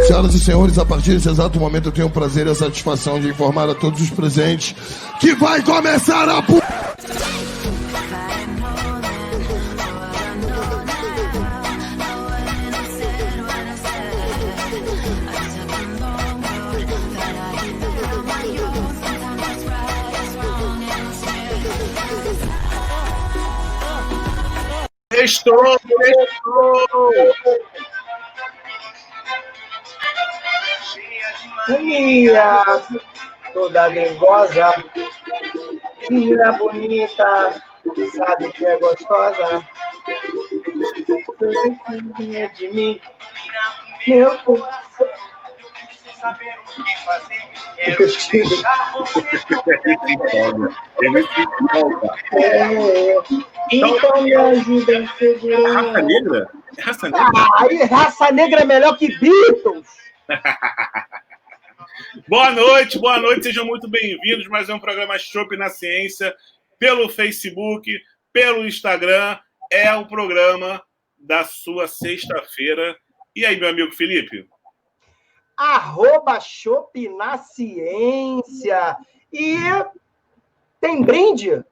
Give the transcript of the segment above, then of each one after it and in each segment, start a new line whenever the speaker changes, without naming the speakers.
Senhoras e senhores, a partir desse exato momento eu tenho o prazer e a satisfação de informar a todos os presentes que vai começar a
Estou. Minha toda dengosa, minha bonita, sabe que é gostosa. Tudo de mim, meu coração. Saber o que fazer, quero deixar você. Então me ajuda a segurar.
Raça Negra? Raça Negra?
Aí, Raça Negra é melhor que Beatles.
Boa noite, sejam muito bem-vindos. Mais um programa Chopp na Ciência, pelo Facebook, pelo Instagram. É o programa da sua sexta-feira. E aí, meu amigo Felipe?
@Chopp na Ciência. E tem brinde?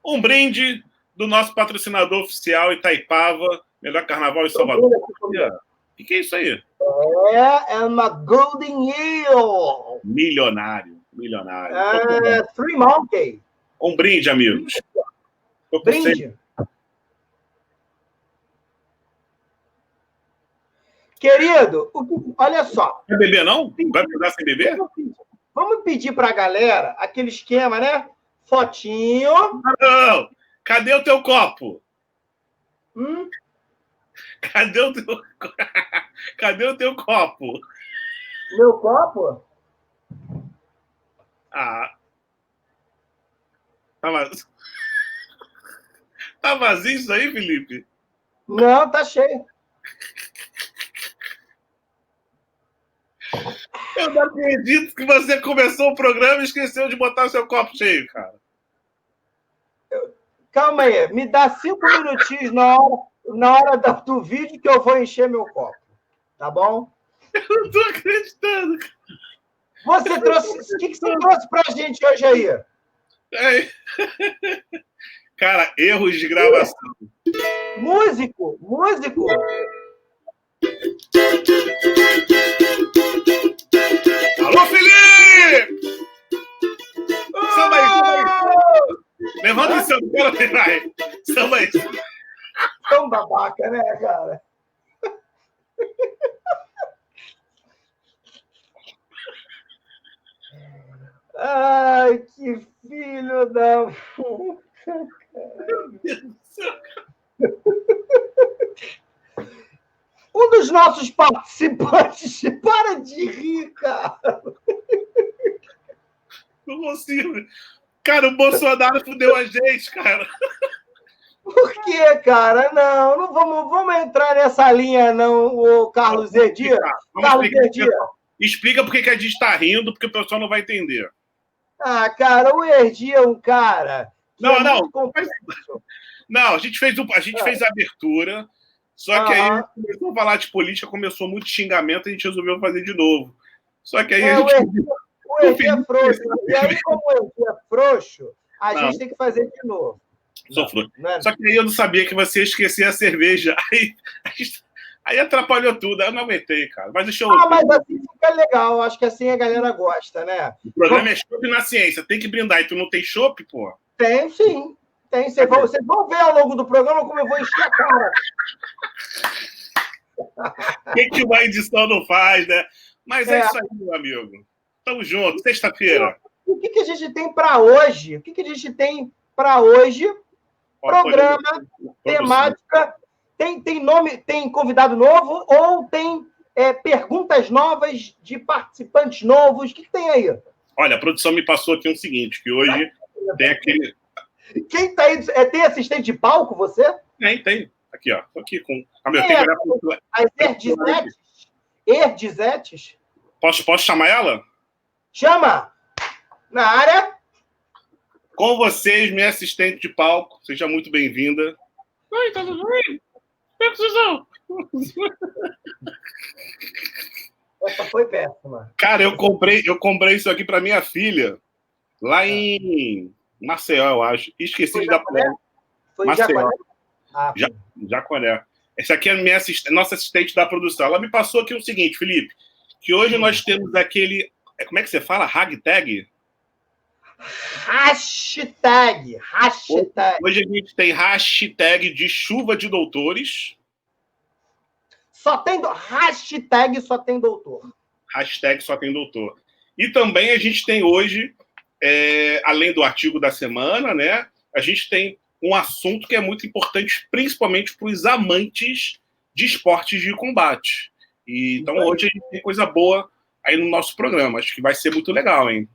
Um brinde do nosso patrocinador oficial Itaipava, melhor carnaval em Salvador. O que é isso aí?
É uma Golden Ale.
Milionário.
Three Monkey.
Um brinde, amigos.
Brinde. Querido, olha só.
Vai beber, não? Vai pegar sem beber?
Vamos pedir para a galera aquele esquema, né? Fotinho.
Não! Cadê o teu copo? Cadê o teu copo?
Meu copo?
Ah. Tá vazio isso aí, Felipe?
Não, tá cheio.
Eu não acredito que você começou o programa e esqueceu de botar o seu copo cheio, cara.
Calma aí, me dá 5 minutinhos na hora do vídeo que eu vou encher meu copo. Tá bom?
Eu não tô acreditando.
Você trouxe. O que você trouxe pra gente hoje aí?
Cara, erros de gravação.
Músico!
Alô, Felipe! Samba aí. Levanta o seu pelo, vai. Samba aí.
Tão babaca, né, cara? Ai, que filho da puta, Um dos nossos participantes, para de rir, cara.
Não consigo. Cara, o Bolsonaro fudeu a gente, cara.
Por quê, cara? Não vamos entrar nessa linha, não, o Carlos Herdia. Carlos Herdia.
Explica por que a gente tá rindo, porque o pessoal não vai entender.
Ah, cara, o Herdia é um cara...
Não. Não, a gente fez a abertura, só que aí começou a falar de política, começou muito xingamento, a gente resolveu fazer de novo. Só que aí a gente...
O Herdia é frouxo. E aí, como o Herdia é frouxo, a gente tem que fazer de novo.
Só que aí eu não sabia que você ia esquecer a cerveja. Aí atrapalhou tudo. Eu não aguentei, cara. Mas deixa eu...
mas assim fica legal. Acho que assim a galera gosta, né?
O programa é Chopp na Ciência. Tem que brindar. E tu não tem chopp, pô?
Tem, sim. Tem. Vocês vão ver ao longo do programa como eu vou encher a cara.
O que uma edição não faz, né? Mas é isso aí, meu amigo. Tamo junto. Sexta-feira.
O que a gente tem para hoje? O que a gente tem para hoje? Programa, temática... Tem nome, tem convidado novo ou tem perguntas novas de participantes novos? O que tem aí?
Olha, a produção me passou aqui o seguinte, que hoje tem aquele...
Quem tá aí? Tem assistente de palco, você?
Tem. Aqui, ó. Tô aqui com... Tem que olhar pro...
As Herdizetes?
Posso chamar ela?
Chama! Na área.
Com vocês, minha assistente de palco. Seja muito bem-vinda. Oi, tá tudo bem? Como é que vocês estão?
Essa foi péssima.
Cara, eu comprei isso aqui para minha filha, lá em Maceió, eu acho. Esqueci de dar para ela.
Foi em Jaconé? Ah,
Jaconé. Essa aqui é a nossa assistente da produção. Ela me passou aqui o seguinte, Felipe, que hoje nós temos aquele... Como é que você fala? Hashtag?
Hashtag.
Hoje a gente tem hashtag de chuva de doutores.
Hashtag só tem doutor.
Hashtag só tem doutor. E também a gente tem hoje, além do artigo da semana, né? A gente tem um assunto que é muito importante, principalmente para os amantes de esportes de combate. Então hoje a gente tem coisa boa aí no nosso programa. Acho que vai ser muito legal, hein?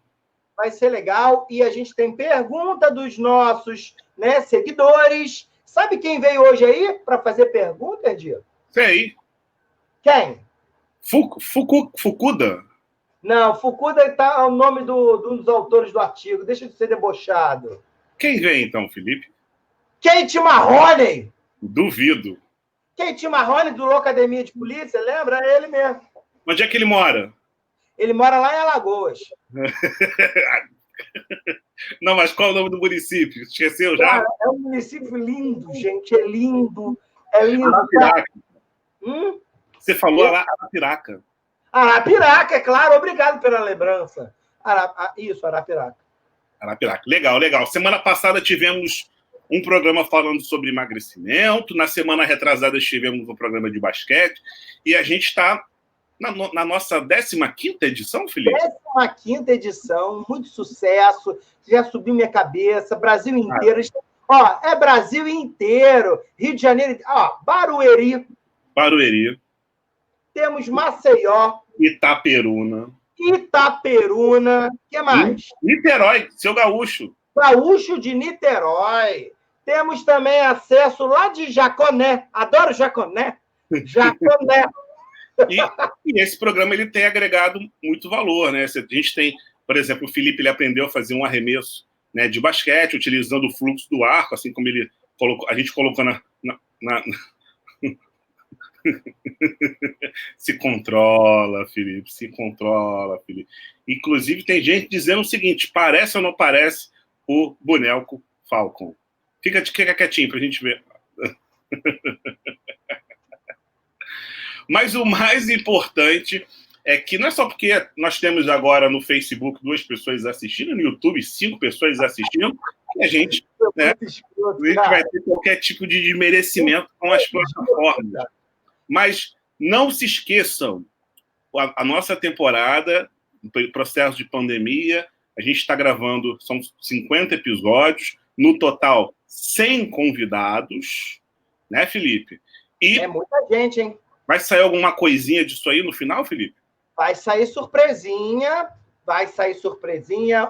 Vai ser legal. E a gente tem pergunta dos nossos, né, seguidores. Sabe quem veio hoje aí para fazer pergunta, Edir?
Sei.
Quem?
Fukuda?
Não, Fukuda tá o nome dos autores do artigo. Deixa de ser debochado.
Quem vem, então, Felipe?
Kate Mahoney.
Duvido.
Kate Mahoney, do Locademia de Polícia, lembra? É ele mesmo.
Onde é que ele mora?
Ele mora lá em Alagoas.
Não, mas qual é o nome do município? Esqueceu já?
Cara, é um município lindo, gente. É lindo. É lindo.
Arapiraca. Você falou Arapiraca.
Arapiraca, é claro. Obrigado pela lembrança. Isso, Arapiraca.
Arapiraca. Legal, legal. Semana passada tivemos um programa falando sobre emagrecimento. Na semana retrasada tivemos um programa de basquete. E a gente está na nossa 15ª edição, Felipe?
15ª edição. Muito sucesso. Já subiu minha cabeça. Brasil inteiro. Ó, é Brasil inteiro. Rio de Janeiro. Ó, Barueri. Temos Maceió.
Itaperuna.
O que mais?
Niterói, seu gaúcho.
Gaúcho de Niterói. Temos também acesso lá de Jaconé. Adoro Jaconé. Jaconé.
E esse programa ele tem agregado muito valor, né? A gente tem, por exemplo, o Felipe ele aprendeu a fazer um arremesso, né, de basquete, utilizando o fluxo do arco, assim como a gente colocou na... Se controla, Felipe. Inclusive, tem gente dizendo o seguinte: parece ou não parece o boneco Falcon? Fica quietinho pra gente ver. Mas o mais importante é que não é só porque nós temos agora no Facebook 2 pessoas assistindo, no YouTube 5 pessoas assistindo, que a gente, né, vai ter qualquer tipo de desmerecimento com as plataformas. Mas não se esqueçam, a nossa temporada, no processo de pandemia, a gente está gravando, são 50 episódios, no total 100 convidados, né, Felipe? E
é muita gente, hein?
Vai sair alguma coisinha disso aí no final, Felipe?
Vai sair surpresinha.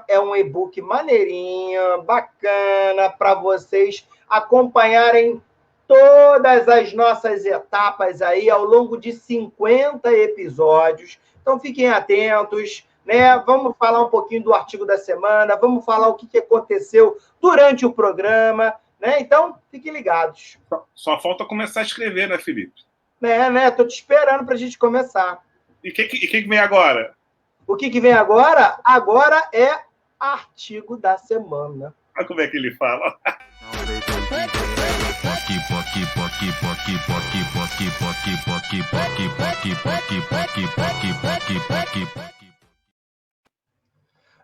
É um e-book maneirinho, bacana, para vocês acompanharem todas as nossas etapas aí ao longo de 50 episódios. Então, fiquem atentos, né? Vamos falar um pouquinho do artigo da semana, vamos falar o que aconteceu durante o programa, né? Então, fiquem ligados.
Só falta começar a escrever, né, Felipe?
Né? Tô te esperando para a gente começar.
E o que vem agora?
O que vem agora? Agora é artigo da semana.
Olha como é que ele fala.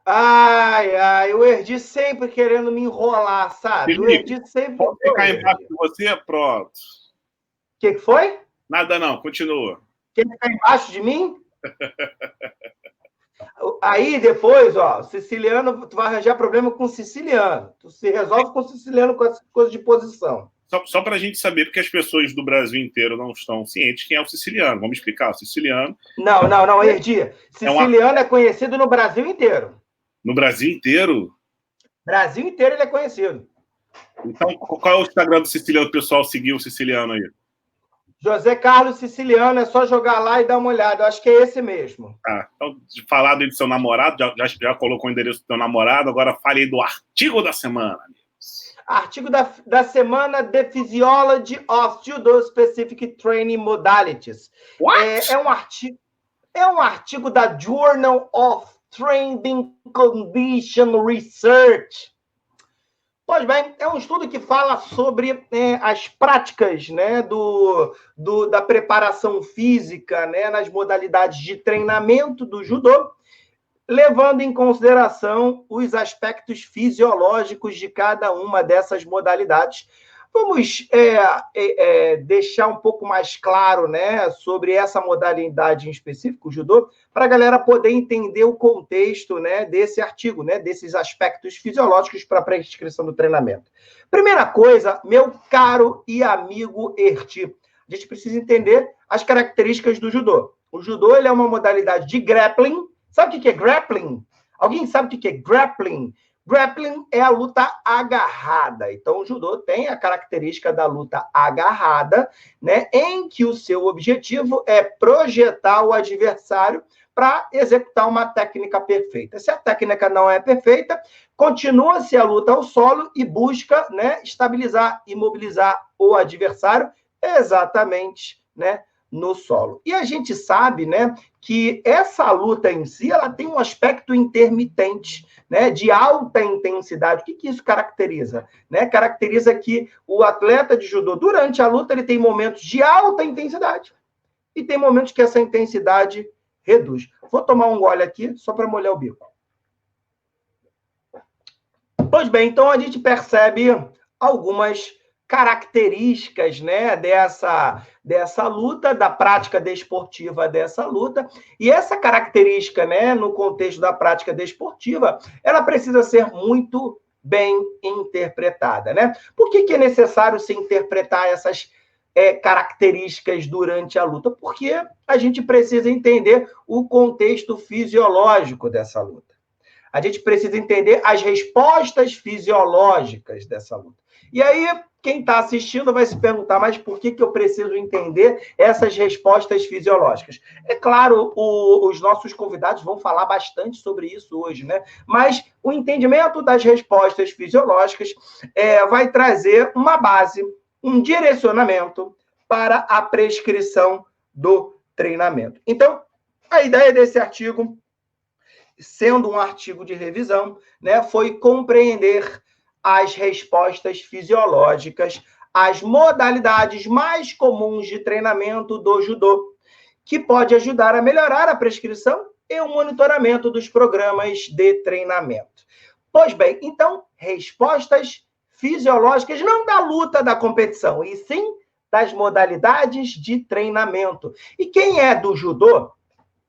Ai, o Erdi sempre querendo me enrolar, sabe?
Felipe,
o Erdi sempre...
Pode ficar embaixo de você? Pronto.
O que foi?
Nada não, continua.
Quer ficar embaixo de mim? Aí, depois, ó, siciliano, tu vai arranjar problema com siciliano. Tu se resolve com siciliano com essa coisa de posição.
Só para a gente saber, porque as pessoas do Brasil inteiro não estão cientes quem é o siciliano. Vamos explicar. O siciliano...
Não, Erdi. Siciliano é conhecido no Brasil inteiro.
No Brasil inteiro?
Brasil inteiro ele é conhecido.
Então, qual é o Instagram do siciliano? O pessoal seguiu o siciliano aí.
José Carlos Siciliano, é só jogar lá e dar uma olhada. Eu acho que é esse mesmo.
Então, falar do seu namorado, já colocou o endereço do seu namorado, agora falei do artigo da semana.
Artigo da semana, The Physiology of Judo Specific Training Modalities.
What?
É um artigo... é um artigo da Journal of Training Condition Research. Pois bem, é um estudo que fala sobre as práticas, né, da preparação física, né, nas modalidades de treinamento do judô, levando em consideração os aspectos fisiológicos de cada uma dessas modalidades. Vamos deixar um pouco mais claro, né, sobre essa modalidade em específico, o judô, para a galera poder entender o contexto, né, desse artigo, né, desses aspectos fisiológicos para a prescrição do treinamento. Primeira coisa, meu caro e amigo Erti, a gente precisa entender as características do judô. O judô ele é uma modalidade de grappling. Sabe o que é grappling? Alguém sabe o que é grappling? Grappling é a luta agarrada. Então, o judô tem a característica da luta agarrada, né, em que o seu objetivo é projetar o adversário para executar uma técnica perfeita. Se a técnica não é perfeita, continua-se a luta ao solo e busca, né, estabilizar, imobilizar o adversário exatamente, né, no solo. E a gente sabe, né, que essa luta em si, ela tem um aspecto intermitente, né, de alta intensidade. O que isso caracteriza? Né? Caracteriza que o atleta de judô, durante a luta, ele tem momentos de alta intensidade e tem momentos que essa intensidade reduz. Vou tomar um gole aqui, só para molhar o bico. Pois bem, então a gente percebe algumas características, né, dessa luta, da prática desportiva dessa luta. E essa característica, né, no contexto da prática desportiva, ela precisa ser muito bem interpretada, né? Por que é necessário se interpretar essas características durante a luta? Porque a gente precisa entender o contexto fisiológico dessa luta. A gente precisa entender as respostas fisiológicas dessa luta. E aí, quem está assistindo vai se perguntar, mas por que eu preciso entender essas respostas fisiológicas? É claro, os nossos convidados vão falar bastante sobre isso hoje, né? Mas o entendimento das respostas fisiológicas vai trazer uma base, um direcionamento para a prescrição do treinamento. Então, a ideia desse artigo, sendo um artigo de revisão, né, foi compreender as respostas fisiológicas, as modalidades mais comuns de treinamento do judô, que pode ajudar a melhorar a prescrição e o monitoramento dos programas de treinamento. Pois bem, então, respostas fisiológicas não da luta, da competição, e sim das modalidades de treinamento. E quem é do judô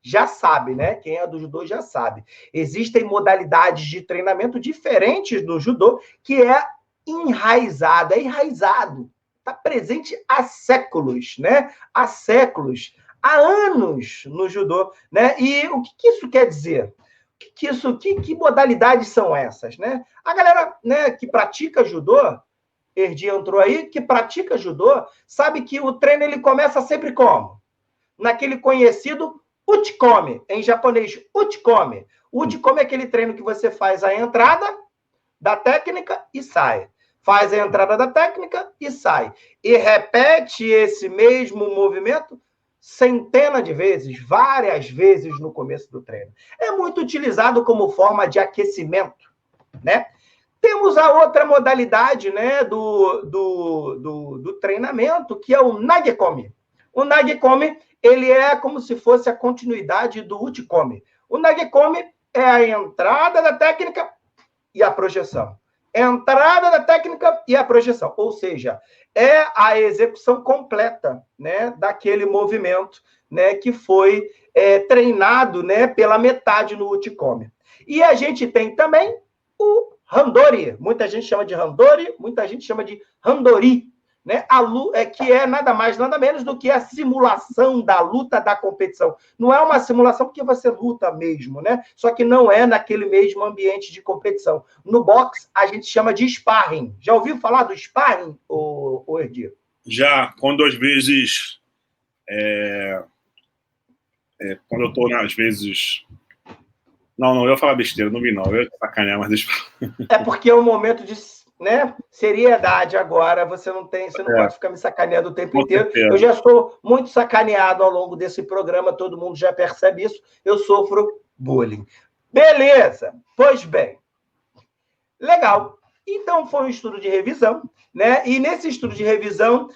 já sabe, né? Quem é do judô já sabe. Existem modalidades de treinamento diferentes do judô, que é enraizado, está presente há séculos, né? Há séculos, há anos no judô, né? E o que isso quer dizer? Que modalidades são essas, né? A galera, né, que pratica judô, Erdi entrou aí, que pratica judô, sabe que o treino ele começa sempre como? Naquele conhecido Uchikomi, em japonês, Uchikomi. Uchikomi é aquele treino que você faz a entrada da técnica e sai. Faz a entrada da técnica e sai. E repete esse mesmo movimento centenas de vezes, várias vezes no começo do treino. É muito utilizado como forma de aquecimento, né? Temos a outra modalidade, né, do treinamento, que é o Nagekomi. O Nagekomi, ele é como se fosse a continuidade do Uchikomi. O Nagekomi é a entrada da técnica e a projeção. Entrada da técnica e a projeção. Ou seja, é a execução completa, né, daquele movimento, né, que foi treinado, né, pela metade no Uchikomi. E a gente tem também o Randori. Muita gente chama de Randori, muita gente chama de Randori. Né? Que é nada mais, nada menos do que a simulação da luta, da competição. Não é uma simulação porque você luta mesmo, né? Só que não é naquele mesmo ambiente de competição. No boxe, a gente chama de sparring. Já ouviu falar do sparring, Erdi?
Já, quando às vezes... quando eu estou, às vezes... Não, eu ia falar besteira, não vi não. Eu ia sacanear, mas deixa eu falar.
É porque é um momento de... né? Seriedade agora, você não pode ficar me sacaneando o tempo inteiro.
certeza.
Eu já sou muito sacaneado ao longo desse programa, todo mundo já percebe isso. Eu sofro bullying. Beleza, pois bem. Legal. Então, foi um estudo de revisão, né? E nesse estudo de revisão,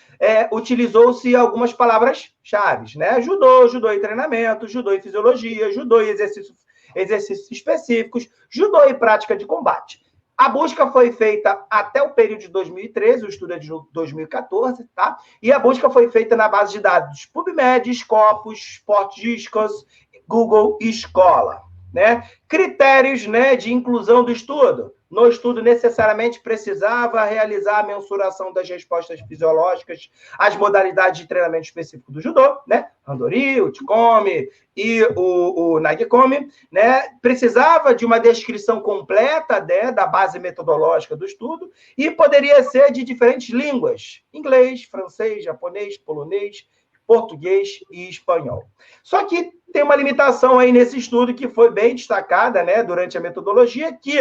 utilizou-se algumas palavras-chave, né? Judô e treinamento, judô e fisiologia, judô e exercícios específicos, judô e prática de combate. A busca foi feita até o período de 2013, o estudo é de 2014, tá? E a busca foi feita na base de dados PubMed, Scopus, SportDiscos, Google Escola, né? Critérios, né, de inclusão do estudo. No estudo, necessariamente precisava realizar a mensuração das respostas fisiológicas às modalidades de treinamento específico do judô, né? Randori, o Uchikomi e o Nagekomi, né? Precisava de uma descrição completa, né, da base metodológica do estudo e poderia ser de diferentes línguas: inglês, francês, japonês, polonês, português e espanhol. Só que tem uma limitação aí nesse estudo que foi bem destacada, né, durante a metodologia, que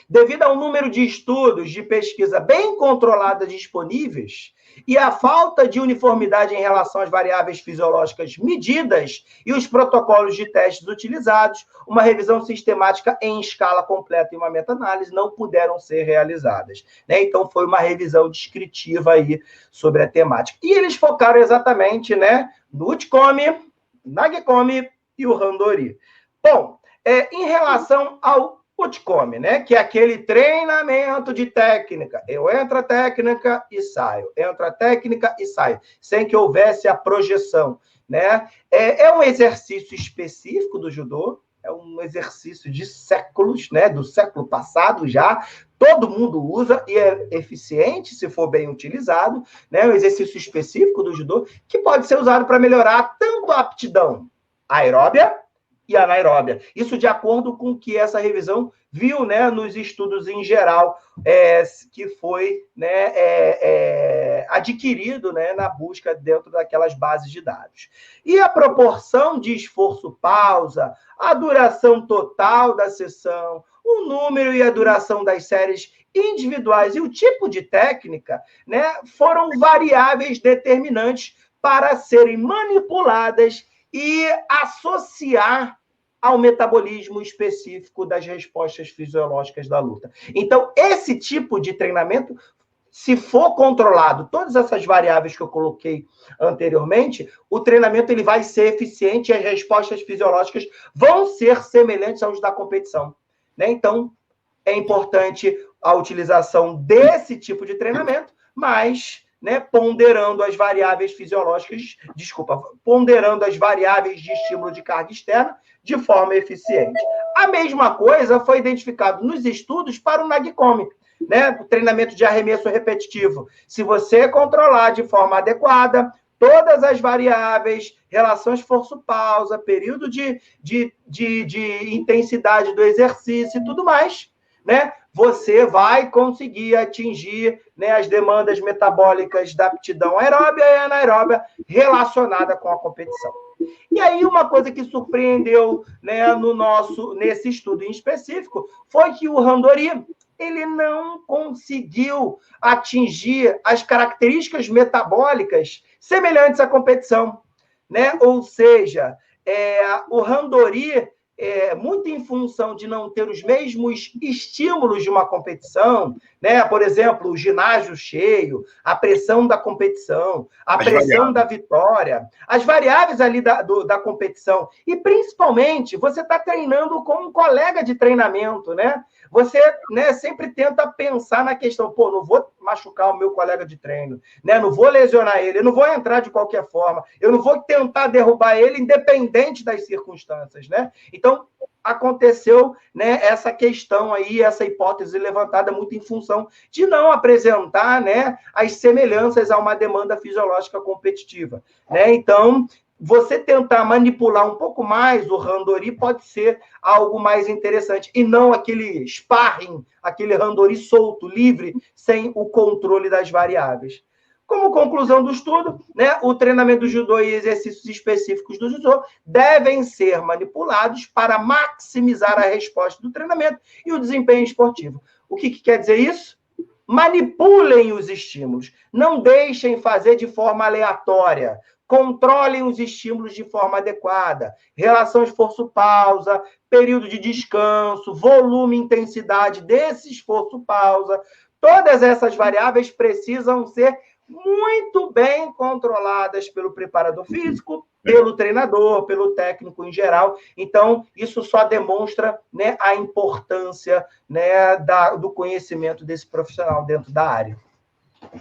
devido ao número de estudos de pesquisa bem controlada disponíveis e a falta de uniformidade em relação às variáveis fisiológicas medidas e os protocolos de testes utilizados, uma revisão sistemática em escala completa e uma meta-análise não puderam ser realizadas, né? Então, foi uma revisão descritiva aí sobre a temática. E eles focaram exatamente, né, no Uchikomi, Nagekomi e o Randori. Bom, em relação ao Uchikomi, né? Que é aquele treinamento de técnica. Eu entro a técnica e saio. Entro a técnica e saio. Sem que houvesse a projeção, né? É um exercício específico do judô. É um exercício de séculos, né? Do século passado já. Todo mundo usa e é eficiente se for bem utilizado, né? Um exercício específico do judô que pode ser usado para melhorar tanto a aptidão aeróbia e anaeróbia. Isso de acordo com o que essa revisão viu, né, nos estudos em geral, que foi, né, adquirido, né, na busca dentro daquelas bases de dados. E a proporção de esforço-pausa, a duração total da sessão, o número e a duração das séries individuais e o tipo de técnica, né, foram variáveis determinantes para serem manipuladas e associar ao metabolismo específico das respostas fisiológicas da luta. Então, esse tipo de treinamento, se for controlado, todas essas variáveis que eu coloquei anteriormente, o treinamento ele vai ser eficiente e as respostas fisiológicas vão ser semelhantes aos da competição, né? Então, é importante a utilização desse tipo de treinamento, mas, né, ponderando as variáveis fisiológicas, ponderando as variáveis de estímulo de carga externa de forma eficiente. A mesma coisa foi identificado nos estudos para o Nagekomi, né, o treinamento de arremesso repetitivo. Se você controlar de forma adequada todas as variáveis, relação esforço-pausa, período de intensidade do exercício e tudo mais, né, você vai conseguir atingir, né, as demandas metabólicas da aptidão aeróbia e anaeróbia relacionada com a competição. E aí, uma coisa que surpreendeu, né, nesse estudo em específico foi que o Randori ele não conseguiu atingir as características metabólicas semelhantes à competição, né? Ou seja, o Randori, muito em função de não ter os mesmos estímulos de uma competição, né? Por exemplo, o ginásio cheio, a pressão da competição, a pressão da vitória, as variáveis ali da competição. E, principalmente, você está treinando com um colega de treinamento, né? Você, né, sempre tenta pensar na questão, pô, não vou machucar o meu colega de treino, né? Não vou lesionar ele, eu não vou entrar de qualquer forma, eu não vou tentar derrubar ele independente das circunstâncias, né? Então, aconteceu, né, essa questão aí, essa hipótese levantada muito em função de não apresentar, né, as semelhanças a uma demanda fisiológica competitiva, né? Então, você tentar manipular um pouco mais o Randori pode ser algo mais interessante, e não aquele sparring, aquele Randori solto, livre, sem o controle das variáveis. Como conclusão do estudo, né, o treinamento do judô e exercícios específicos do judô devem ser manipulados para maximizar a resposta do treinamento e o desempenho esportivo. O que quer dizer isso? Manipulem os estímulos. Não deixem fazer de forma aleatória. Controlem os estímulos de forma adequada. Relação esforço-pausa, período de descanso, volume e intensidade desse esforço-pausa. Todas essas variáveis precisam ser muito bem controladas pelo preparador físico, pelo treinador, pelo técnico em geral. Então, isso só demonstra, né, a importância, né, do conhecimento desse profissional dentro da área.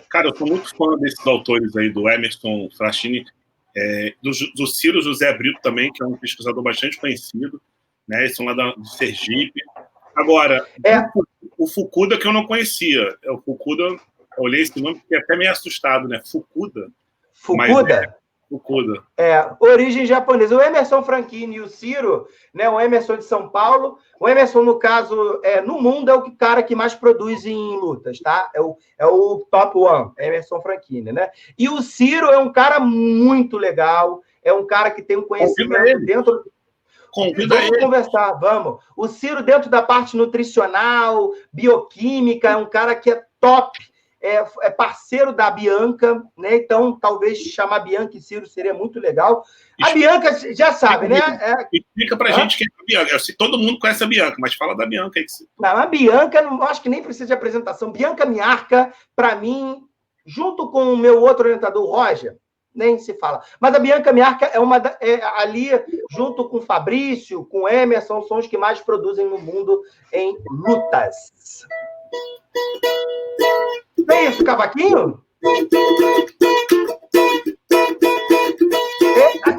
Cara, eu sou muito fã desses autores aí, do Emerson Fraschini, do Ciro José Brito também, que é um pesquisador bastante conhecido, né? Eles são lá de Sergipe. Agora, o Fukuda que eu não conhecia. O Fukuda, eu olhei esse nome e fiquei até meio assustado, né? Fukuda?
Fukuda?
Fukuda.
Origem japonesa. O Emerson Franchini e o Ciro, né, o Emerson de São Paulo. O Emerson, no caso, no mundo, é o cara que mais produz em lutas, tá? É o top one, Emerson Franchini, né? E o Ciro é um cara muito legal, é um cara que tem um conhecimento dentro... Vamos conversar, vamos. O Ciro, dentro da parte nutricional, bioquímica, é um cara que é top. É parceiro da Bianca, né? Então, talvez chamar Bianca e Ciro seria muito legal. A Bianca, já sabe, né?
Explica pra gente quem é a Bianca. Eu sei, todo mundo conhece a Bianca, mas fala da Bianca aí.
Não, a Bianca, não acho que nem precisa de apresentação. Bianca Miarca, para mim, junto com o meu outro orientador, Roger, nem se fala. Mas a Bianca Miarca ali, junto com o Fabrício, com o Emerson, são os que mais produzem no mundo em lutas. É isso, cavaquinho?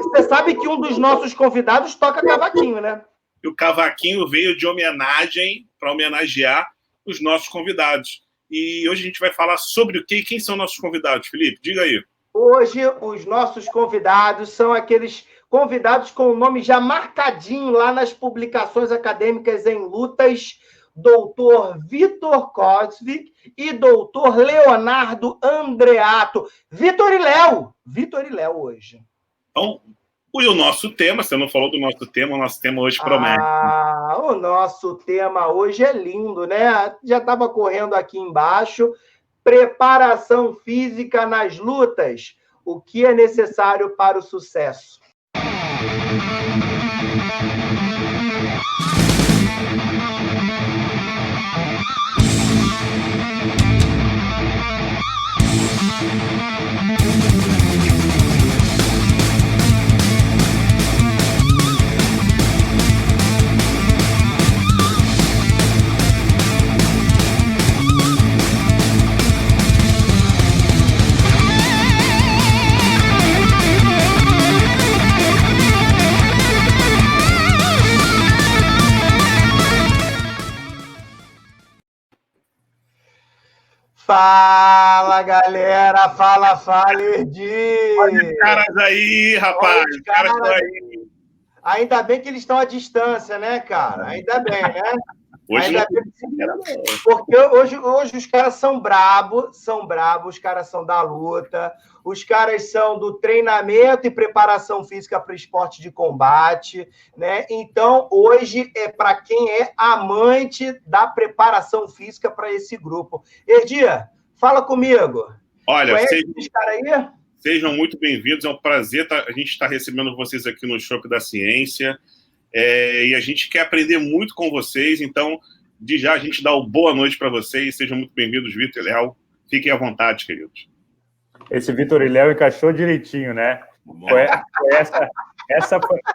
Você sabe que um dos nossos convidados toca cavaquinho, né?
E o cavaquinho veio de homenagem, para homenagear os nossos convidados. E hoje a gente vai falar sobre o quê e quem são nossos convidados, Felipe? Diga aí.
Hoje, os nossos convidados são aqueles convidados com o nome já marcadinho lá nas publicações acadêmicas em lutas, doutor Vitor Kozvik e doutor Leonardo Andreato. Vitor e Léo hoje.
Então, e o nosso tema, você não falou do nosso tema, o nosso tema hoje promete.
O nosso tema hoje é lindo, né? Já estava correndo aqui embaixo. Preparação física nas lutas. O que é necessário para o sucesso? Fala, galera! Fala, Erdi!
Olha os caras aí, rapaz! Os caras estão aí.
Ainda bem que eles estão à distância, né, cara? Ainda bem, né?
Hoje
ainda bem porque hoje os caras são brabos, os caras são da luta, os caras são do treinamento e preparação física para o esporte de combate, né? Então, hoje é para quem é amante da preparação física para esse grupo. Erdia, fala comigo.
Olha,
esses caras aí?
Sejam muito bem-vindos, é um prazer a gente estar recebendo vocês aqui no Chopp da Ciência, e a gente quer aprender muito com vocês, então, de já a gente dá uma boa noite para vocês, sejam muito bem-vindos, Vitor e Léo, fiquem à vontade, queridos.
Esse Vitor e Léo encaixou direitinho, né?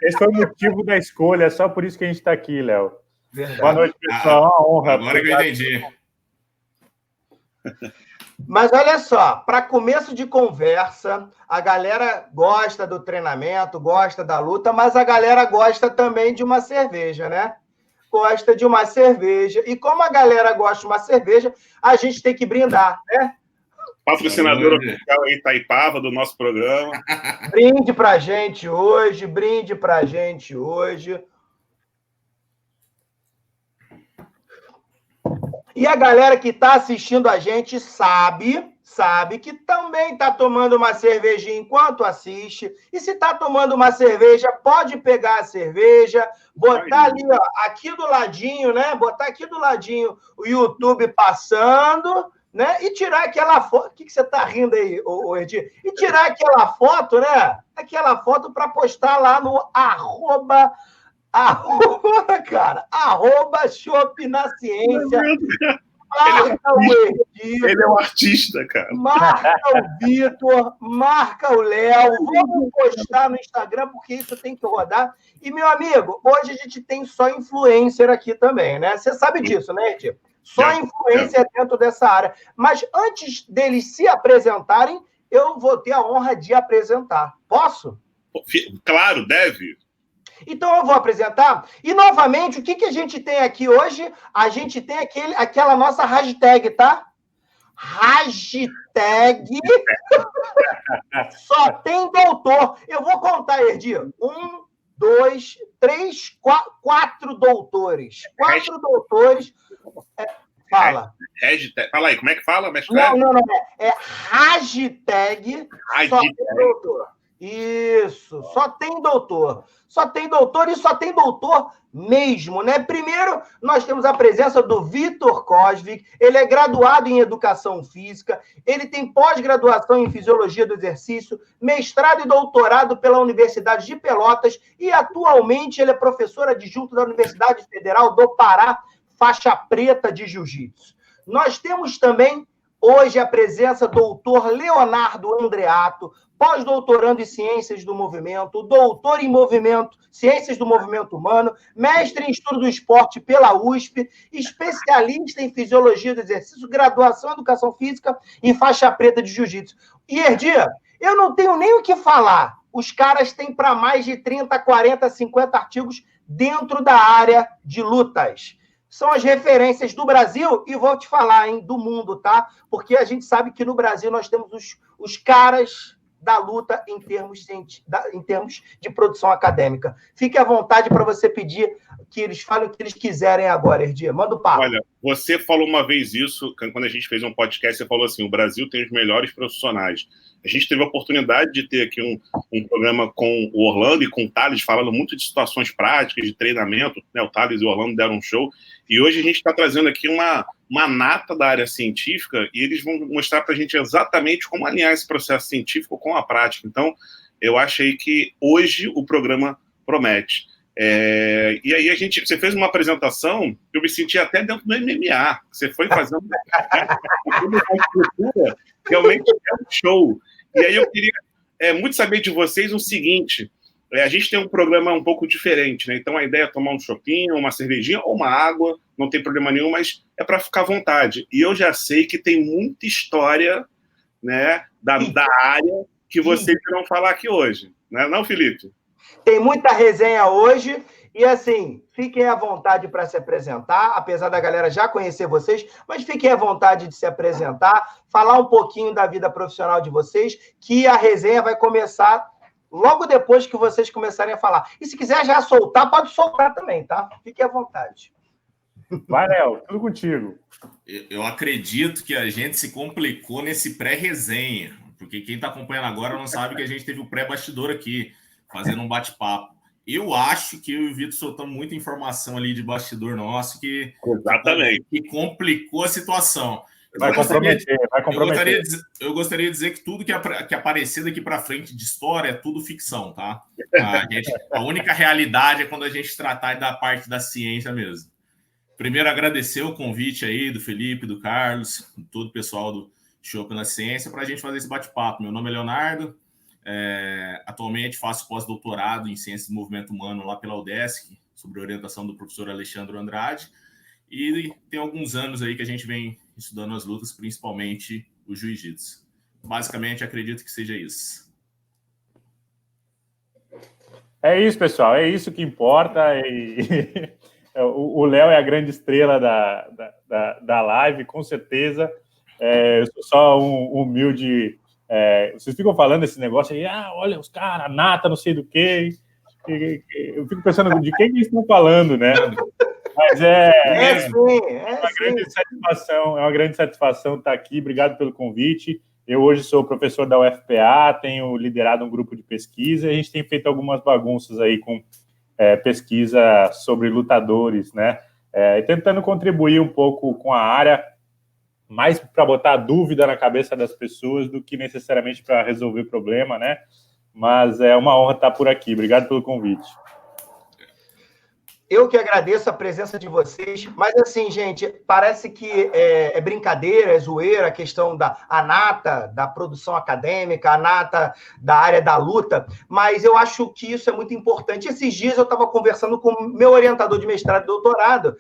Esse foi o motivo da escolha, só por isso que a gente está aqui, Léo. Boa noite, pessoal, uma honra.
Agora que eu entendi.
Mas olha só, para começo de conversa, a galera gosta do treinamento, gosta da luta, mas a galera gosta também de uma cerveja, né? Gosta de uma cerveja. E como a galera gosta de uma cerveja, a gente tem que brindar, né?
Patrocinadora oficial aí, Itaipava, do nosso programa.
Brinde pra gente hoje. E a galera que está assistindo a gente sabe que também está tomando uma cervejinha enquanto assiste. E se está tomando uma cerveja, pode pegar a cerveja, botar ali, ó, aqui do ladinho, né? Botar aqui do ladinho o YouTube passando, né? E tirar aquela foto. O que você está rindo aí, Erdi? E tirar aquela foto, né? Aquela foto para postar lá no arroba Chopp na Ciência. Marca o Erdi.
Ele é um artista, cara.
Marca o Vitor, marca o Léo. Vamos postar no Instagram, porque isso tem que rodar. E, meu amigo, hoje a gente tem só influencer aqui também, né? Você sabe disso, né, Erdi? Só influência dentro dessa área. Mas antes deles se apresentarem, eu vou ter a honra de apresentar. Posso?
Claro, deve.
Então eu vou apresentar. E, novamente, o que a gente tem aqui hoje? A gente tem aquela nossa hashtag, tá? Hashtag só tem doutor. Eu vou contar, Erdi. 1, 2, 3, 4 doutores. 4 doutores. Fala.
Fala aí, como é que fala?
Não. É hashtag só tem doutor. Isso, só tem doutor. Só tem doutor e só tem doutor mesmo, né? Primeiro, nós temos a presença do Vitor Cosvig. Ele é graduado em Educação Física, ele tem pós-graduação em Fisiologia do Exercício, mestrado e doutorado pela Universidade de Pelotas e, atualmente, ele é professor adjunto da Universidade Federal do Pará, faixa preta de Jiu-Jitsu. Nós temos também, hoje, a presença do doutor Leonardo Andreato, pós-doutorando em Ciências do Movimento, doutor em Movimento, Ciências do Movimento Humano, mestre em Estudo do Esporte pela USP, especialista em Fisiologia do Exercício, graduação em Educação Física e faixa preta de Jiu-Jitsu. E, Erdi, eu não tenho nem o que falar. Os caras têm para mais de 30, 40, 50 artigos dentro da área de lutas. São as referências do Brasil e vou te falar, hein, do mundo, tá? Porque a gente sabe que no Brasil nós temos os caras da luta em termos de produção acadêmica. Fique à vontade para você pedir que eles falem o que eles quiserem agora, Erdi. Manda o papo.
Olha, você falou uma vez isso, quando a gente fez um podcast, você falou assim, o Brasil tem os melhores profissionais. A gente teve a oportunidade de ter aqui um programa com o Orlando e com o Thales, falando muito de situações práticas, de treinamento, né? O Thales e o Orlando deram um show, e hoje a gente está trazendo aqui uma nata da área científica, e eles vão mostrar para a gente exatamente como alinhar esse processo científico com a prática. Então, eu achei que hoje o programa promete. E aí você fez uma apresentação, eu me senti até dentro do MMA, você foi fazendo uma estrutura, realmente é um show. E aí eu queria muito saber de vocês o seguinte, a gente tem um programa um pouco diferente, né? Então a ideia é tomar um chopinho, uma cervejinha ou uma água, não tem problema nenhum, mas é para ficar à vontade. E eu já sei que tem muita história, né, da área que vocês irão falar aqui hoje, né? Não, Felipe?
Tem muita resenha hoje e, assim, fiquem à vontade para se apresentar, apesar da galera já conhecer vocês, mas fiquem à vontade de se apresentar, falar um pouquinho da vida profissional de vocês, que a resenha vai começar logo depois que vocês começarem a falar. E se quiser já soltar, pode soltar também, tá? Fiquem à vontade.
Vai, Léo, tudo contigo.
Eu acredito que a gente se complicou nesse pré-resenha, porque quem está acompanhando agora não sabe que a gente teve o pré-bastidor aqui, fazendo um bate-papo. Eu acho que eu e o Vitor soltamos muita informação ali de bastidor nosso que complicou a situação.
Vai comprometer.
Eu gostaria de dizer que tudo que aparecer daqui para frente de história é tudo ficção, tá? A única realidade é quando a gente tratar da parte da ciência mesmo. Primeiro, agradecer o convite aí do Felipe, do Carlos, todo o pessoal do Chopp na Ciência, para a gente fazer esse bate-papo. Meu nome é Leonardo, atualmente faço pós-doutorado em Ciências do Movimento Humano lá pela UDESC, sob orientação do professor Alexandre Andrade, e tem alguns anos aí que a gente vem estudando as lutas, principalmente o jiu-jitsu. Basicamente, acredito que seja isso.
É isso, pessoal, é isso que importa. O Léo é a grande estrela da live, com certeza. Eu sou só um humilde... vocês ficam falando esse negócio aí, olha os caras, nata, não sei do quê. Eu fico pensando de quem eles estão falando, né? Mas é uma grande satisfação estar aqui. Obrigado pelo convite. Eu hoje sou professor da UFPA, tenho liderado um grupo de pesquisa e a gente tem feito algumas bagunças aí com pesquisa sobre lutadores, né? Tentando contribuir um pouco com a área. mais para botar dúvida na cabeça das pessoas do que necessariamente para resolver problema, né? Mas é uma honra estar por aqui. Obrigado pelo convite.
Eu que agradeço a presença de vocês, mas assim, gente, parece que é brincadeira, é zoeira a questão da nata, da produção acadêmica, a nata da área da luta, mas eu acho que isso é muito importante. Esses dias eu estava conversando com o meu orientador de mestrado e doutorado,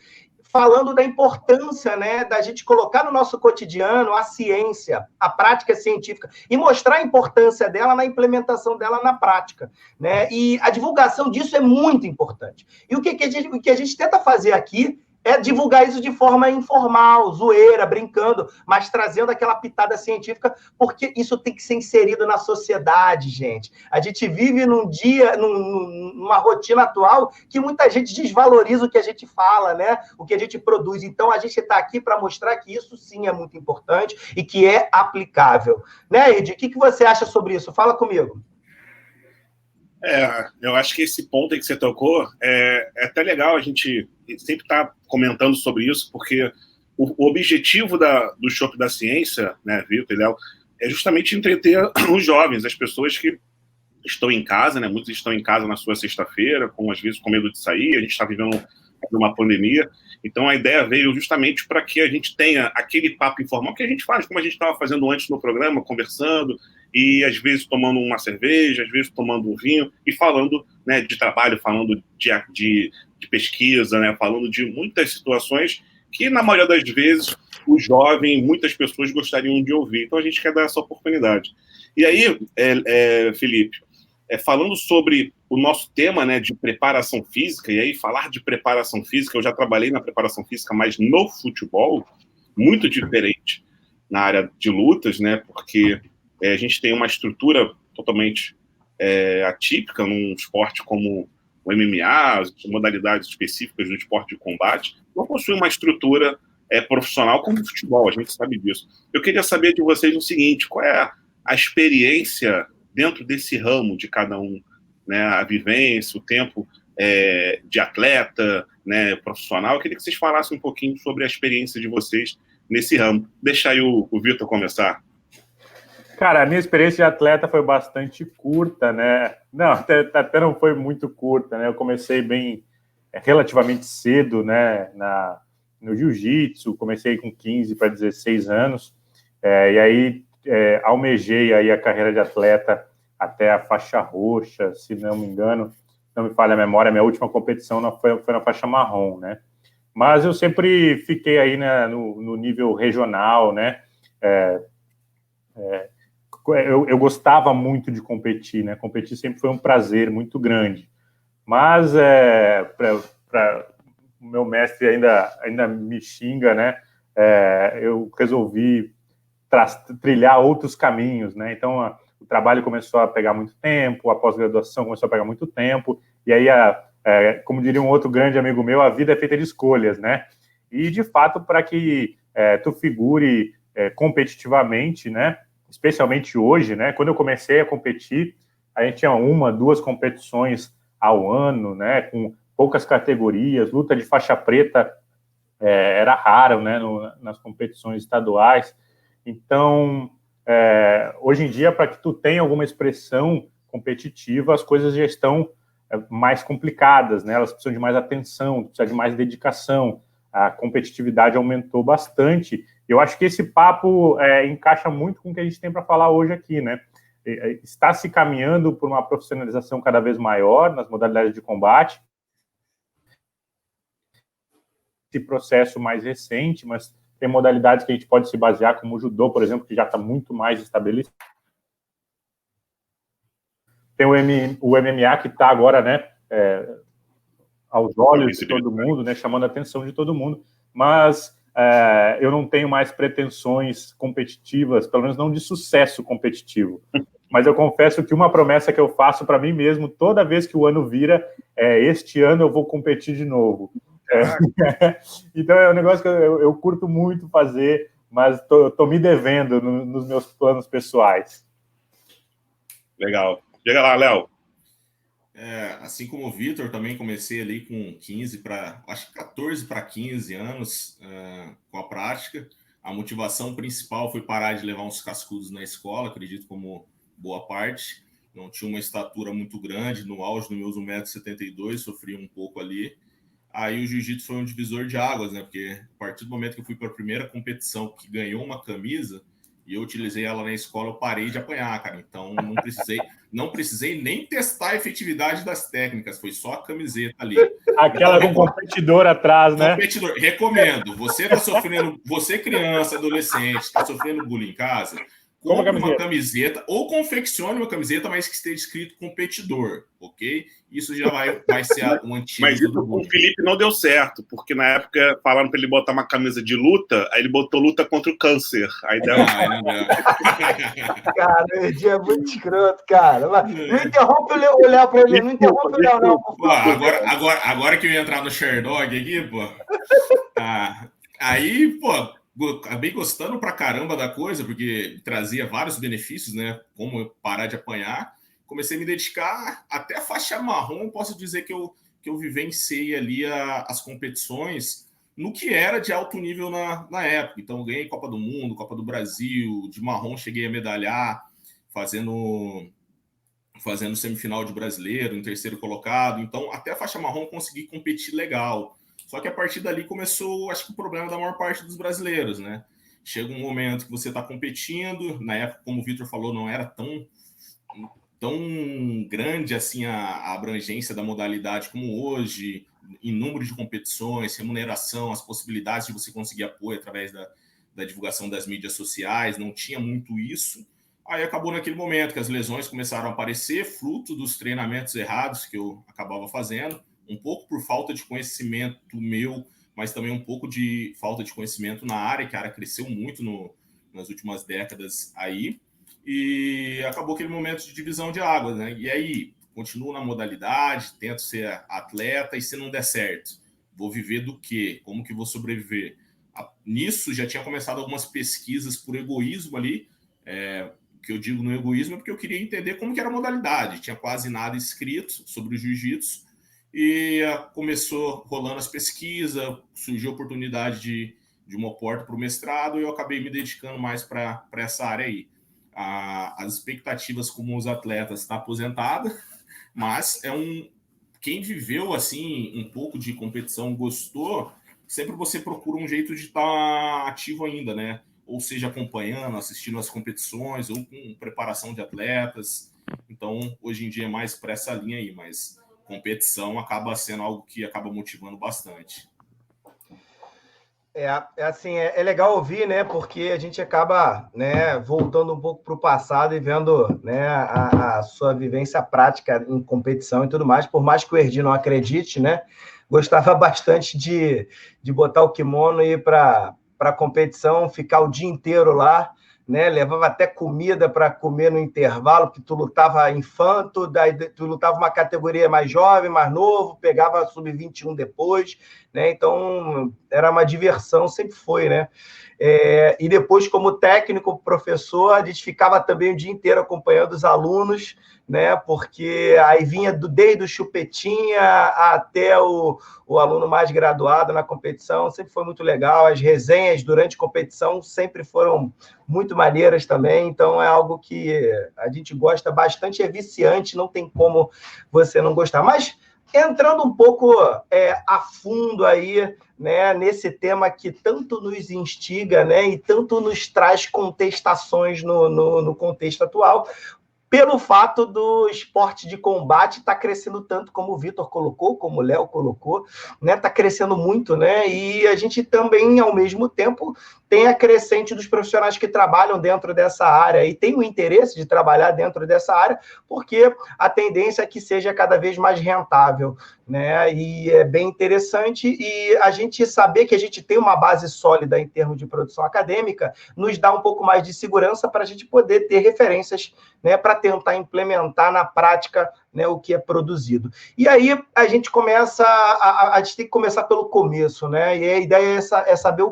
falando da importância, né, da gente colocar no nosso cotidiano a ciência, a prática científica, e mostrar a importância dela na implementação dela na prática, né? E a divulgação disso é muito importante. E o que a gente tenta fazer aqui é divulgar isso de forma informal, zoeira, brincando, mas trazendo aquela pitada científica, porque isso tem que ser inserido na sociedade, gente. A gente vive num dia, numa rotina atual, que muita gente desvaloriza o que a gente fala, né? O que a gente produz. Então, a gente está aqui para mostrar que isso sim é muito importante e que é aplicável. Né, Ed? O que você acha sobre isso? Fala comigo.
Eu acho que esse ponto aí que você tocou é até legal a gente sempre estar comentando sobre isso, porque o objetivo do Chopp da Ciência, né, Vitor e Léo, é justamente entreter os jovens, as pessoas que estão em casa, né, muitos estão em casa na sua sexta-feira, às vezes com medo de sair, a gente está vivendo uma pandemia, então a ideia veio justamente para que a gente tenha aquele papo informal que a gente faz, como a gente estava fazendo antes no programa, conversando, e às vezes tomando uma cerveja, às vezes tomando um vinho, e falando, né, de trabalho, falando de pesquisa, né, falando de muitas situações que, na maioria das vezes, o jovem, muitas pessoas gostariam de ouvir. Então, a gente quer dar essa oportunidade. E aí, Felipe, falando sobre o nosso tema, né, de preparação física, e aí falar de preparação física, eu já trabalhei na preparação física, mas no futebol, muito diferente na área de lutas, né, porque a gente tem uma estrutura totalmente atípica num esporte como o MMA, as modalidades específicas do esporte de combate, não possui uma estrutura profissional como o futebol, a gente sabe disso. Eu queria saber de vocês o seguinte, qual é a experiência dentro desse ramo de cada um, né, a vivência, o tempo de atleta, né, profissional. Eu queria que vocês falassem um pouquinho sobre a experiência de vocês nesse ramo. Deixa aí o Vitor começar.
Cara, a minha experiência de atleta foi bastante curta, né? Não, até não foi muito curta, né? Eu comecei relativamente cedo, né, no jiu-jitsu, comecei com 15 para 16 anos, e aí almejei aí a carreira de atleta até a faixa roxa, se não me engano, não me falha a memória, minha última competição foi na faixa marrom, né? Mas eu sempre fiquei aí, né, no nível regional, né? Eu gostava muito de competir, né? Competir sempre foi um prazer muito grande. Mas o meu mestre ainda me xinga, né? Eu resolvi trilhar outros caminhos, né? Então o trabalho começou a pegar muito tempo, a pós-graduação começou a pegar muito tempo, e aí, como diria um outro grande amigo meu, a vida é feita de escolhas, né? E de fato, para que tu figure competitivamente, né? Especialmente hoje, né? Quando eu comecei a competir, a gente tinha 1, 2 competições ao ano, né? Com poucas categorias, luta de faixa preta era rara, né? Nas competições estaduais. Então, hoje em dia, para que tu tenha alguma expressão competitiva, as coisas já estão mais complicadas, né? Elas precisam de mais atenção, precisam de mais dedicação. A competitividade aumentou bastante. Eu acho que esse papo encaixa muito com o que a gente tem para falar hoje aqui, né? Está se caminhando por uma profissionalização cada vez maior nas modalidades de combate. Esse processo mais recente, mas tem modalidades que a gente pode se basear, como o judô, por exemplo, que já está muito mais estabelecido. Tem o MMA que está agora, né, aos olhos de todo mundo, né, chamando a atenção de todo mundo, mas eu não tenho mais pretensões competitivas, pelo menos não de sucesso competitivo. Mas eu confesso que uma promessa que eu faço para mim mesmo, toda vez que o ano vira, este ano eu vou competir de novo. Então é um negócio que eu curto muito fazer, mas tô me devendo nos meus planos pessoais.
Legal. Chega lá, Léo.
Assim como o Vitor, também comecei ali com 14 para 15 anos com a prática. A motivação principal foi parar de levar uns cascudos na escola, acredito como boa parte. Não tinha uma estatura muito grande, no auge dos meus 1,72 m, sofri um pouco ali. Aí o jiu-jitsu foi um divisor de águas, né? Porque a partir do momento que eu fui para a primeira competição que ganhou uma camisa, e eu utilizei ela na escola, eu parei de apanhar, cara. Então, não precisei nem testar a efetividade das técnicas, foi só a camiseta ali.
Aquela com competidor atrás, né?
Competidor, recomendo. Você tá sofrendo, você criança, adolescente, está sofrendo bullying em casa, compre uma camiseta ou confeccione uma camiseta, mas que esteja escrito competidor, ok? Isso já vai ser um antídoto.
Mas isso com o Felipe não deu certo, porque na época falaram para ele botar uma camisa de luta, aí ele botou luta contra o câncer. Aí deu.
Não deu.
Cara, o dia é muito escroto, cara. Mas não interrompe o Léo para ele, não interrompe o Léo, não.
Pô, agora que eu ia entrar no Sherdog aqui, pô. Aí, pô, acabei gostando pra caramba da coisa, porque trazia vários benefícios, né? Como parar de apanhar. Comecei a me dedicar até a faixa marrom, posso dizer que eu vivenciei ali as competições no que era de alto nível na época. Então, ganhei Copa do Mundo, Copa do Brasil, de marrom cheguei a medalhar, fazendo semifinal de brasileiro, em terceiro colocado. Então, até a faixa marrom consegui competir legal. Só que a partir dali começou, acho que o problema da maior parte dos brasileiros, né? Chega um momento que você está competindo, na época, como o Vitor falou, não era tão grande assim a abrangência da modalidade como hoje, em número de competições, remuneração, as possibilidades de você conseguir apoio através da divulgação das mídias sociais, não tinha muito isso. Aí acabou naquele momento que as lesões começaram a aparecer, fruto dos treinamentos errados que eu acabava fazendo, um pouco por falta de conhecimento meu, mas também um pouco de falta de conhecimento na área, que a área cresceu muito nas últimas décadas aí, e acabou aquele momento de divisão de águas, né? E aí, continuo na modalidade, tento ser atleta, e se não der certo, vou viver do quê? Como que vou sobreviver? Nisso, já tinha começado algumas pesquisas por egoísmo ali, que eu digo no egoísmo é porque eu queria entender como que era a modalidade, tinha quase nada escrito sobre o jiu-jitsu, e começou rolando as pesquisas, surgiu a oportunidade de uma porta para o mestrado, e eu acabei me dedicando mais para essa área aí. As expectativas como os atletas está aposentada, mas quem viveu assim um pouco de competição, gostou, sempre você procura um jeito de estar ativo ainda, né? Ou seja, acompanhando, assistindo as competições, ou com preparação de atletas. Então, hoje em dia é mais para essa linha aí, mas competição acaba sendo algo que acaba motivando bastante.
É legal ouvir, né? Porque a gente acaba, né, voltando um pouco para o passado e vendo, né, a sua vivência prática em competição e tudo mais. Por mais que o Erdi não acredite, né? Gostava bastante de botar o kimono e ir para a competição, ficar o dia inteiro lá, né? Levava até comida para comer no intervalo, porque tu lutava infanto, daí tu lutava uma categoria mais jovem, mais novo, pegava sub-21 depois, né? Então era uma diversão, sempre foi, né? E depois, como técnico, professor, a gente ficava também o dia inteiro acompanhando os alunos, né? Porque aí vinha desde o chupetinha até o aluno mais graduado na competição, sempre foi muito legal. As resenhas durante a competição sempre foram muito maneiras também, então é algo que a gente gosta bastante, é viciante, não tem como você não gostar. Mas entrando um pouco a fundo aí, né, nesse tema que tanto nos instiga, né, e tanto nos traz contestações no contexto atual, pelo fato do esporte de combate estar crescendo tanto, como o Vitor colocou, como o Léo colocou, né? Está crescendo muito, né? E a gente também, ao mesmo tempo, tem a crescente dos profissionais que trabalham dentro dessa área e tem o interesse de trabalhar dentro dessa área, porque a tendência é que seja cada vez mais rentável, né? E é bem interessante, e a gente saber que a gente tem uma base sólida em termos de produção acadêmica nos dá um pouco mais de segurança para a gente poder ter referências, né, para tentar implementar na prática, né, o que é produzido. E aí a gente começa, a gente tem que começar pelo começo, né? E a ideia é saber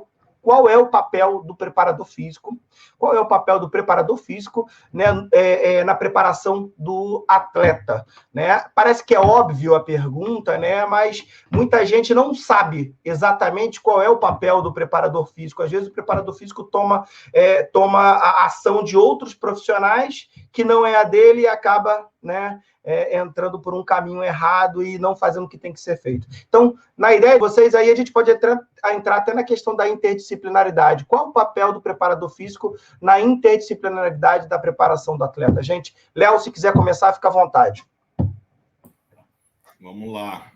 qual é o papel do preparador físico, qual é o papel do preparador físico, né, na preparação do atleta, né? Parece que é óbvio a pergunta, né, mas muita gente não sabe exatamente qual é o papel do preparador físico. Às vezes o preparador físico toma a ação de outros profissionais que não é a dele e acaba, né, entrando por um caminho errado e não fazendo o que tem que ser feito. Então, na ideia de vocês aí, a gente pode entrar até na questão da interdisciplinaridade. Qual o papel do preparador físico na interdisciplinaridade da preparação do atleta? Gente, Léo, se quiser começar, fica à vontade.
Vamos lá.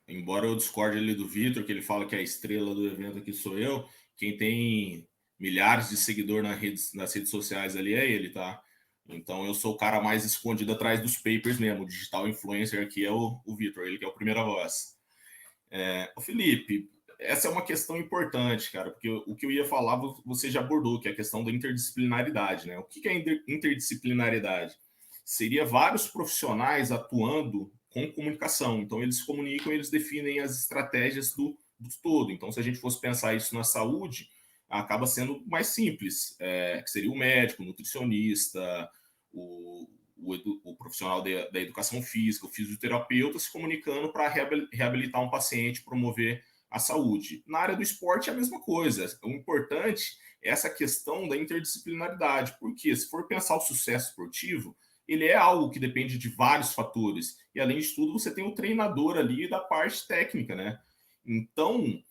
Embora eu discorde ali do Vitor, que ele fala que a estrela do evento aqui sou eu, quem tem milhares de seguidores nas redes sociais ali é ele, tá? Então eu sou o cara mais escondido atrás dos papers mesmo. O digital influencer aqui é o Vitor, ele que é o primeira voz. O Felipe, essa é uma questão importante, cara, porque o que eu ia falar você já abordou, que é a questão da interdisciplinaridade, né? O que é interdisciplinaridade? Seria vários profissionais atuando com comunicação. Então eles se comunicam, eles definem as estratégias do todo. Então se a gente fosse pensar isso na saúde, acaba sendo mais simples, que seria o médico, o nutricionista, o profissional da educação física, o fisioterapeuta se comunicando para reabilitar um paciente, promover a saúde. Na área do esporte é a mesma coisa. O importante é essa questão da interdisciplinaridade, porque se for pensar o sucesso esportivo, ele é algo que depende de vários fatores. E além de tudo, você tem o treinador ali da parte técnica, né? Então,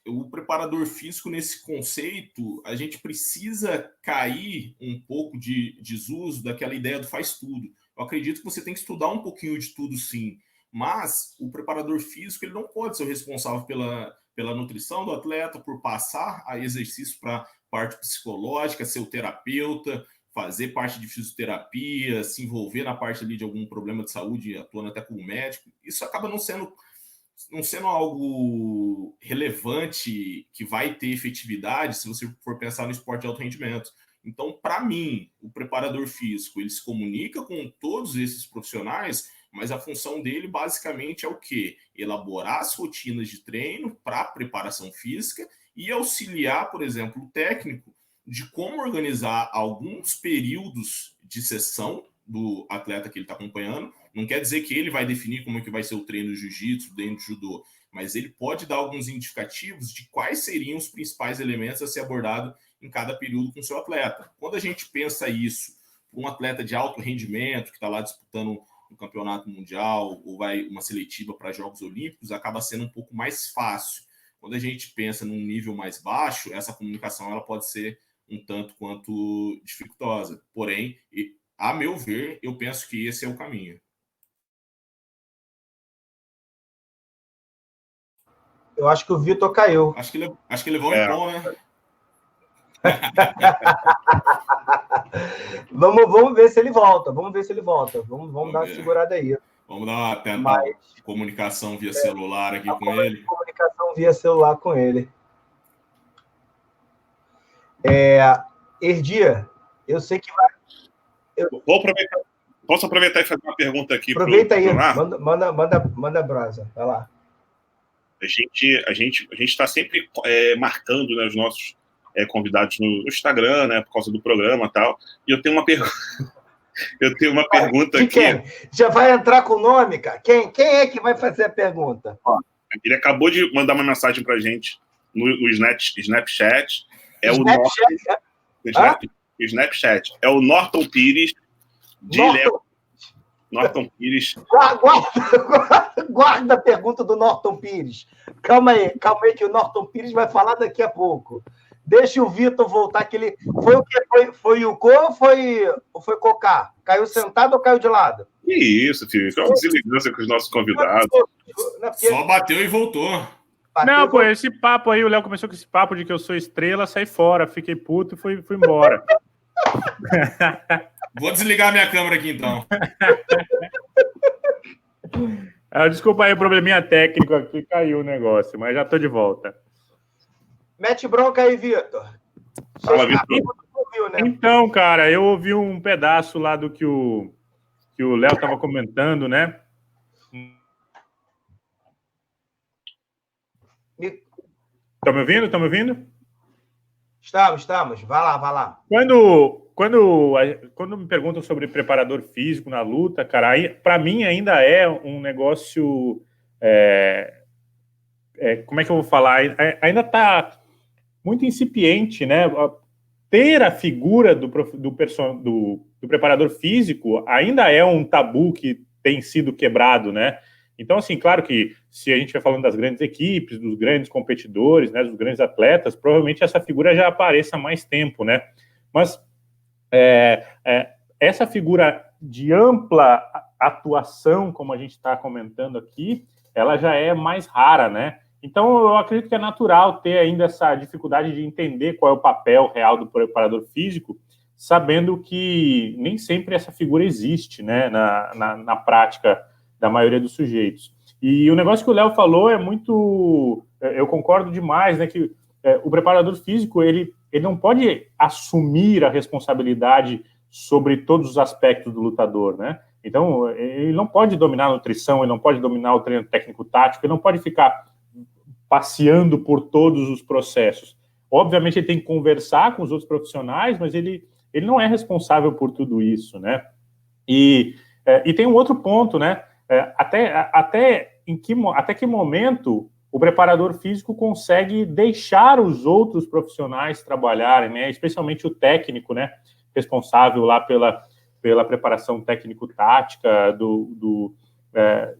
o preparador físico, nesse conceito, a gente precisa cair um pouco de desuso daquela ideia do faz tudo. Eu acredito que você tem que estudar um pouquinho de tudo, sim, mas o preparador físico ele não pode ser o responsável pela nutrição do atleta, por passar a exercício para parte psicológica, ser o terapeuta, fazer parte de fisioterapia, se envolver na parte ali de algum problema de saúde, atuando até como médico. Isso acaba não sendo algo relevante que vai ter efetividade se você for pensar no esporte de alto rendimento. Então, para mim, o preparador físico, ele se comunica com todos esses profissionais, mas a função dele basicamente é o quê? Elaborar as rotinas de treino para preparação física e auxiliar, por exemplo, o técnico de como organizar alguns períodos de sessão do atleta que ele está acompanhando. Não quer dizer que ele vai definir como é que vai ser o treino de jiu-jitsu, dentro do judô, mas ele pode dar alguns indicativos de quais seriam os principais elementos a ser abordado em cada período com o seu atleta. Quando a gente pensa isso para um atleta de alto rendimento, que está lá disputando um campeonato mundial ou vai uma seletiva para Jogos Olímpicos, acaba sendo um pouco mais fácil. Quando a gente pensa num nível mais baixo, essa comunicação ela pode ser um tanto quanto dificultosa. Porém, a meu ver, eu penso que esse é o caminho.
Eu acho que o Vitor caiu.
Acho que levou em pão, né?
Vamos ver se ele volta. Vamos dar uma segurada aí.
Vamos tentar comunicação via celular aqui com ele.
Comunicação via celular com ele. Erdia, eu sei que vai...
Vou aproveitar. Posso aproveitar e fazer uma pergunta aqui?
Aproveita aí, manda brasa, vai lá.
A gente está sempre marcando, né, os nossos convidados no Instagram, né, por causa do programa e tal. E eu tenho uma pergunta. Aqui.
Quem? Já vai entrar com o nome, cara? Quem é que vai fazer a pergunta?
Ele acabou de mandar uma mensagem para a gente no Snapchat. Snapchat. É o Norton Pires de Léo. Norton Pires.
Guarda a pergunta do Norton Pires. Calma aí, que o Norton Pires vai falar daqui a pouco. Deixa o Vitor voltar, que ele... Foi o quê? Foi o Yuko ou foi Cocá? Caiu sentado ou caiu de lado?
Que isso, filho. Foi uma deselegância com os nossos convidados.
Só bateu e voltou.
Não, pô, esse papo aí, o Léo começou com esse papo de que eu sou estrela, saí fora, fiquei puto e fui embora.
Vou desligar minha câmera aqui, então.
Desculpa aí, probleminha técnico aqui, caiu o negócio, mas já tô de volta.
Mete bronca aí, Vitor.
Fala, Vitor.
Né?
Então, cara, eu ouvi um pedaço lá do que o Léo estava comentando, né? Estão me ouvindo?
Estamos. Vai lá.
Quando me perguntam sobre preparador físico na luta, cara, para mim ainda é um negócio... como é que eu vou falar? Ainda está muito incipiente, né? Ter a figura do preparador físico ainda é um tabu que tem sido quebrado, né? Então, assim, claro que se a gente vai falando das grandes equipes, dos grandes competidores, né, dos grandes atletas, provavelmente essa figura já apareça há mais tempo, né? Mas essa figura de ampla atuação, como a gente está comentando aqui, ela já é mais rara, né? Então, eu acredito que é natural ter ainda essa dificuldade de entender qual é o papel real do preparador físico, sabendo que nem sempre essa figura existe, né, na prática da maioria dos sujeitos. E o negócio que o Léo falou é muito... Eu concordo demais, né, que o preparador físico, ele não pode assumir a responsabilidade sobre todos os aspectos do lutador, né? Então, ele não pode dominar a nutrição, ele não pode dominar o treino técnico-tático, ele não pode ficar passeando por todos os processos. Obviamente, ele tem que conversar com os outros profissionais, mas ele não é responsável por tudo isso, né? E tem um outro ponto, né? Até que momento o preparador físico consegue deixar os outros profissionais trabalharem, né? Especialmente o técnico, né? Responsável lá pela preparação técnico-tática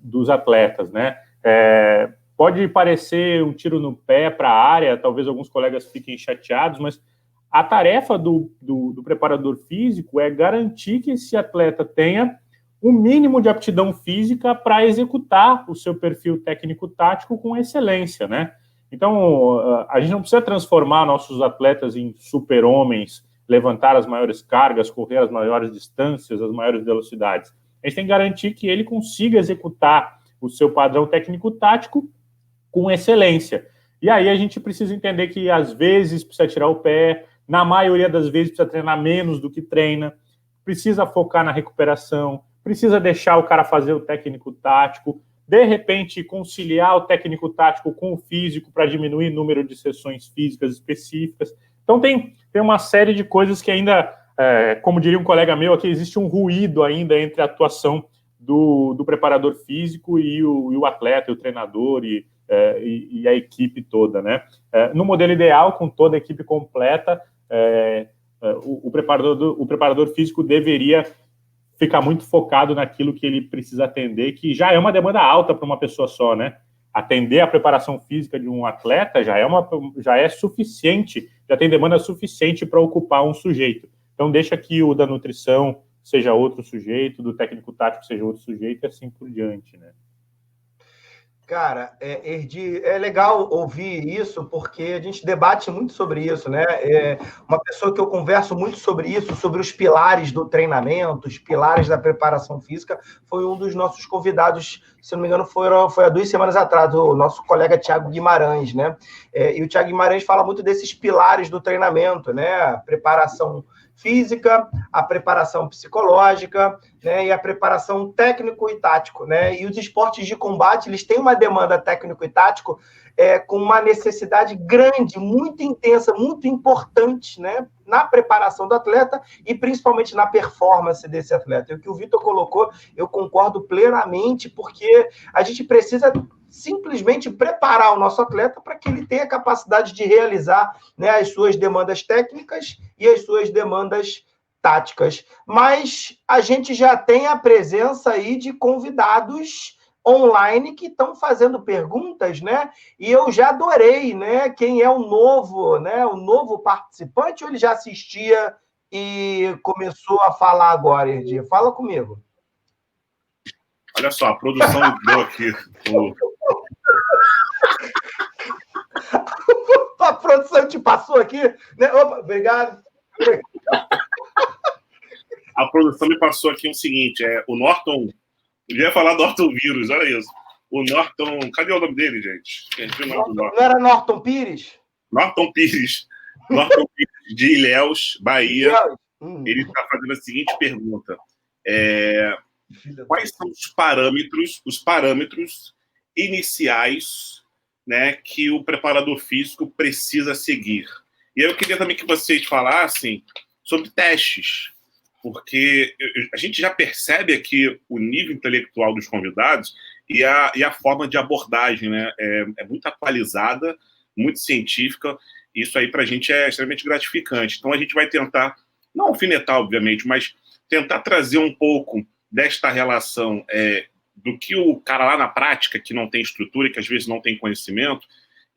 dos atletas, né? Pode parecer um tiro no pé para a área, talvez alguns colegas fiquem chateados, mas a tarefa do preparador físico é garantir que esse atleta tenha um mínimo de aptidão física para executar o seu perfil técnico-tático com excelência, né? Então, a gente não precisa transformar nossos atletas em super-homens, levantar as maiores cargas, correr as maiores distâncias, as maiores velocidades. A gente tem que garantir que ele consiga executar o seu padrão técnico-tático com excelência. E aí a gente precisa entender que, às vezes, precisa tirar o pé, na maioria das vezes precisa treinar menos do que treina, precisa focar na recuperação, precisa deixar o cara fazer o técnico-tático, de repente conciliar o técnico-tático com o físico para diminuir o número de sessões físicas específicas. Então tem uma série de coisas que ainda, como diria um colega meu aqui, existe um ruído ainda entre a atuação do preparador físico e o atleta, e o treinador e a equipe toda, né? No modelo ideal, com toda a equipe completa, o preparador físico deveria ficar muito focado naquilo que ele precisa atender, que já é uma demanda alta para uma pessoa só, né? Atender a preparação física de um atleta já é suficiente, já tem demanda suficiente para ocupar um sujeito. Então, deixa que o da nutrição seja outro sujeito, do técnico-tático seja outro sujeito, e assim por diante, né?
Cara, Erdi, é legal ouvir isso, porque a gente debate muito sobre isso, né? Uma pessoa que eu converso muito sobre isso, sobre os pilares do treinamento, os pilares da preparação física, foi um dos nossos convidados, se não me engano, foi há 2 semanas atrás, o nosso colega Thiago Guimarães, né? E o Thiago Guimarães fala muito desses pilares do treinamento, né? A preparação física, a preparação psicológica, né, e a preparação técnico e tático, né? E os esportes de combate, eles têm uma demanda técnico e tático com uma necessidade grande, muito intensa, muito importante, né, na preparação do atleta e principalmente na performance desse atleta. E o que o Vitor colocou, eu concordo plenamente, porque a gente precisa simplesmente preparar o nosso atleta para que ele tenha capacidade de realizar, né, as suas demandas técnicas e as suas demandas táticas. Mas a gente já tem a presença aí de convidados online que estão fazendo perguntas, né? E eu já adorei, né? Quem é o novo participante, ou ele já assistia e começou a falar agora, Erdi? Fala comigo.
Olha só, a produção deu aqui.
A produção te passou aqui, né? Opa, obrigado.
A produção me passou aqui o seguinte: o Norton. Eu ia falar Norton Vírus, olha isso. O Norton. Cadê o nome dele, gente?
Não era Norton Pires?
Norton Pires. Norton Pires, de Ilhéus, Bahia. Ele está fazendo a seguinte pergunta: quais são os parâmetros iniciais, né, que o preparador físico precisa seguir? E eu queria também que vocês falassem sobre testes, porque a gente já percebe aqui o nível intelectual dos convidados e a forma de abordagem, né? É muito atualizada, muito científica. Isso aí para a gente é extremamente gratificante. Então a gente vai tentar, não alfinetar, obviamente, mas tentar trazer um pouco desta relação do que o cara lá na prática, que não tem estrutura, que às vezes não tem conhecimento,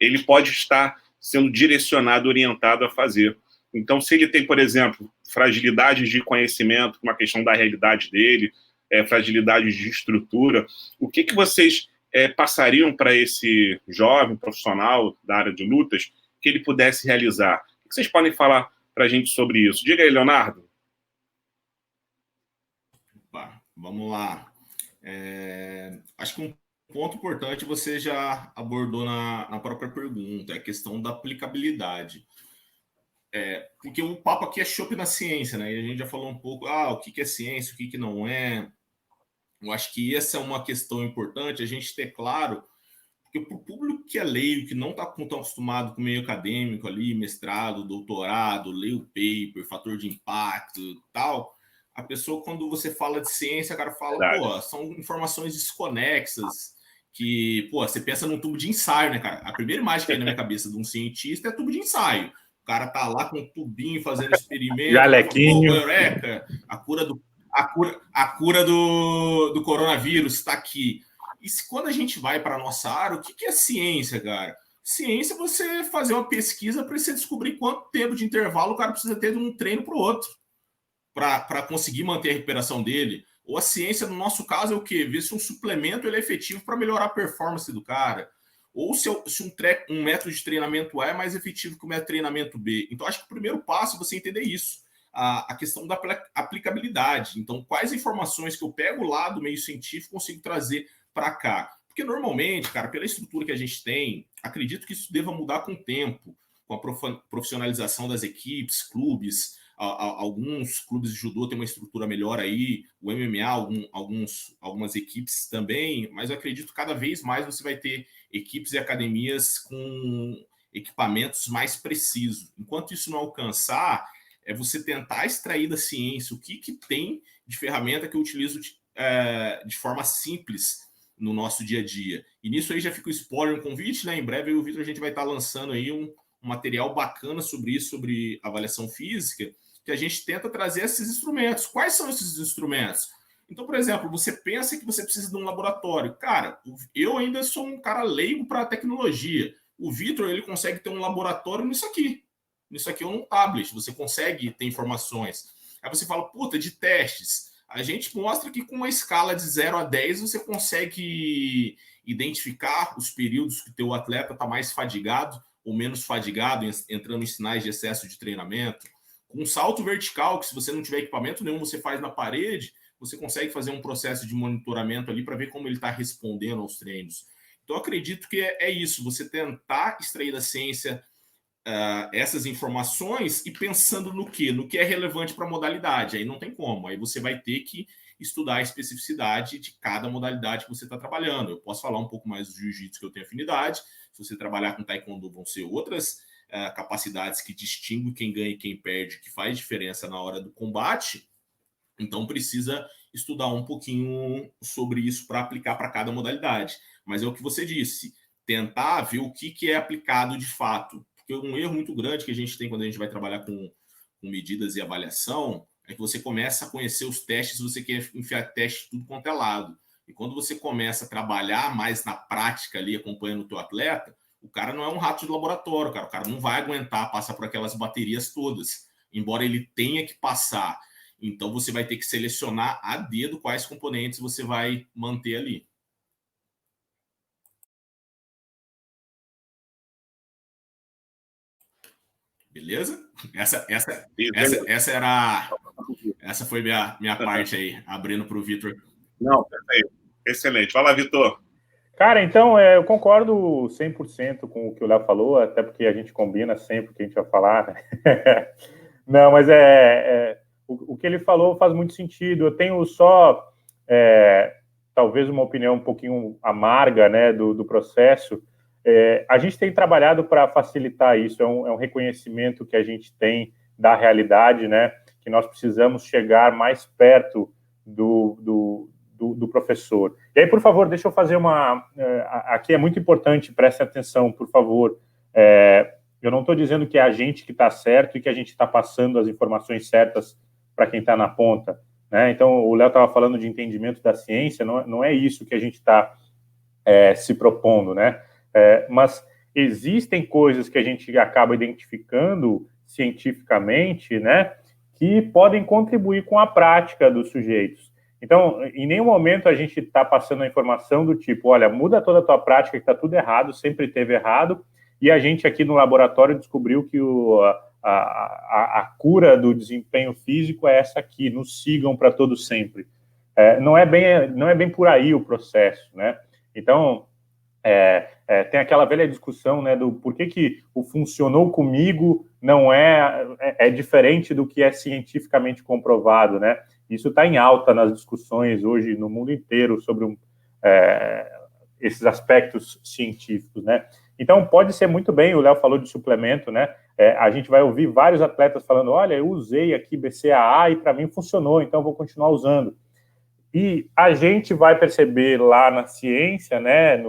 ele pode estar sendo direcionado, orientado a fazer. Então, se ele tem, por exemplo, fragilidades de conhecimento, uma questão da realidade dele, fragilidades de estrutura, o que vocês passariam para esse jovem profissional da área de lutas que ele pudesse realizar? O que vocês podem falar para a gente sobre isso? Diga aí, Leonardo.
Vamos lá. Acho que um ponto importante você já abordou na própria pergunta, é a questão da aplicabilidade. Porque o papo aqui é chopp na ciência, né? E a gente já falou um pouco, o que é ciência, o que não é. Eu acho que essa é uma questão importante, a gente ter claro, porque para o público que é leigo, que não está tão acostumado com o meio acadêmico ali, mestrado, doutorado, lê o paper, fator de impacto e tal, a pessoa, quando você fala de ciência, o cara fala, são informações desconexas, que, você pensa num tubo de ensaio, né, cara? A primeira imagem que vem na minha cabeça de um cientista é tubo de ensaio. O cara tá lá com um tubinho fazendo experimento.
Jalequinho.
Eureka, a cura do coronavírus está aqui. E quando a gente vai para a nossa área, o que é ciência, cara? Ciência é você fazer uma pesquisa para você descobrir quanto tempo de intervalo o cara precisa ter de um treino para o outro, para conseguir manter a recuperação dele. Ou a ciência, no nosso caso, é o quê? Ver se um suplemento ele é efetivo para melhorar a performance do cara. Ou se um método de treinamento A é mais efetivo que o método de treinamento B. Então, acho que o primeiro passo é você entender isso. A questão da aplicabilidade. Então, quais informações que eu pego lá do meio científico consigo trazer para cá? Porque, normalmente, cara, pela estrutura que a gente tem, acredito que isso deva mudar com o tempo, com a profissionalização das equipes, clubes. Alguns clubes de judô têm uma estrutura melhor aí, o MMA, algumas equipes também, mas eu acredito que cada vez mais você vai ter equipes e academias com equipamentos mais precisos. Enquanto isso não alcançar, é você tentar extrair da ciência o que tem de ferramenta que eu utilizo de forma simples no nosso dia a dia. E nisso aí já fica o spoiler, um convite, né? Em breve eu e o Vitor, a gente vai estar lançando aí um material bacana sobre isso, sobre avaliação física, que a gente tenta trazer esses instrumentos. Quais são esses instrumentos? Então, por exemplo, você pensa que você precisa de um laboratório. Cara, eu ainda sou um cara leigo para tecnologia. O Vitor, ele consegue ter um laboratório nisso aqui. Nisso aqui é um tablet, você consegue ter informações. Aí você fala, de testes. A gente mostra que com uma escala de 0 a 10, você consegue identificar os períodos que o teu atleta está mais fadigado ou menos fadigado, entrando em sinais de excesso de treinamento. Com um salto vertical, que se você não tiver equipamento nenhum, você faz na parede, você consegue fazer um processo de monitoramento ali para ver como ele está respondendo aos treinos. Então, eu acredito que é isso, você tentar extrair da ciência essas informações e pensando no quê? No que é relevante para a modalidade. Aí não tem como. Aí você vai ter que estudar a especificidade de cada modalidade que você está trabalhando. Eu posso falar um pouco mais do jiu-jitsu, que eu tenho afinidade. Se você trabalhar com taekwondo, vão ser outras capacidades que distinguem quem ganha e quem perde, que faz diferença na hora do combate. Então, precisa estudar um pouquinho sobre isso para aplicar para cada modalidade. Mas é o que você disse, tentar ver o que é aplicado de fato. Porque um erro muito grande que a gente tem quando a gente vai trabalhar com medidas e avaliação é que você começa a conhecer os testes, você quer enfiar teste tudo quanto é lado. E quando você começa a trabalhar mais na prática ali, acompanhando o teu atleta, o cara não é um rato de laboratório, cara. O cara não vai aguentar passar por aquelas baterias todas, embora ele tenha que passar. Então, você vai ter que selecionar a dedo quais componentes você vai manter ali. Beleza? Essa foi minha parte aí, abrindo para o Vitor.
Não, perfeito. Excelente. Fala, Vitor.
Cara, então, eu concordo 100% com o que o Léo falou, até porque a gente combina sempre o que a gente vai falar, né? Não, mas o que ele falou faz muito sentido. Eu tenho só, talvez, uma opinião um pouquinho amarga, né, do processo. A gente tem trabalhado para facilitar isso, é um reconhecimento que a gente tem da realidade, né? Que nós precisamos chegar mais perto do professor. E aí, por favor, deixa eu fazer aqui é muito importante, preste atenção, por favor. Eu não estou dizendo que é a gente que está certo e que a gente está passando as informações certas para quem está na ponta, né? Então, o Léo estava falando de entendimento da ciência, não é isso que a gente está se propondo, né? Mas existem coisas que a gente acaba identificando cientificamente, né, que podem contribuir com a prática dos sujeitos. Então, em nenhum momento a gente está passando a informação do tipo, olha, muda toda a tua prática que está tudo errado, sempre teve errado, e a gente aqui no laboratório descobriu que a cura do desempenho físico é essa aqui, nos sigam para todo sempre. Não é bem por aí o processo, né? Então, tem aquela velha discussão, né, do por que o funcionou comigo não é diferente do que é cientificamente comprovado, né? Isso está em alta nas discussões hoje no mundo inteiro sobre esses aspectos científicos, né? Então, pode ser muito bem, o Léo falou de suplemento, né? A gente vai ouvir vários atletas falando, olha, eu usei aqui BCAA e para mim funcionou, então vou continuar usando. E a gente vai perceber lá na ciência, né,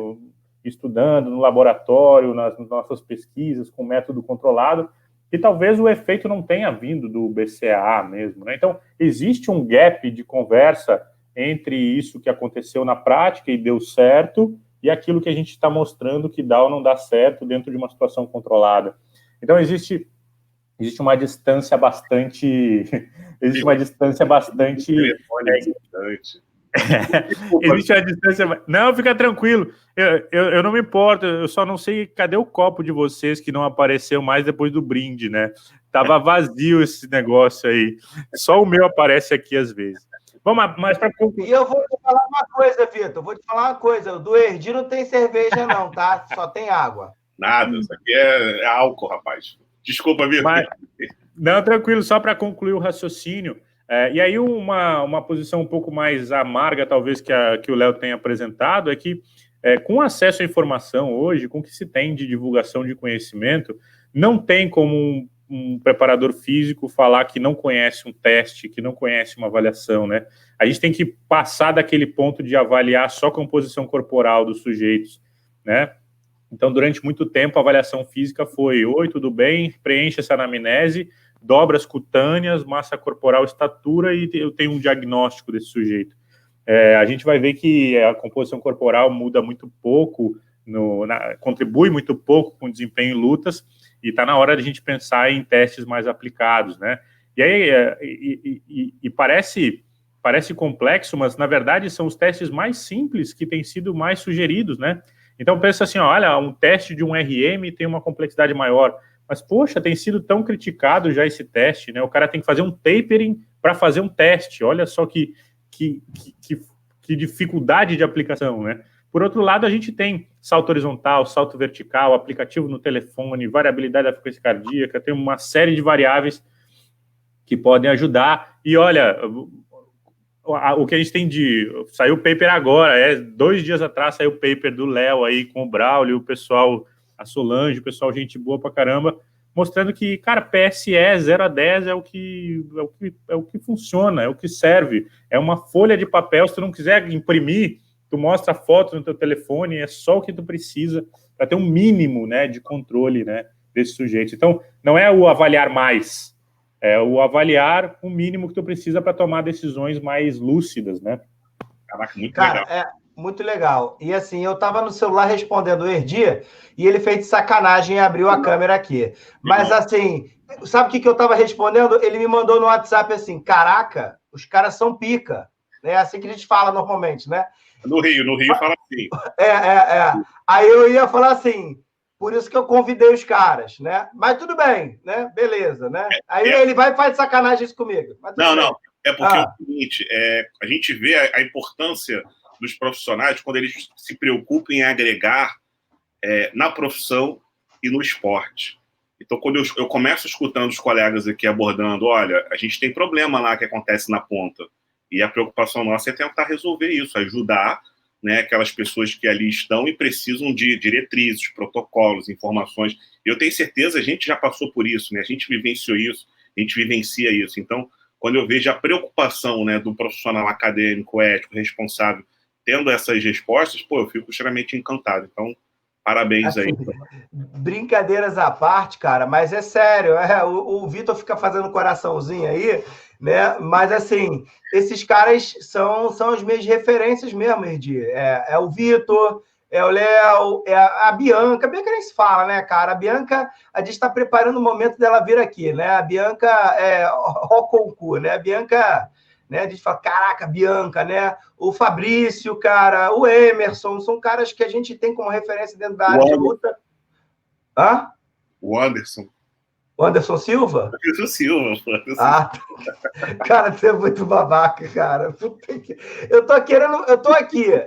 estudando no laboratório, nas nossas pesquisas com método controlado, que talvez o efeito não tenha vindo do BCAA mesmo, né? Então, existe um gap de conversa entre isso que aconteceu na prática e deu certo e aquilo que a gente está mostrando que dá ou não dá certo dentro de uma situação controlada. Então, existe uma distância bastante... existe uma distância bastante... Existe uma distância... Não, fica tranquilo. Eu não me importo. Eu só não sei cadê o copo de vocês que não apareceu mais depois do brinde, né? Tava vazio esse negócio aí. Só o meu aparece aqui às vezes. Vamos, mas para concluir...
E eu vou te falar uma coisa, Vitor. Vou te falar uma coisa. O do Erdi não tem cerveja, não, tá? Só tem água.
Nada. Isso aqui é álcool, rapaz. Desculpa, Vitor.
Não, tranquilo. Só para concluir o raciocínio. E aí uma posição um pouco mais amarga, talvez, que o Léo tenha apresentado, é que com acesso à informação hoje, com o que se tem de divulgação de conhecimento, não tem como um preparador físico falar que não conhece um teste, que não conhece uma avaliação, né? A gente tem que passar daquele ponto de avaliar só a composição corporal dos sujeitos, né? Então, durante muito tempo, a avaliação física foi, oi, tudo bem, preencha essa anamnese, dobras cutâneas, massa corporal, estatura, e eu tenho um diagnóstico desse sujeito. A gente vai ver que a composição corporal muda muito pouco, contribui muito pouco com o desempenho em lutas, e está na hora de a gente pensar em testes mais aplicados, né? E aí, parece complexo, mas, na verdade, são os testes mais simples que têm sido mais sugeridos, né? Então, pensa assim, olha, um teste de um RM tem uma complexidade maior, mas, poxa, tem sido tão criticado já esse teste, né? O cara tem que fazer um tapering para fazer um teste. Olha só que dificuldade de aplicação, né? Por outro lado, a gente tem salto horizontal, salto vertical, aplicativo no telefone, variabilidade da frequência cardíaca, tem uma série de variáveis que podem ajudar. E, olha, o que a gente tem saiu o paper agora, 2 dias atrás saiu o paper do Léo aí com o Braulio, o pessoal... a Solange, o pessoal, gente boa pra caramba, mostrando que, cara, PSE 0 a 10 é o que funciona, é o que serve. É uma folha de papel, se tu não quiser imprimir, tu mostra a foto no teu telefone, é só o que tu precisa para ter um mínimo, né, de controle, né, desse sujeito. Então, não é o avaliar mais, é o avaliar o mínimo que tu precisa para tomar decisões mais lúcidas, né?
Caraca, muito
Cara,
legal.
Muito legal. E assim, eu estava no celular respondendo o Erdi e ele fez de sacanagem e abriu a câmera aqui. Mas assim, sabe o que eu estava respondendo? Ele me mandou no WhatsApp assim, caraca, os caras são pica. É assim que a gente fala normalmente, né?
No Rio fala assim.
Aí eu ia falar assim, por isso que eu convidei os caras, né? Mas tudo bem, né? Beleza, né? Aí ele vai e faz sacanagem isso comigo.
Não. É porque é o seguinte, a gente vê a importância dos profissionais quando eles se preocupam em agregar na profissão e no esporte. Então, quando eu começo escutando os colegas aqui abordando, olha, a gente tem problema lá que acontece na ponta, e a preocupação nossa é tentar resolver isso, ajudar né, aquelas pessoas que ali estão e precisam de diretrizes, protocolos, informações. Eu tenho certeza, a gente já passou por isso, né? A gente vivenciou isso, a gente vivencia isso. Então, quando eu vejo a preocupação, né, do profissional acadêmico, ético, responsável, tendo essas respostas, pô, eu fico extremamente encantado. Então, parabéns aí.
Brincadeiras à parte, cara, mas é sério, o Vitor fica fazendo coraçãozinho aí, né? Mas assim, esses caras são as minhas referências mesmo, Erdi. É o Vitor, é o Léo, é a Bianca. A Bianca nem se fala, né, cara? A Bianca, a gente está preparando o momento dela vir aqui, né? A Bianca é Roconcu, né? A Bianca, né? A gente fala, caraca, Bianca, né? O Fabrício, cara, o Emerson, são caras que a gente tem como referência dentro da área de luta. Hã?
O Anderson.
O Anderson Silva?
Anderson Silva.
Ah, cara, você é muito babaca, cara.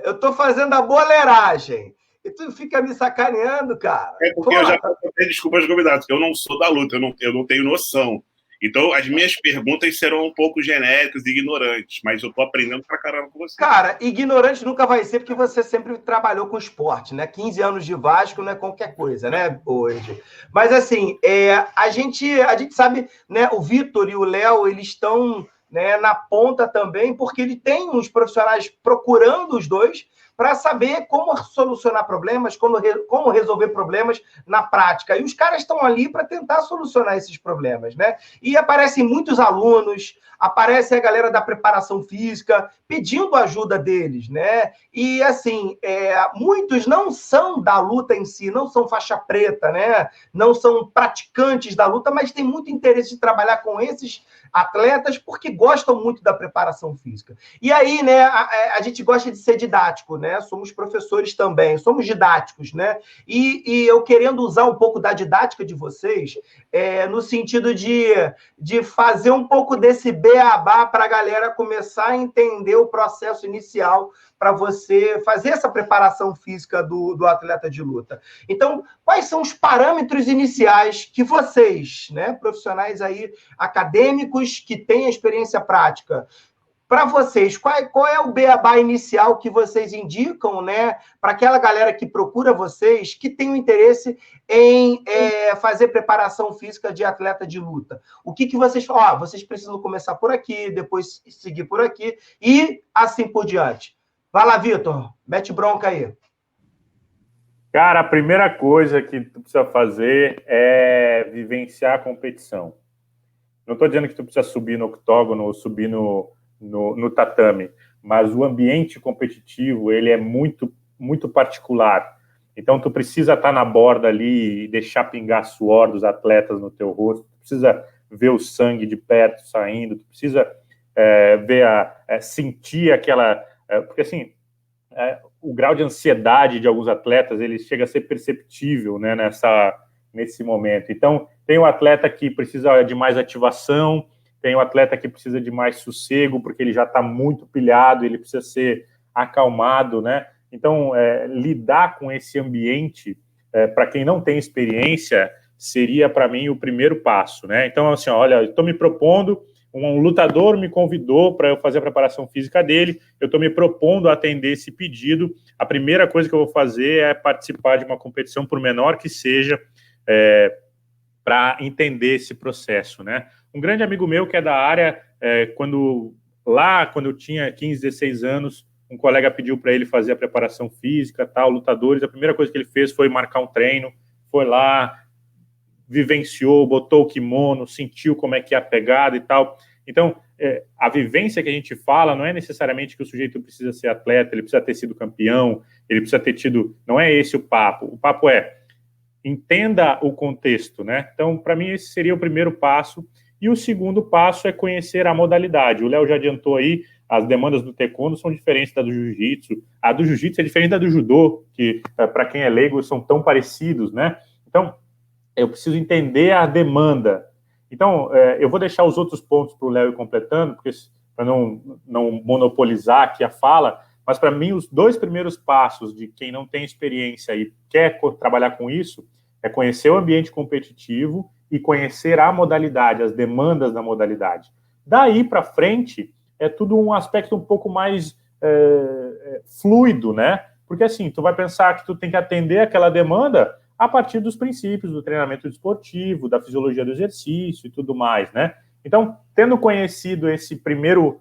Eu tô fazendo a boleiragem. E tu fica me sacaneando, cara.
É porque eu já peço desculpas aos convidados, eu não sou da luta, eu não tenho noção. Então, as minhas perguntas serão um pouco genéricas e ignorantes, mas eu tô aprendendo pra caramba com você.
Cara, ignorante nunca vai ser, porque você sempre trabalhou com esporte, né? 15 anos de Vasco não é qualquer coisa, né, hoje. Mas, assim, a gente sabe, né, o Vitor e o Léo, eles estão, né, na ponta também, porque ele tem uns profissionais procurando os dois para saber como solucionar problemas, como resolver problemas na prática. E os caras estão ali para tentar solucionar esses problemas, né? E aparecem muitos alunos, aparece a galera da preparação física pedindo ajuda deles, né? E, assim, muitos não são da luta em si, não são faixa preta, né? Não são praticantes da luta, mas têm muito interesse de trabalhar com esses atletas porque gostam muito da preparação física. E aí, né, a gente gosta de ser didático, né? Somos professores também, somos didáticos, né? E eu querendo usar um pouco da didática de vocês, no sentido de fazer um pouco desse beabá para a galera começar a entender o processo inicial para você fazer essa preparação física do atleta de luta. Então, quais são os parâmetros iniciais que vocês, né, profissionais aí acadêmicos que têm experiência prática, para vocês, qual é o beabá inicial que vocês indicam, né, para aquela galera que procura vocês, que tem um interesse em fazer preparação física de atleta de luta? O que vocês falam? Vocês precisam começar por aqui, depois seguir por aqui e assim por diante. Vai lá, Vitor, mete bronca aí.
Cara, a primeira coisa que tu precisa fazer é vivenciar a competição. Não estou dizendo que tu precisa subir no octógono ou subir no tatame, mas o ambiente competitivo, ele é muito, muito particular. Então, tu precisa estar na borda ali e deixar pingar suor dos atletas no teu rosto, tu precisa ver o sangue de perto saindo, tu precisa sentir aquela... porque, assim, o grau de ansiedade de alguns atletas, ele chega a ser perceptível, né, nesse momento. Então, tem um atleta que precisa de mais ativação, tem um atleta que precisa de mais sossego, porque ele já está muito pilhado, ele precisa ser acalmado, né? Então, lidar com esse ambiente, para quem não tem experiência, seria, para mim, o primeiro passo, né? Então, assim, olha, eu estou me propondo, um lutador me convidou para eu fazer a preparação física dele, eu estou me propondo a atender esse pedido, a primeira coisa que eu vou fazer é participar de uma competição, por menor que seja, para entender esse processo, né? Um grande amigo meu que é da área, quando eu tinha 15, 16 anos, um colega pediu para ele fazer a preparação física, tal, lutadores, a primeira coisa que ele fez foi marcar um treino, foi lá, vivenciou, botou o kimono, sentiu como é que é a pegada e tal. Então, a vivência que a gente fala não é necessariamente que o sujeito precisa ser atleta, ele precisa ter sido campeão, ele precisa ter tido... Não é esse o papo é entenda o contexto, né? Então, para mim, esse seria o primeiro passo. E o segundo passo é conhecer a modalidade. O Léo já adiantou aí, as demandas do taekwondo são diferentes da do jiu-jitsu. A do jiu-jitsu é diferente da do judô, que, para quem é leigo, são tão parecidos, né? Então, eu preciso entender a demanda. Então, eu vou deixar os outros pontos para o Léo ir completando, para não monopolizar aqui a fala, mas para mim os dois primeiros passos de quem não tem experiência e quer trabalhar com isso é conhecer o ambiente competitivo e conhecer a modalidade, as demandas da modalidade. Daí para frente, é tudo um aspecto um pouco mais fluido, né? Porque assim, tu vai pensar que tu tem que atender aquela demanda a partir dos princípios do treinamento desportivo, da fisiologia do exercício e tudo mais, né? Então, tendo conhecido esse primeiro,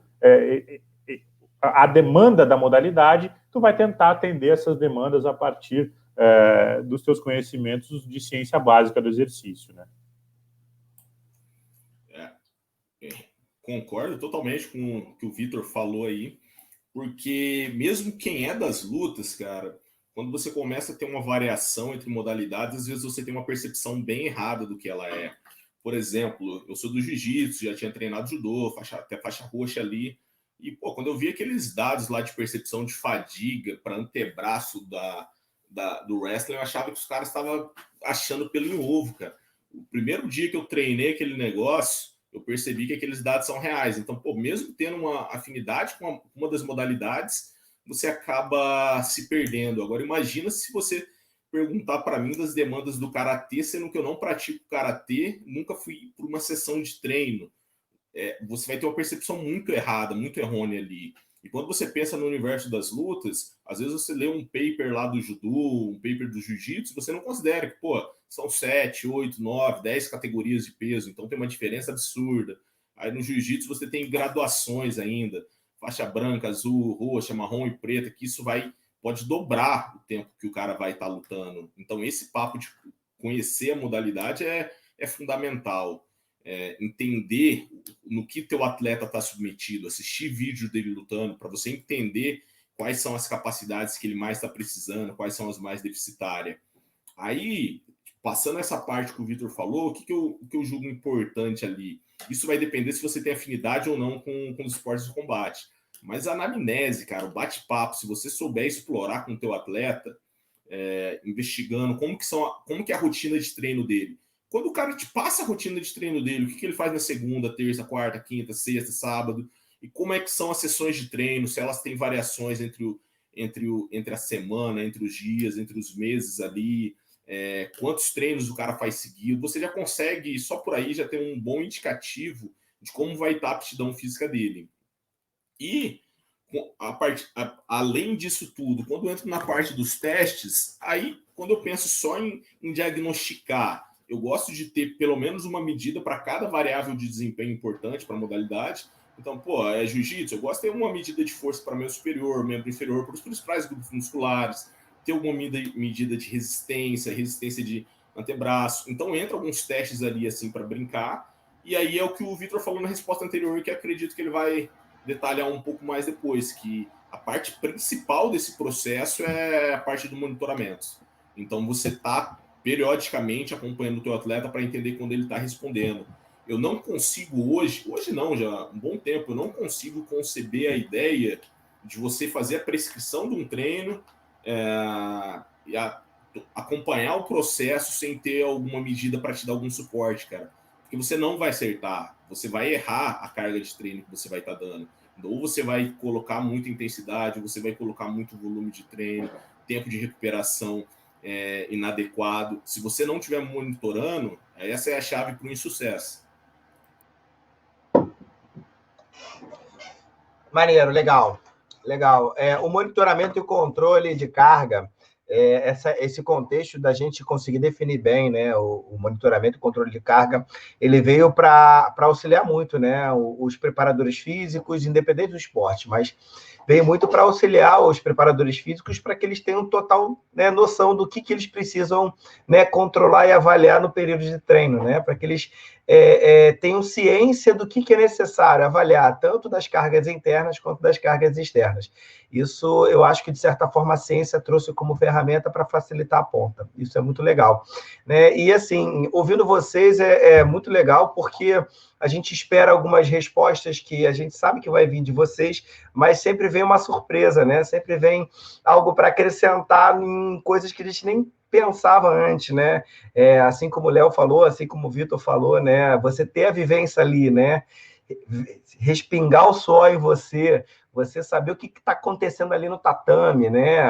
a demanda da modalidade, tu vai tentar atender essas demandas a partir dos teus conhecimentos de ciência básica do exercício, né?
Concordo totalmente com o que o Vitor falou aí, porque mesmo quem é das lutas, cara, quando você começa a ter uma variação entre modalidades, às vezes você tem uma percepção bem errada do que ela é. Por exemplo, eu sou do jiu-jitsu, já tinha treinado judô, até faixa roxa ali, e pô, quando eu vi aqueles dados lá de percepção de fadiga para antebraço do wrestling, eu achava que os caras estavam achando pelo em ovo, cara. O primeiro dia que eu treinei aquele negócio, eu percebi que aqueles dados são reais. Então, pô, mesmo tendo uma afinidade com uma das modalidades, você acaba se perdendo. Agora, imagina se você perguntar para mim das demandas do karatê, sendo que eu não pratico karatê, nunca fui para uma sessão de treino. Você vai ter uma percepção muito errada, muito errônea ali. E quando você pensa no universo das lutas, às vezes você lê um paper lá do judô, um paper do jiu-jitsu, você não considera que, pô, são 7, 8, 9, 10 categorias de peso, então tem uma diferença absurda. Aí no jiu-jitsu você tem graduações ainda, faixa branca, azul, roxa, marrom e preta, que isso pode dobrar o tempo que o cara vai estar lutando. Então esse papo de conhecer a modalidade é fundamental. Entender no que teu atleta está submetido, assistir vídeo dele lutando, para você entender quais são as capacidades que ele mais está precisando, quais são as mais deficitárias. Aí, passando essa parte que o Vitor falou, o que eu julgo importante ali? Isso vai depender se você tem afinidade ou não com os esportes de combate. Mas a anamnese, cara, o bate-papo, se você souber explorar com o teu atleta, investigando como que é a rotina de treino dele. Quando o cara te passa a rotina de treino dele, o que ele faz na segunda, terça, quarta, quinta, sexta, sábado, e como é que são as sessões de treino, se elas têm variações entre a semana, entre os dias, entre os meses ali, quantos treinos o cara faz seguido, você já consegue, só por aí, já ter um bom indicativo de como vai estar a aptidão física dele. E, além disso tudo, quando eu entro na parte dos testes, aí, quando eu penso só em diagnosticar, eu gosto de ter pelo menos uma medida para cada variável de desempenho importante para a modalidade. Então, jiu-jitsu, eu gosto de ter uma medida de força para membro superior, membro inferior, para os principais grupos musculares, ter alguma medida de resistência de antebraço. Então, entra alguns testes ali, assim, para brincar. E aí é o que o Vitor falou na resposta anterior, que acredito que ele vai detalhar um pouco mais depois, que a parte principal desse processo é a parte do monitoramento. Então, você está periodicamente acompanhando o teu atleta para entender quando ele está respondendo. Eu não consigo hoje não, já há um bom tempo, eu não consigo conceber a ideia de você fazer a prescrição de um treino e acompanhar o processo sem ter alguma medida para te dar algum suporte, cara. Porque você não vai acertar, você vai errar a carga de treino que você vai estar dando. Ou você vai colocar muita intensidade, ou você vai colocar muito volume de treino, tempo de recuperação inadequado. Se você não estiver monitorando, essa é a chave para o insucesso.
Maneiro, legal. O monitoramento e o controle de carga, esse contexto da gente conseguir definir bem, né, o monitoramento e o controle de carga, ele veio para auxiliar muito, né, os preparadores físicos, independente do esporte, mas veio muito para auxiliar os preparadores físicos para que eles tenham total, né, noção do que eles precisam, né, controlar e avaliar no período de treino, né, para que eles tenham ciência do que é necessário avaliar, tanto das cargas internas quanto das cargas externas. Isso, eu acho que, de certa forma, a ciência trouxe como ferramenta para facilitar a ponta. Isso é muito legal, né? E, assim, ouvindo vocês é muito legal, porque a gente espera algumas respostas que a gente sabe que vai vir de vocês, mas sempre vem uma surpresa, né? Sempre vem algo para acrescentar em coisas que a gente nem pensava antes, né? Assim como o Léo falou, assim como o Vitor falou, né? Você ter a vivência ali, né? Respingar o suor em você saber o que está acontecendo ali no tatame, né?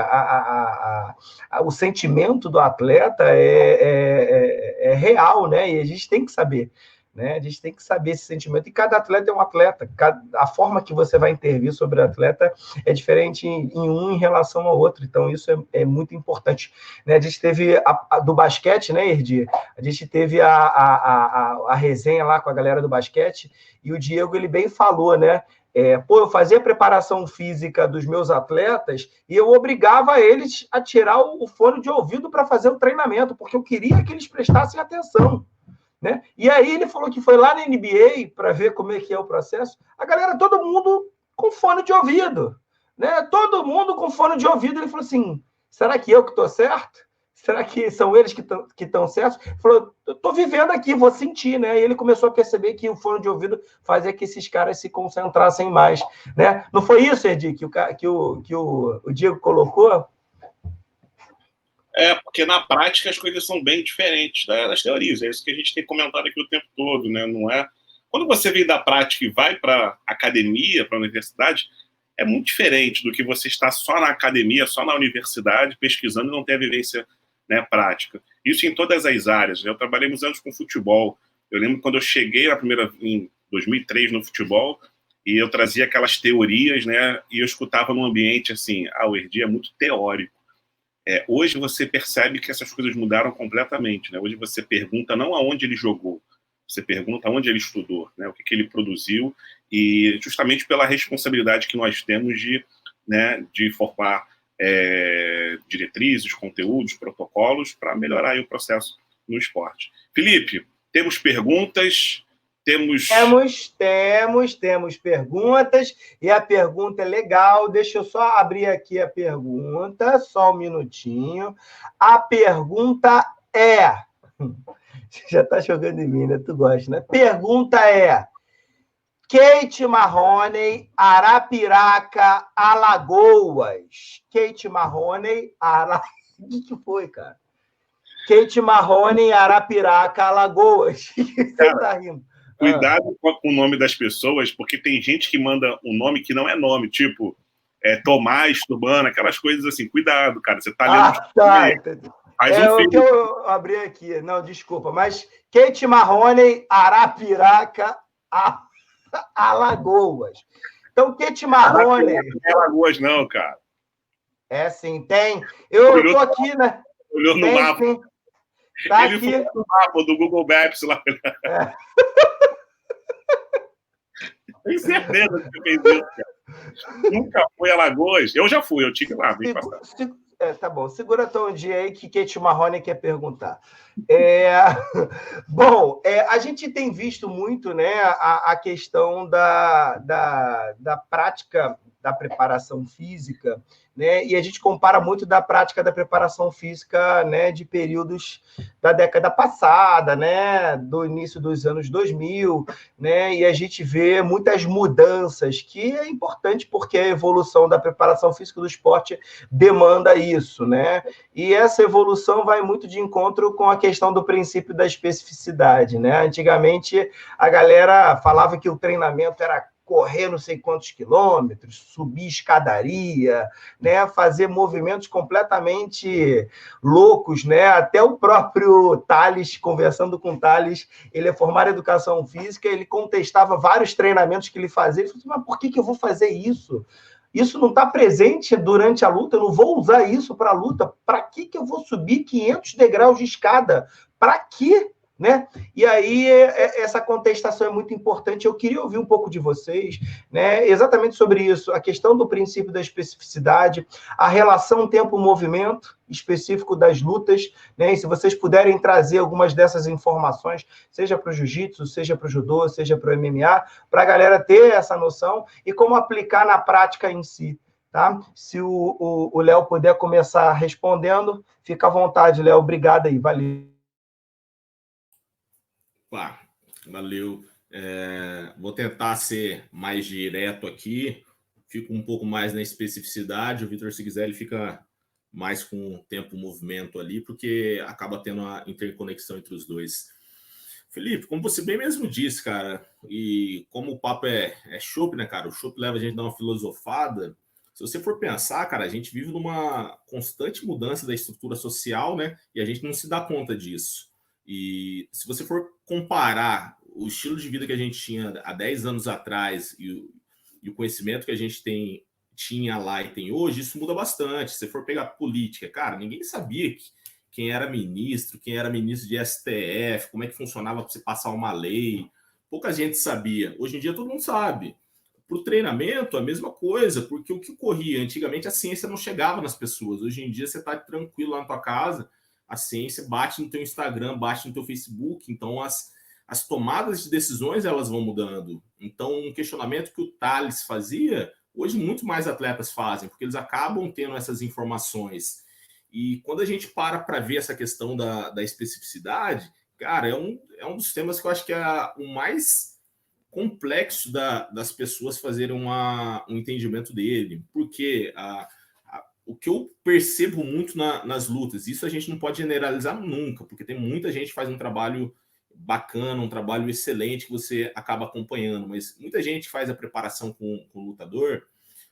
O sentimento do atleta é real, né? E a gente tem que saber, né? A gente tem que saber esse sentimento. E cada atleta é um atleta. A forma que você vai intervir sobre o atleta é diferente em um em relação ao outro. Então, isso é muito importante. Né? A gente teve do basquete, né, Erdi? A gente teve a resenha lá com a galera do basquete e o Diego, ele bem falou, né? Eu fazia preparação física dos meus atletas e eu obrigava eles a tirar o fone de ouvido para fazer o treinamento, porque eu queria que eles prestassem atenção. Né? E aí ele falou que foi lá na NBA para ver como é que é o processo. A galera, todo mundo com fone de ouvido. Né? Todo mundo com fone de ouvido. Ele falou assim, será que eu que estou certo? Será que são eles que estão certos? Ele falou, eu estou vivendo aqui, vou sentir. Né? E ele começou a perceber que o fone de ouvido fazia que esses caras se concentrassem mais. Né? Não foi isso, Edi, que o Diego colocou?
Porque na prática as coisas são bem diferentes das teorias. É isso que a gente tem comentado aqui o tempo todo, né? Não é? Quando você vem da prática e vai para academia, para a universidade, é muito diferente do que você estar só na academia, só na universidade, pesquisando e não ter a vivência, né, prática. Isso em todas as áreas. Eu trabalhei muitos anos com futebol. Eu lembro quando eu cheguei em 2003 no futebol e eu trazia aquelas teorias, né? E eu escutava num ambiente assim, o Erdi é muito teórico. Hoje você percebe que essas coisas mudaram completamente. Né? Hoje você pergunta não aonde ele jogou, você pergunta aonde ele estudou, né? O que ele produziu, e justamente pela responsabilidade que nós temos de formar diretrizes, conteúdos, protocolos para melhorar aí o processo no esporte. Felipe, temos perguntas? Temos
perguntas, e a pergunta é legal. Deixa eu só abrir aqui a pergunta, só um minutinho. A pergunta é... Você já está jogando em mim, né? Tu gosta, né? Pergunta é... Kate Marrone, Arapiraca, Alagoas. Kate Marrone, O que foi, cara? Kate Marrone, Arapiraca, Alagoas. Você tá rindo?
Cuidado com o nome das pessoas, porque tem gente que manda um nome que não é nome, tipo Tomás, Turbana, aquelas coisas assim. Cuidado, cara, você tá lendo...
Tá.
Faz
o que eu abri aqui. Não, desculpa, mas Kate Marrone, Arapiraca, Alagoas. Então, Kate Marrone...
Não é Alagoas, não, cara.
Sim, tem. Eu tô aqui, né?
Olhou no mapa.
Sim. Tá
ele
aqui.
foi no mapa do Google Maps lá. Tenho certeza que você fez isso, cara. Nunca foi a Alagoas. Eu já fui, eu tive lá.
Tá bom, segura teu dia aí que Kate Marrone quer perguntar. Bom, a gente tem visto muito, né, a questão da prática da preparação física, né, e a gente compara muito da prática da preparação física, né, de períodos da década passada, né, do início dos anos 2000, né, e a gente vê muitas mudanças, que é importante porque a evolução da preparação física do esporte demanda isso, né, e essa evolução vai muito de encontro com a questão do princípio da especificidade, né, antigamente a galera falava que o treinamento era correr não sei quantos quilômetros, subir escadaria, né, fazer movimentos completamente loucos, né? Até o próprio Tales, conversando com o Tales, ele é formado em educação física, ele contestava vários treinamentos que ele fazia, ele falou assim, mas por que eu vou fazer isso? Isso não está presente durante a luta, eu não vou usar isso para a luta, para que eu vou subir 500 degraus de escada? Para quê? Né? E aí essa contestação é muito importante. Eu queria ouvir um pouco de vocês, né, exatamente sobre isso, a questão do princípio da especificidade, a relação tempo-movimento específico das lutas, né, e se vocês puderem trazer algumas dessas informações, seja para o jiu-jitsu, seja para o judô, seja para o MMA, para a galera ter essa noção e como aplicar na prática em si. Tá? Se o Léo puder começar respondendo, fica à vontade, Léo. Obrigado aí, valeu.
Valeu. Vou tentar ser mais direto aqui, fico um pouco mais na especificidade. O Vitor, se quiser, ele fica mais com o tempo movimento ali, porque acaba tendo a interconexão entre os dois. Felipe, como você bem mesmo disse, cara, e como o papo é chopp, né, cara? O chopp leva a gente a dar uma filosofada. Se você for pensar, cara, a gente vive numa constante mudança da estrutura social, né? E a gente não se dá conta disso. E se você for comparar o estilo de vida que a gente tinha há 10 anos atrás e o conhecimento que a gente tinha lá e tem hoje, isso muda bastante. Se você for pegar política, cara, ninguém sabia quem era ministro de STF, como é que funcionava para você passar uma lei. Pouca gente sabia. Hoje em dia todo mundo sabe. Para o treinamento, a mesma coisa, porque o que ocorria antigamente, a ciência não chegava nas pessoas. Hoje em dia você está tranquilo lá na tua casa, a ciência bate no teu Instagram, bate no teu Facebook, então as tomadas de decisões elas vão mudando. Então, um questionamento que o Thales fazia, hoje muito mais atletas fazem, porque eles acabam tendo essas informações. E quando a gente para ver essa questão da especificidade, cara, é um dos temas que eu acho que é o mais complexo das pessoas fazerem um entendimento dele. Porque o que eu percebo muito nas lutas, isso a gente não pode generalizar nunca, porque tem muita gente que faz um trabalho bacana, um trabalho excelente que você acaba acompanhando, mas muita gente faz a preparação com o lutador.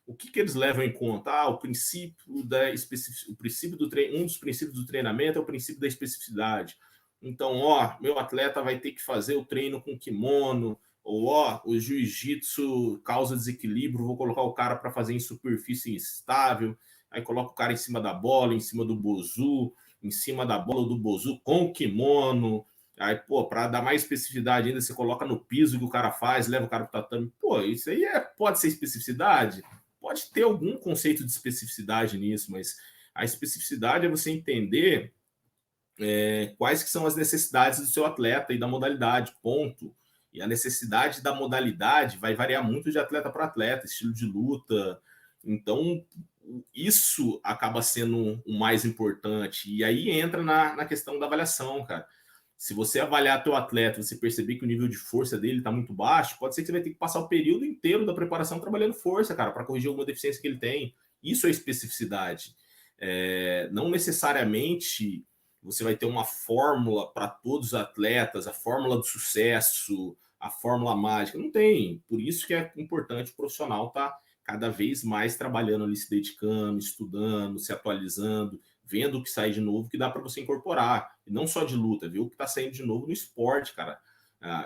O que eles levam em conta? O princípio o princípio do treino, um dos princípios do treinamento é o princípio da especificidade. Então, meu atleta vai ter que fazer o treino com kimono, ou o jiu-jitsu causa desequilíbrio, vou colocar o cara para fazer em superfície instável, aí coloca o cara em cima da bola, em cima do bozu, em cima da bola do bozu com o kimono. Aí, para dar mais especificidade ainda, você coloca no piso que o cara faz, leva o cara pro tatame. Isso aí pode ser especificidade? Pode ter algum conceito de especificidade nisso, mas a especificidade é você entender quais que são as necessidades do seu atleta e da modalidade, ponto. E a necessidade da modalidade vai variar muito de atleta para atleta, estilo de luta. Então, isso acaba sendo o mais importante. E aí entra na questão da avaliação, cara. Se você avaliar teu atleta, você perceber que o nível de força dele está muito baixo, pode ser que você vai ter que passar o período inteiro da preparação trabalhando força, cara, para corrigir alguma deficiência que ele tem. Isso é especificidade. Não necessariamente você vai ter uma fórmula para todos os atletas, a fórmula do sucesso, a fórmula mágica. Não tem. Por isso que é importante o profissional estar cada vez mais trabalhando ali, se dedicando, estudando, se atualizando, vendo o que sai de novo, que dá para você incorporar. E não só de luta, viu? O que está saindo de novo no esporte, cara.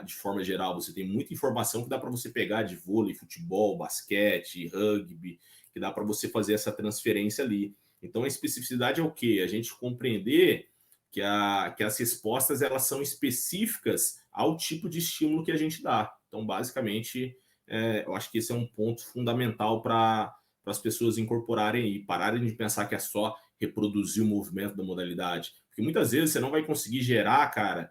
De forma geral, você tem muita informação que dá para você pegar de vôlei, futebol, basquete, rugby, que dá para você fazer essa transferência ali. Então, a especificidade é o quê? A gente compreender que as respostas elas são específicas ao tipo de estímulo que a gente dá. Então, basicamente, eu acho que esse é um ponto fundamental para as pessoas incorporarem e pararem de pensar que é só reproduzir o movimento da modalidade. Porque muitas vezes você não vai conseguir gerar, cara,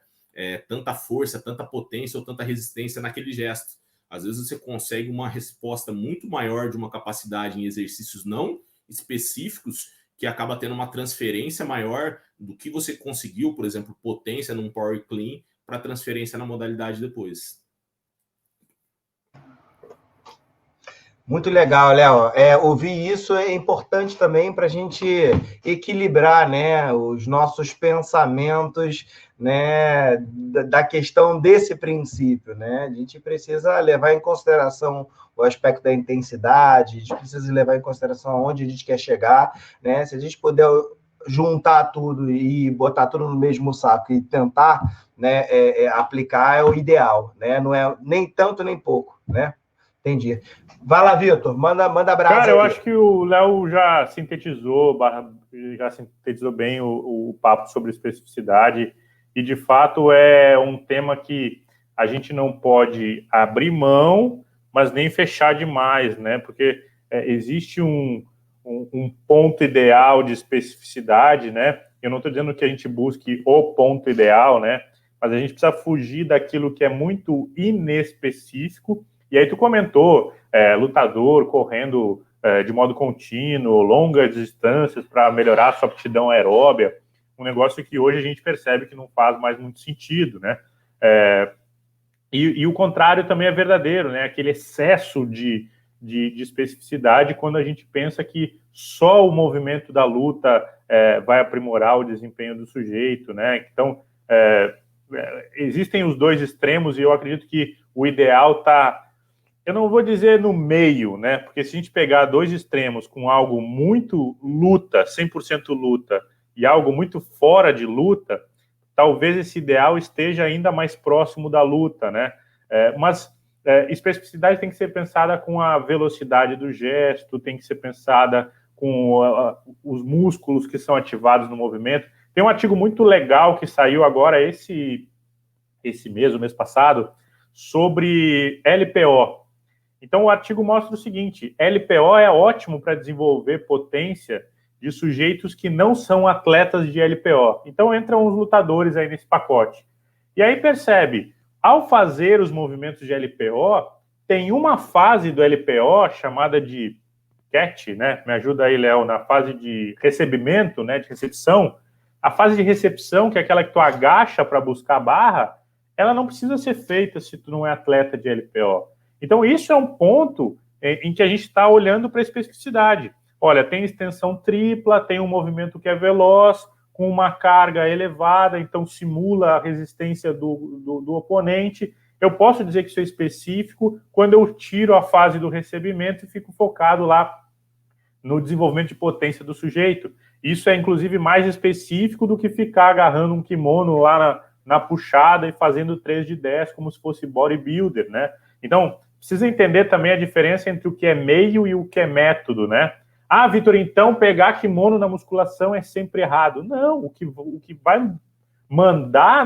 tanta força, tanta potência ou tanta resistência naquele gesto. Às vezes você consegue uma resposta muito maior de uma capacidade em exercícios não específicos, que acaba tendo uma transferência maior do que você conseguiu, por exemplo, potência num power clean, para transferência na modalidade depois.
Muito legal, Léo. Ouvir isso é importante também para a gente equilibrar, né, os nossos pensamentos, né, da questão desse princípio, né? A gente precisa levar em consideração o aspecto da intensidade, a gente precisa levar em consideração aonde a gente quer chegar, né? Se a gente puder juntar tudo e botar tudo no mesmo saco e tentar, né, aplicar é o ideal, né? Não é nem tanto nem pouco, né? Entendi. Vai lá, Vitor, manda brasa.
Cara, eu acho que o Léo já sintetizou bem o papo sobre especificidade e, de fato, é um tema que a gente não pode abrir mão, mas nem fechar demais, né? Porque existe um ponto ideal de especificidade, né? Eu não estou dizendo que a gente busque o ponto ideal, né? Mas a gente precisa fugir daquilo que é muito inespecífico. E aí tu comentou, lutador correndo de modo contínuo, longas distâncias para melhorar a sua aptidão aeróbia, um negócio que hoje a gente percebe que não faz mais muito sentido, né? E o contrário também é verdadeiro, né? Aquele excesso de especificidade quando a gente pensa que só o movimento da luta vai aprimorar o desempenho do sujeito, né? Então, existem os dois extremos e eu acredito que o ideal está... Eu não vou dizer no meio, né? Porque se a gente pegar dois extremos com algo muito luta, 100% luta, e algo muito fora de luta, talvez esse ideal esteja ainda mais próximo da luta, né? Mas especificidade tem que ser pensada com a velocidade do gesto, tem que ser pensada com os músculos que são ativados no movimento. Tem um artigo muito legal que saiu agora esse mês, o mês passado, sobre LPO. Então, o artigo mostra o seguinte: LPO é ótimo para desenvolver potência de sujeitos que não são atletas de LPO. Então, entram os lutadores aí nesse pacote. E aí percebe, ao fazer os movimentos de LPO, tem uma fase do LPO chamada de catch, né? Me ajuda aí, Léo, na fase de recebimento, né? De recepção. A fase de recepção, que é aquela que tu agacha para buscar a barra, ela não precisa ser feita se tu não é atleta de LPO. Então, isso é um ponto em que a gente está olhando para a especificidade. Olha, tem extensão tripla, tem um movimento que é veloz, com uma carga elevada, então simula a resistência do oponente. Eu posso dizer que isso é específico quando eu tiro a fase do recebimento e fico focado lá no desenvolvimento de potência do sujeito. Isso é, inclusive, mais específico do que ficar agarrando um kimono lá na puxada e fazendo 3 de 10 como se fosse bodybuilder, né? Então, precisa entender também a diferença entre o que é meio e o que é método, né? Ah, Vitor, então pegar kimono na musculação é sempre errado. Não, o que vai mandar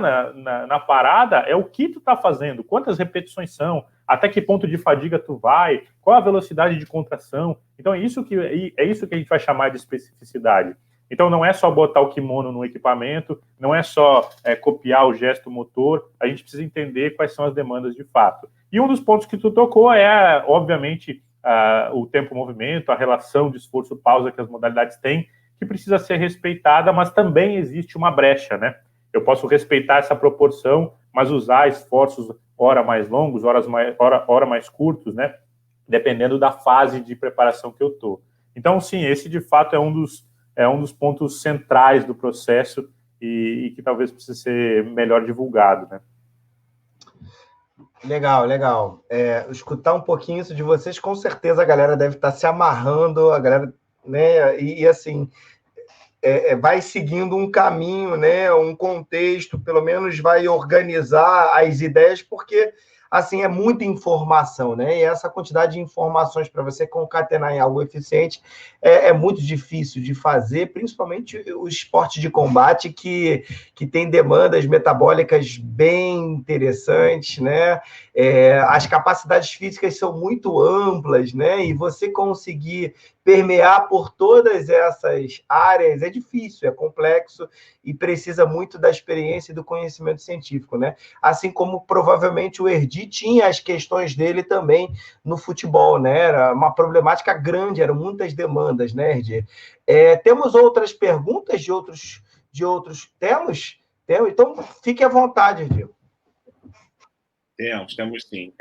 na parada é o que tu tá fazendo, quantas repetições são, até que ponto de fadiga tu vai, qual a velocidade de contração. Então, é isso que a gente vai chamar de especificidade. Então, não é só botar o kimono no equipamento, não é só copiar o gesto motor, a gente precisa entender quais são as demandas de fato. E um dos pontos que tu tocou é, obviamente, o tempo-movimento, a relação de esforço-pausa que as modalidades têm, que precisa ser respeitada, mas também existe uma brecha, né? Eu posso respeitar essa proporção, mas usar esforços hora mais longos, hora mais curtos, né? Dependendo da fase de preparação que eu estou. Então, sim, esse de fato é um dos pontos centrais do processo e que talvez precise ser melhor divulgado, né?
Legal, legal. Escutar um pouquinho isso de vocês, com certeza a galera deve estar se amarrando, a galera, né? E assim, vai seguindo um caminho, né? Um contexto, pelo menos vai organizar as ideias, porque assim é muita informação, né? E essa quantidade de informações para você concatenar em algo eficiente é muito difícil de fazer, principalmente o esporte de combate que tem demandas metabólicas bem interessantes, né? As capacidades físicas são muito amplas, né? E você conseguir permear por todas essas áreas é difícil, é complexo e precisa muito da experiência e do conhecimento científico, né? Assim como provavelmente o Erdi tinha as questões dele também no futebol, né? Era uma problemática grande, eram muitas demandas, né, Erdi? Temos outras perguntas de outros temas? Então, fique à vontade, Erdi.
Temos sim.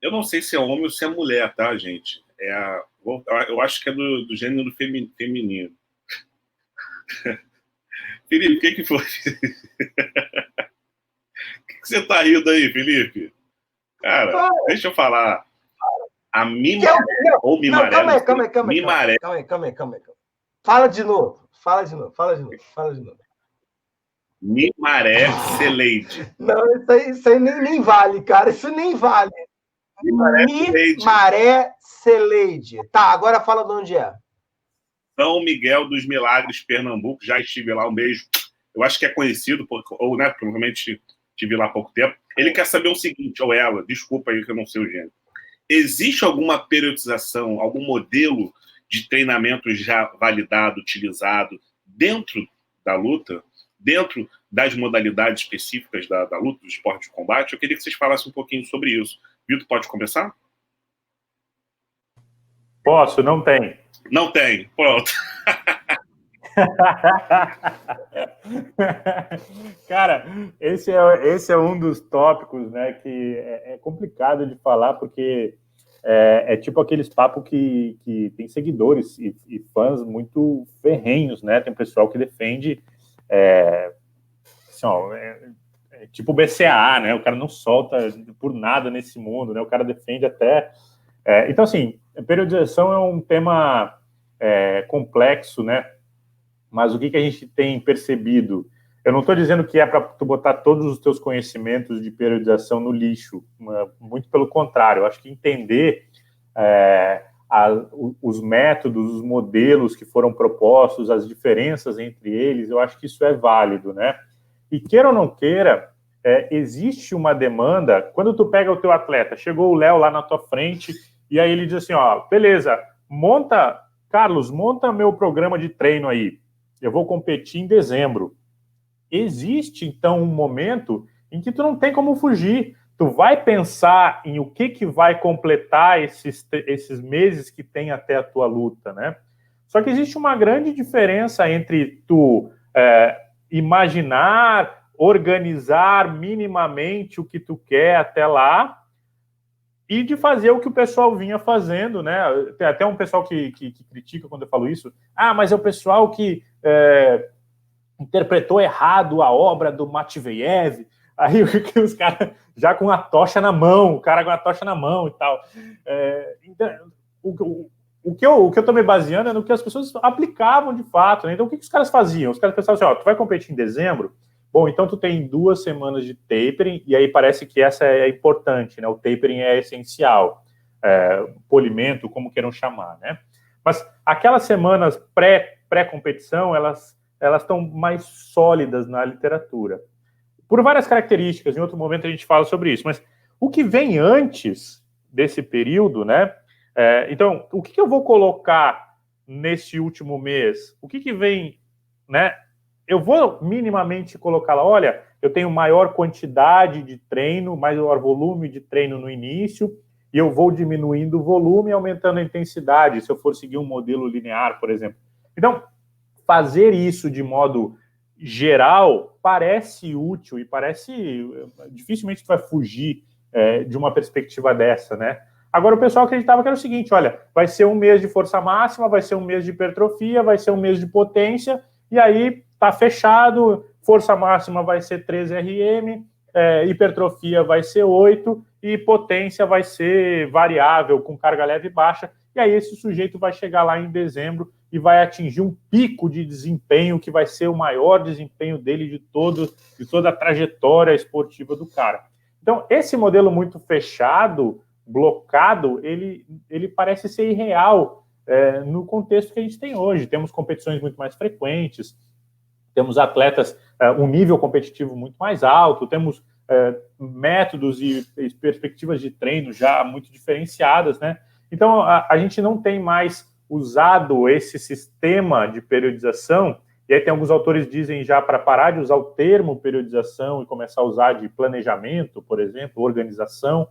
Eu não sei se é homem ou se é mulher, tá, gente? Eu acho que é do gênero feminino. Felipe, o que foi? O que você tá rindo aí, Felipe? Cara, deixa eu falar. A Mimaré, ou Mimaré.
Calma aí. Fala de novo.
Mimaré Celeide.
Não, isso aí nem vale, cara. Isso nem vale. Mimaré Celeide. Tá, agora fala de onde é.
São Miguel dos Milagres, Pernambuco. Já estive lá, um beijo. Eu acho que é conhecido, ou, né, provavelmente estive lá há pouco tempo. Ele quer saber o seguinte, ou ela, desculpa aí que eu não sei o gênero. Existe alguma periodização, algum modelo de treinamento já validado, utilizado dentro da luta, dentro das modalidades específicas da luta, do esporte de combate? Eu queria que vocês falassem um pouquinho sobre isso. Vitor, pode começar?
Posso, não tem.
Não tem, pronto.
Cara, esse é um dos tópicos, né, que é complicado de falar, porque é tipo aqueles papos que tem seguidores e fãs muito ferrenhos, né? Tem pessoal que defende assim, tipo BCAA, né? O cara não solta por nada nesse mundo, né? O cara defende até... então, assim, periodização é um tema complexo, né? Mas o que a gente tem percebido? Eu não estou dizendo que é para tu botar todos os teus conhecimentos de periodização no lixo, muito pelo contrário. Eu acho que entender os métodos, os modelos que foram propostos, as diferenças entre eles, eu acho que isso é válido, né? E queira ou não queira, existe uma demanda. Quando tu pega o teu atleta, chegou o Léo lá na tua frente, e aí ele diz assim, ó, beleza, Carlos, monta meu programa de treino aí, eu vou competir em dezembro. Existe, então, um momento em que tu não tem como fugir. Tu vai pensar em o que vai completar esses meses que tem até a tua luta, né? Só que existe uma grande diferença entre tu imaginar, organizar minimamente o que tu quer até lá e de fazer o que o pessoal vinha fazendo, né? Tem até um pessoal que critica quando eu falo isso. Ah, mas é o pessoal que interpretou errado a obra do Matveyev. Aí os caras já com a tocha na mão, o cara com a tocha na mão e tal. Então, o que eu estou me baseando é no que as pessoas aplicavam de fato, né? Então, o que os caras faziam? Os caras pensavam assim, ó, tu vai competir em dezembro? Bom, então tu tem 2 semanas de tapering, e aí parece que essa é importante, né? O tapering é essencial. Polimento, como queiram chamar, né? Mas aquelas semanas pré-competição, elas estão mais sólidas na literatura. Por várias características, em outro momento a gente fala sobre isso, mas o que vem antes desse período, né? Então, o que eu vou colocar nesse último mês? O que vem, né? Eu vou minimamente colocar lá, olha, eu tenho maior quantidade de treino, maior volume de treino no início, e eu vou diminuindo o volume e aumentando a intensidade, se eu for seguir um modelo linear, por exemplo. Então, fazer isso de modo geral parece útil e dificilmente tu vai fugir de uma perspectiva dessa, né? Agora, o pessoal acreditava que era o seguinte, olha, vai ser um mês de força máxima, vai ser um mês de hipertrofia, vai ser um mês de potência, e aí tá fechado, força máxima vai ser 3 RM, hipertrofia vai ser 8, e potência vai ser variável, com carga leve e baixa, e aí esse sujeito vai chegar lá em dezembro e vai atingir um pico de desempenho que vai ser o maior desempenho dele de toda a trajetória esportiva do cara. Então, esse modelo muito fechado, blocado, ele parece ser irreal no contexto que a gente tem hoje. Temos competições muito mais frequentes, temos atletas, um nível competitivo muito mais alto, temos métodos e perspectivas de treino já muito diferenciadas, né? Então, a gente não tem mais usado esse sistema de periodização, e aí tem alguns autores que dizem já para parar de usar o termo periodização e começar a usar de planejamento, por exemplo, organização,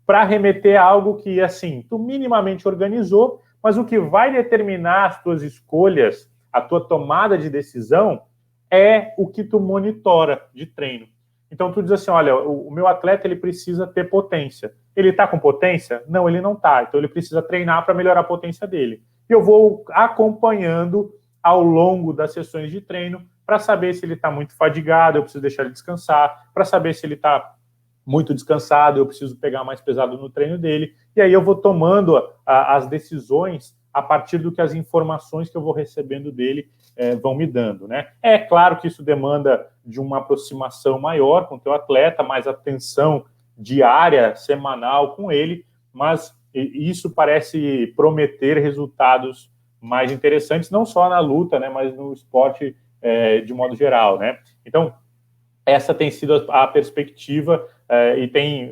para remeter a algo que, assim, tu minimamente organizou, mas o que vai determinar as tuas escolhas, a tua tomada de decisão, é o que tu monitora de treino. Então, tu diz assim, olha, o meu atleta, ele precisa ter potência. Ele está com potência? Não, ele não está. Então, ele precisa treinar para melhorar a potência dele. E eu vou acompanhando ao longo das sessões de treino para saber se ele está muito fadigado, eu preciso deixar ele descansar. Para saber se ele está muito descansado, eu preciso pegar mais pesado no treino dele. E aí eu vou tomando as decisões a partir do que as informações que eu vou recebendo dele vão me dando, né? É claro que isso demanda de uma aproximação maior com o teu atleta, mais atenção diária, semanal com ele, mas isso parece prometer resultados mais interessantes, não só na luta, né, mas no esporte de modo geral, né? Então, essa tem sido a perspectiva e tem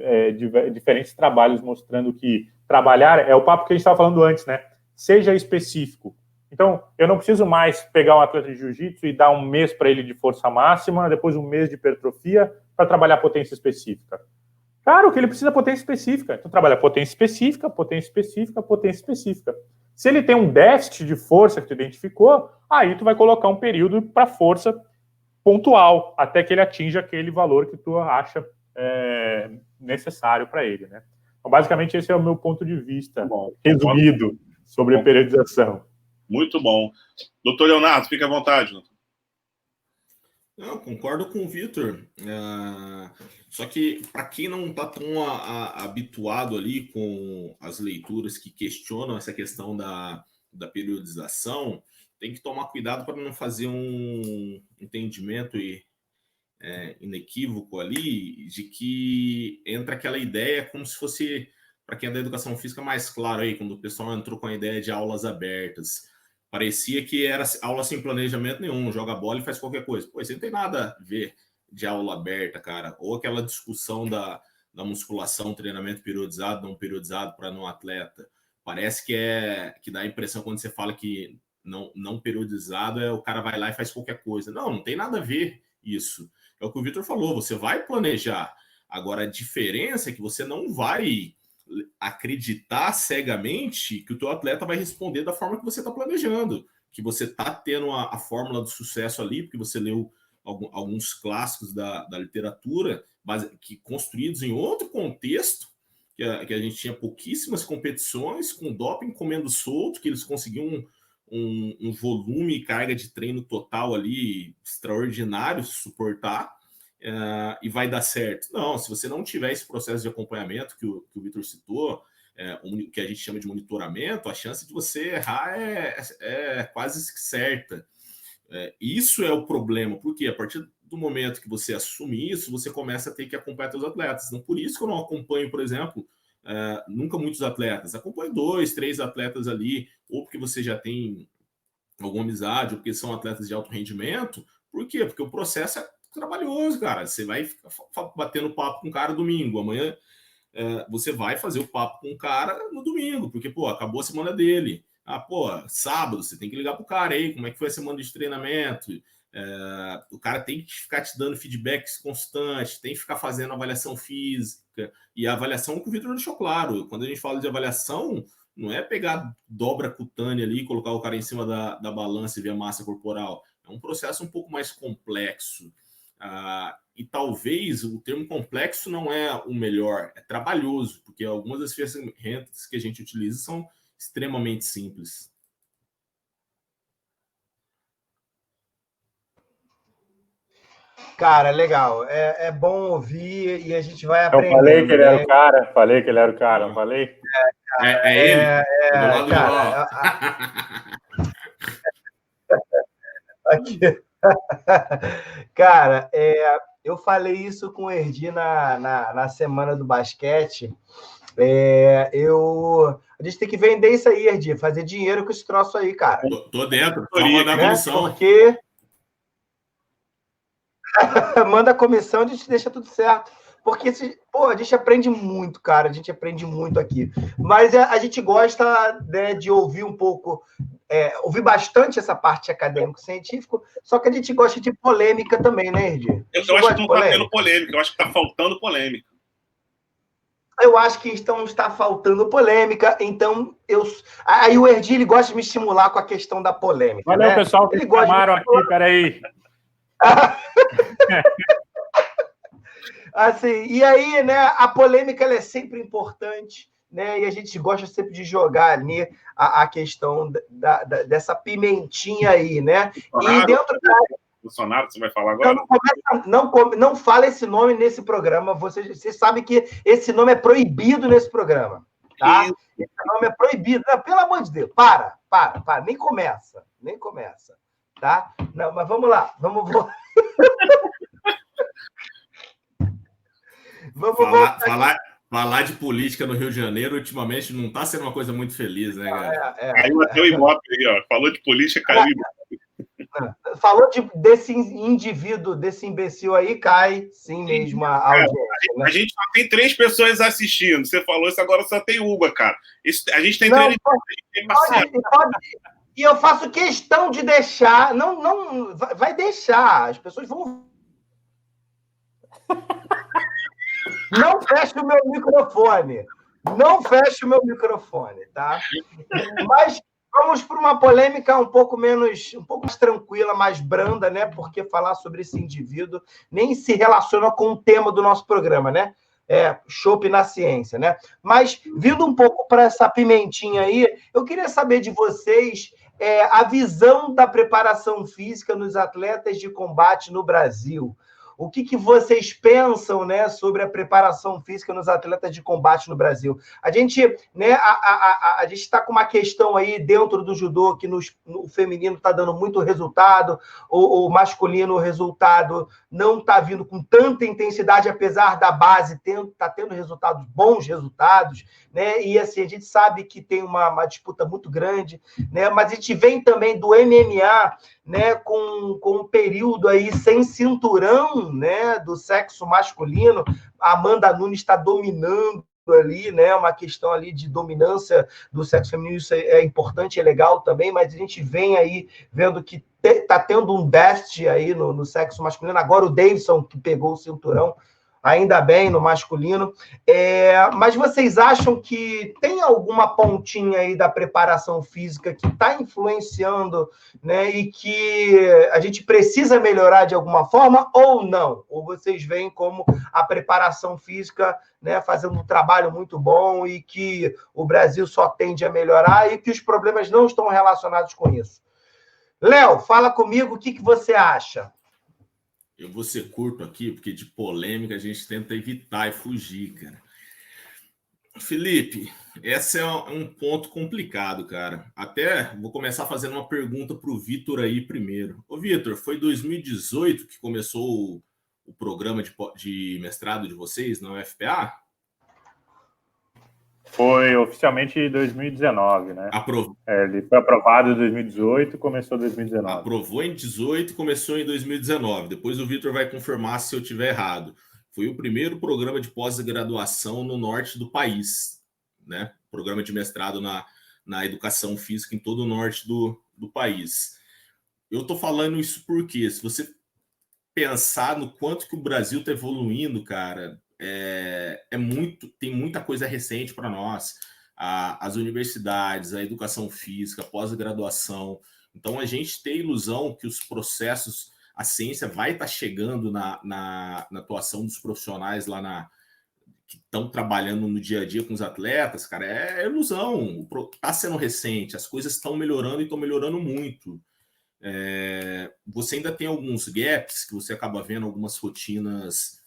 diferentes trabalhos mostrando que trabalhar é o papo que a gente estava falando antes, né? Seja específico. Então, eu não preciso mais pegar um atleta de jiu-jitsu e dar um mês para ele de força máxima, depois um mês de hipertrofia para trabalhar potência específica. Claro que ele precisa de potência específica. Então, trabalha potência específica, potência específica, potência específica. Se ele tem um déficit de força que tu identificou, aí tu vai colocar um período para força pontual, até que ele atinja aquele valor que tu acha necessário para ele, né? Então, basicamente, esse é o meu ponto de vista, resumido, sobre a periodização.
Muito bom. Doutor Leonardo, fique à vontade.
Eu concordo com o Vitor. Só que, para quem não está tão habituado ali com as leituras que questionam essa questão da periodização, tem que tomar cuidado para não fazer um entendimento inequívoco ali, de que entra aquela ideia como se fosse, para quem é da educação física, mais claro aí, quando o pessoal entrou com a ideia de aulas abertas. Parecia que era aula sem planejamento nenhum, joga bola e faz qualquer coisa. Pô, isso não tem nada a ver de aula aberta, cara. Ou aquela discussão da musculação, treinamento periodizado, não periodizado para não atleta. Parece que dá a impressão quando você fala que não periodizado o cara vai lá e faz qualquer coisa. Não tem nada a ver isso. É o que o Vitor falou, você vai planejar. Agora, a diferença é que você não vai acreditar cegamente que o teu atleta vai responder da forma que você está planejando, que você está tendo a fórmula do sucesso ali, porque você leu alguns clássicos da literatura construídos em outro contexto, que a gente tinha pouquíssimas competições, com doping comendo solto, que eles conseguiam um volume e carga de treino total ali extraordinário suportar, e vai dar certo. Não, se você não tiver esse processo de acompanhamento que o Vitor citou, que a gente chama de monitoramento, a chance de você errar é quase certa. Isso é o problema, porque a partir do momento que você assume isso, você começa a ter que acompanhar seus atletas. Então, por isso que eu não acompanho, por exemplo, nunca muitos atletas. Acompanho 2, 3 atletas ali, ou porque você já tem alguma amizade, ou porque são atletas de alto rendimento. Por quê? Porque o processo é trabalhoso, cara. Você vai ficar batendo papo com o cara domingo, amanhã você vai fazer o papo com o cara no domingo, porque, acabou a semana dele. Sábado, você tem que ligar pro cara aí, como é que foi a semana de treinamento? O cara tem que ficar te dando feedbacks constantes, tem que ficar fazendo avaliação física, e a avaliação que o Vitor deixou claro, quando a gente fala de avaliação, não é pegar dobra cutânea ali, colocar o cara em cima da balança e ver a massa corporal, é um processo um pouco mais complexo, e talvez o termo complexo não é o melhor, é trabalhoso, porque algumas das ferramentas que a gente utiliza são extremamente simples.
Cara, legal. É bom ouvir e a gente vai aprendendo.
Eu falei que ele era o cara, não falei?
É ele? Do lado
cara, aqui. Cara, eu falei isso com o Erdi na semana do basquete. A gente tem que vender isso aí, Erdi, fazer dinheiro com esse troço aí, cara.
Tô dentro, só mandar comissão.
Porque manda a comissão, a gente deixa tudo certo. Porque a gente aprende muito, cara, a gente aprende muito aqui. Mas a gente gosta, né, de ouvir um pouco, ouvir bastante essa parte acadêmico-científico, só que a gente gosta de polêmica também, né, Erdi?
Eu acho que não está tendo polêmica, eu acho que está faltando polêmica.
Eu acho que está faltando polêmica, então aí o Erdi, ele gosta de me estimular com a questão da polêmica.
Valeu,
né?
pessoal, que chamaram aqui, peraí.
Assim, e aí, né, a polêmica ela é sempre importante, né, e a gente gosta sempre de jogar ali a questão dessa pimentinha aí, né?
Bolsonaro,
e dentro da...
Bolsonaro, você vai falar agora?
Não fala esse nome nesse programa, você sabe que esse nome é proibido nesse programa, tá? Esse nome é proibido. Não, pelo amor de Deus, para, nem começa, tá? Não, mas vamos lá, vamos...
Falar de política no Rio de Janeiro ultimamente não está sendo uma coisa muito feliz, né, cara?
Caiu até o Ibope aí, ó. Falou de política, caiu o Ibope.
Falou desse indivíduo, desse imbecil aí, cai sim mesmo a audiência. Né?
A gente só tem 3 pessoas assistindo. Você falou isso, agora só tem uma, cara. A gente tem
e eu faço questão de deixar. Não, vai deixar. As pessoas vão. Não feche o meu microfone. Tá? Mas vamos para uma polêmica um pouco mais tranquila, mais branda, né? Porque falar sobre esse indivíduo nem se relaciona com o tema do nosso programa, né? Chopp na ciência, né? Mas, vindo um pouco para essa pimentinha aí, eu queria saber de vocês a visão da preparação física nos atletas de combate no Brasil. o que vocês pensam, né, sobre a preparação física nos atletas de combate no Brasil. A gente, né, a gente está com uma questão aí dentro do judô que no feminino está dando muito resultado, o masculino o resultado não está vindo com tanta intensidade, apesar da base tá tendo resultados, bons resultados, né? E assim, a gente sabe que tem uma disputa muito grande, né? Mas a gente vem também do MMA, né, com um período aí sem cinturão, né, do sexo masculino. A Amanda Nunes está dominando ali, né, uma questão ali de dominância do sexo feminino, isso é importante, é legal também, mas a gente vem aí vendo que tá tendo um déficit aí no sexo masculino. Agora o Davidson, que pegou o cinturão, ainda bem, no masculino. Mas vocês acham que tem alguma pontinha aí da preparação física que está influenciando, né, e que a gente precisa melhorar de alguma forma ou não? Ou vocês veem como a preparação física, né, fazendo um trabalho muito bom e que o Brasil só tende a melhorar e que os problemas não estão relacionados com isso? Léo, fala comigo, o que você acha?
Eu vou ser curto aqui, porque de polêmica a gente tenta evitar e fugir, cara. Felipe, esse é um ponto complicado, cara. Até vou começar fazendo uma pergunta para o Vitor aí primeiro. Ô, Vitor, foi 2018 que começou o programa de mestrado de vocês na UFPA?
Foi oficialmente em 2019, né? Ele foi aprovado em 2018, começou em 2019.
Aprovou em 2018, começou em 2019. Depois o Vitor vai confirmar se eu estiver errado. Foi o primeiro programa de pós-graduação no norte do país, né? Programa de mestrado na educação física em todo o norte do país. Eu estou falando isso porque, se você pensar no quanto que o Brasil está evoluindo, cara, tem muita coisa recente para nós. As universidades, a educação física, a pós-graduação. Então, a gente tem a ilusão que os processos, a ciência vai estar chegando na atuação dos profissionais lá que estão trabalhando no dia a dia com os atletas, cara, é ilusão. Está sendo recente, as coisas estão melhorando e estão melhorando muito. Você ainda tem alguns gaps que você acaba vendo, algumas rotinas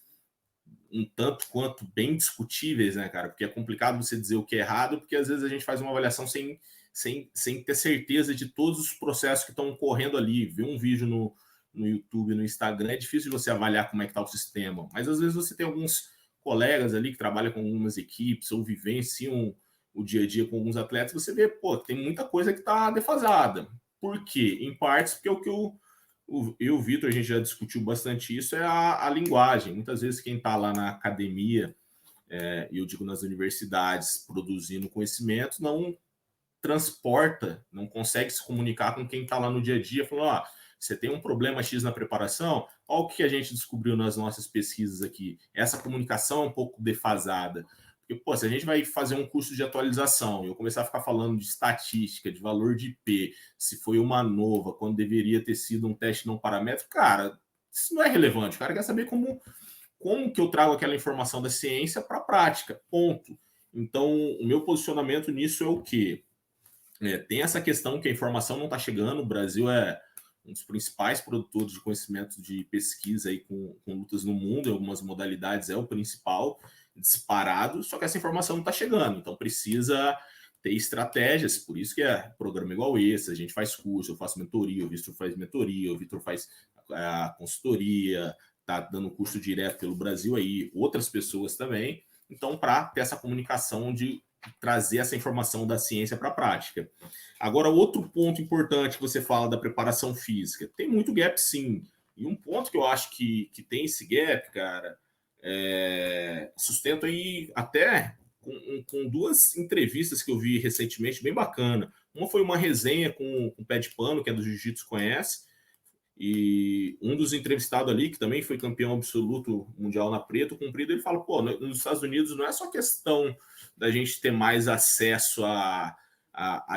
um tanto quanto bem discutíveis, né, cara? Porque é complicado você dizer o que é errado, porque às vezes a gente faz uma avaliação sem ter certeza de todos os processos que estão ocorrendo ali. Ver um vídeo no YouTube, no Instagram, é difícil de você avaliar como é que está o sistema. Mas às vezes você tem alguns colegas ali que trabalham com algumas equipes ou vivenciam o dia a dia com alguns atletas, você vê, pô, tem muita coisa que está defasada. Por quê? Em partes porque o que eu e o Vitor, a gente já discutiu bastante isso, é a linguagem. Muitas vezes quem está lá na academia, e eu digo nas universidades, produzindo conhecimento, não transporta, não consegue se comunicar com quem está lá no dia a dia, falando, você tem um problema X na preparação, olha o que a gente descobriu nas nossas pesquisas aqui. Essa comunicação é um pouco defasada. Porque, pô, se a gente vai fazer um curso de atualização e eu começar a ficar falando de estatística, de valor de P, se foi uma nova, quando deveria ter sido um teste não paramétrico, cara, isso não é relevante. O cara quer saber como que eu trago aquela informação da ciência para a prática, ponto. Então, o meu posicionamento nisso é o quê? Tem essa questão que a informação não está chegando, o Brasil é um dos principais produtores de conhecimento de pesquisa aí com lutas no mundo, em algumas modalidades é o principal, disparado, só que essa informação não está chegando, então precisa ter estratégias, por isso que é programa igual esse, a gente faz curso, eu faço mentoria, o Vitor faz mentoria, o Vitor faz a consultoria, tá dando curso direto pelo Brasil aí, outras pessoas também, então para ter essa comunicação de trazer essa informação da ciência para a prática. Agora, outro ponto importante que você fala da preparação física, tem muito gap sim, e um ponto que eu acho que tem esse gap, cara, sustento aí até com duas entrevistas que eu vi recentemente, bem bacana. Uma foi uma resenha com o Pé de Pano, que é do Jiu-Jitsu Conhece, e um dos entrevistados ali, que também foi campeão absoluto mundial na preto comprido, ele fala, pô, nos Estados Unidos não é só questão da gente ter mais acesso a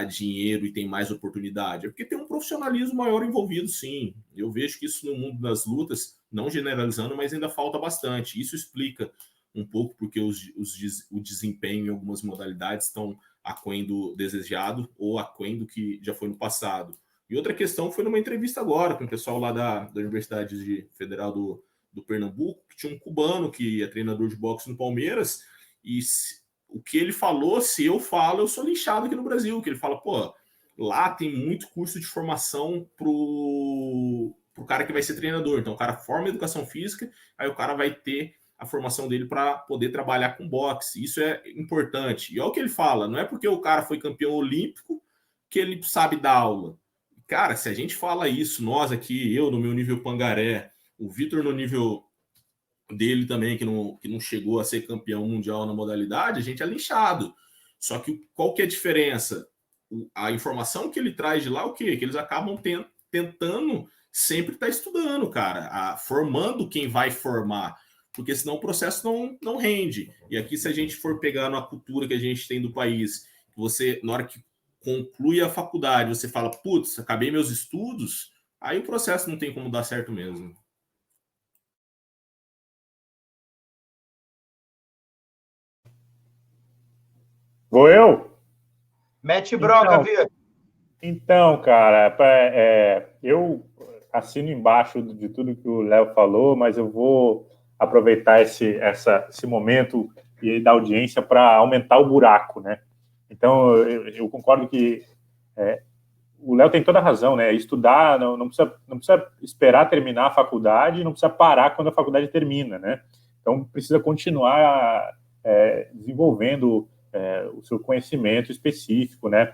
dinheiro e tem mais oportunidade, é porque tem um profissionalismo maior envolvido, sim. Eu vejo que isso no mundo das lutas, não generalizando, mas ainda falta bastante. Isso explica um pouco porque o desempenho em algumas modalidades estão aquém do desejado ou aquém do que já foi no passado. E outra questão foi numa entrevista agora com o pessoal lá da Universidade Federal do do Pernambuco, que tinha um cubano que é treinador de boxe no Palmeiras, e o que ele falou, se eu falo, eu sou linchado aqui no Brasil, que ele fala, pô, lá tem muito curso de formação pro cara que vai ser treinador. Então, o cara forma educação física, aí o cara vai ter a formação dele para poder trabalhar com boxe. Isso é importante. E olha o que ele fala, não é porque o cara foi campeão olímpico que ele sabe dar aula. Cara, se a gente fala isso, nós aqui, eu no meu nível pangaré, o Vitor no nível dele também, que não chegou a ser campeão mundial na modalidade, a gente é linchado. Só que qual que é a diferença? A informação que ele traz de lá, o quê? Que eles acabam tentando sempre estar estudando, cara, formando quem vai formar, porque senão o processo não rende. E aqui, se a gente for pegar na cultura que a gente tem do país, você, na hora que conclui a faculdade, você fala, putz, acabei meus estudos, aí o processo não tem como dar certo mesmo.
Vou eu?
Mete bronca, Vitor.
Então, cara, eu assino embaixo de tudo que o Léo falou, mas eu vou aproveitar esse momento e da audiência para aumentar o buraco, né? Então, eu concordo que o Léo tem toda a razão, né? Estudar não precisa esperar terminar a faculdade, não precisa parar quando a faculdade termina, né? Então, precisa continuar desenvolvendo o seu conhecimento específico, né?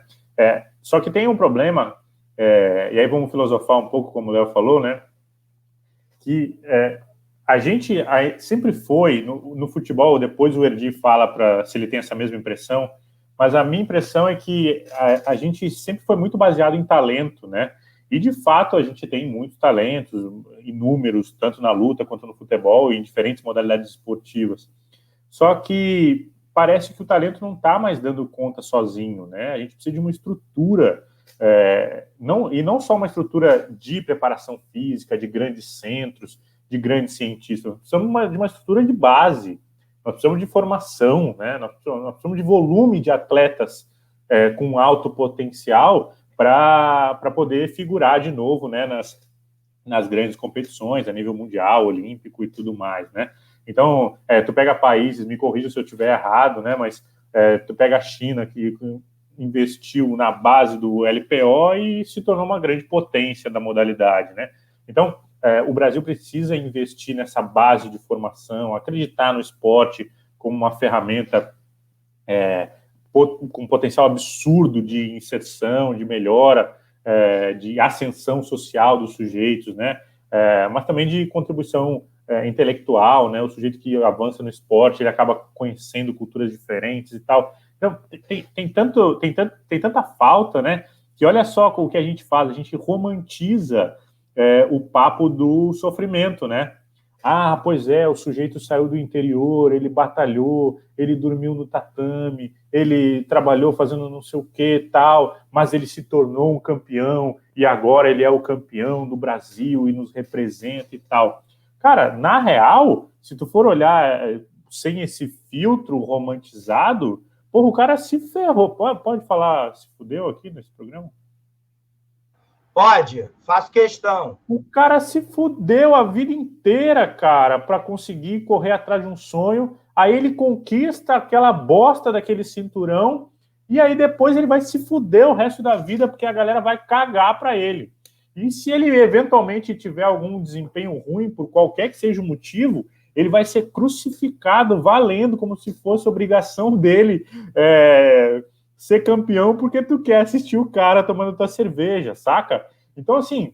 Só que tem um problema, e aí vamos filosofar um pouco, como o Léo falou, né? Que a gente sempre foi, no futebol, depois o Erdi fala se ele tem essa mesma impressão, mas a minha impressão é que a gente sempre foi muito baseado em talento, né? E, de fato, a gente tem muitos talentos, inúmeros, tanto na luta quanto no futebol, e em diferentes modalidades esportivas. Só que parece que o talento não está mais dando conta sozinho, né? A gente precisa de uma estrutura, e não só uma estrutura de preparação física, de grandes centros, de grandes cientistas. Nós precisamos de uma estrutura de base, nós precisamos de formação, né? Nós precisamos de volume de atletas com alto potencial para poder figurar de novo, né, nas grandes competições, a nível mundial, olímpico e tudo mais, né? Então, tu pega países, me corrija se eu estiver errado, né? Mas tu pega a China, que investiu na base do LPO e se tornou uma grande potência da modalidade, né? Então, o Brasil precisa investir nessa base de formação, acreditar no esporte como uma ferramenta com potencial absurdo de inserção, de melhora, de ascensão social dos sujeitos, né? Mas também de contribuição intelectual, né? O sujeito que avança no esporte, ele acaba conhecendo culturas diferentes e tal. Então, tem tanta falta, né? Que olha só o que a gente faz, a gente romantiza o papo do sofrimento, né? Ah, pois o sujeito saiu do interior, ele batalhou, ele dormiu no tatame, ele trabalhou fazendo não sei o que tal, mas ele se tornou um campeão e agora ele é o campeão do Brasil e nos representa e tal. Cara, na real, se tu for olhar sem esse filtro romantizado, porra, o cara se ferrou. Pode falar se fudeu aqui nesse programa?
Pode, faço questão.
O cara se fudeu a vida inteira, cara, para conseguir correr atrás de um sonho. Aí ele conquista aquela bosta daquele cinturão e aí depois ele vai se fuder o resto da vida porque a galera vai cagar para ele. E se ele eventualmente tiver algum desempenho ruim, por qualquer que seja o motivo, ele vai ser crucificado valendo como se fosse obrigação dele ser campeão porque tu quer assistir o cara tomando tua cerveja, saca? Então, assim,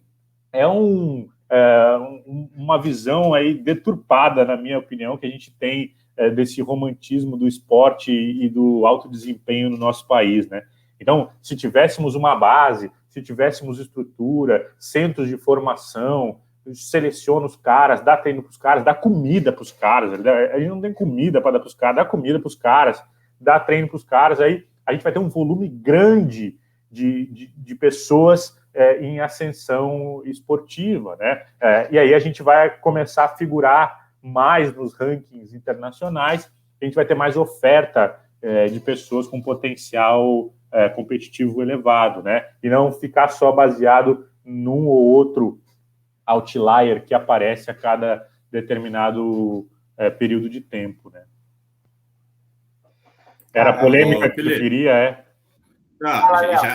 uma visão aí deturpada, na minha opinião, que a gente tem desse romantismo do esporte e do alto desempenho no nosso país, né? Então, se tivéssemos uma base, se tivéssemos estrutura, centros de formação, seleciona os caras, dá treino para os caras, dá comida para os caras, a gente não tem comida para dar para os caras, dá comida para os caras, dá treino para os caras, aí a gente vai ter um volume grande de pessoas em ascensão esportiva, né? E aí a gente vai começar a figurar mais nos rankings internacionais, a gente vai ter mais oferta de pessoas com potencial competitivo elevado, né? E não ficar só baseado num ou outro outlier que aparece a cada determinado período de tempo, né? Era a polêmica que eu queria,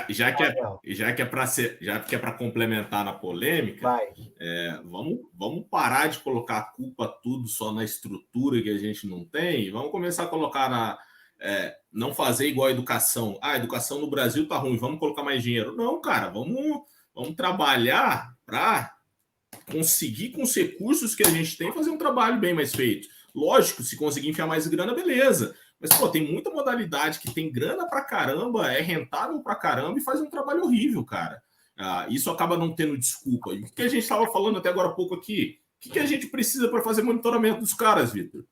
já que é para complementar na polêmica, vamos parar de colocar a culpa tudo só na estrutura que a gente não tem, e vamos começar a colocar não fazer igual a educação. A educação no Brasil tá ruim, vamos colocar mais dinheiro. Não, cara, vamos trabalhar para conseguir, com os recursos que a gente tem, fazer um trabalho bem mais feito. Lógico, se conseguir enfiar mais grana, beleza. Mas, pô, tem muita modalidade que tem grana pra caramba, é rentável pra caramba e faz um trabalho horrível, cara. Isso acaba não tendo desculpa. E o que a gente estava falando até agora há pouco aqui? O que a gente precisa para fazer monitoramento dos caras, Vitor?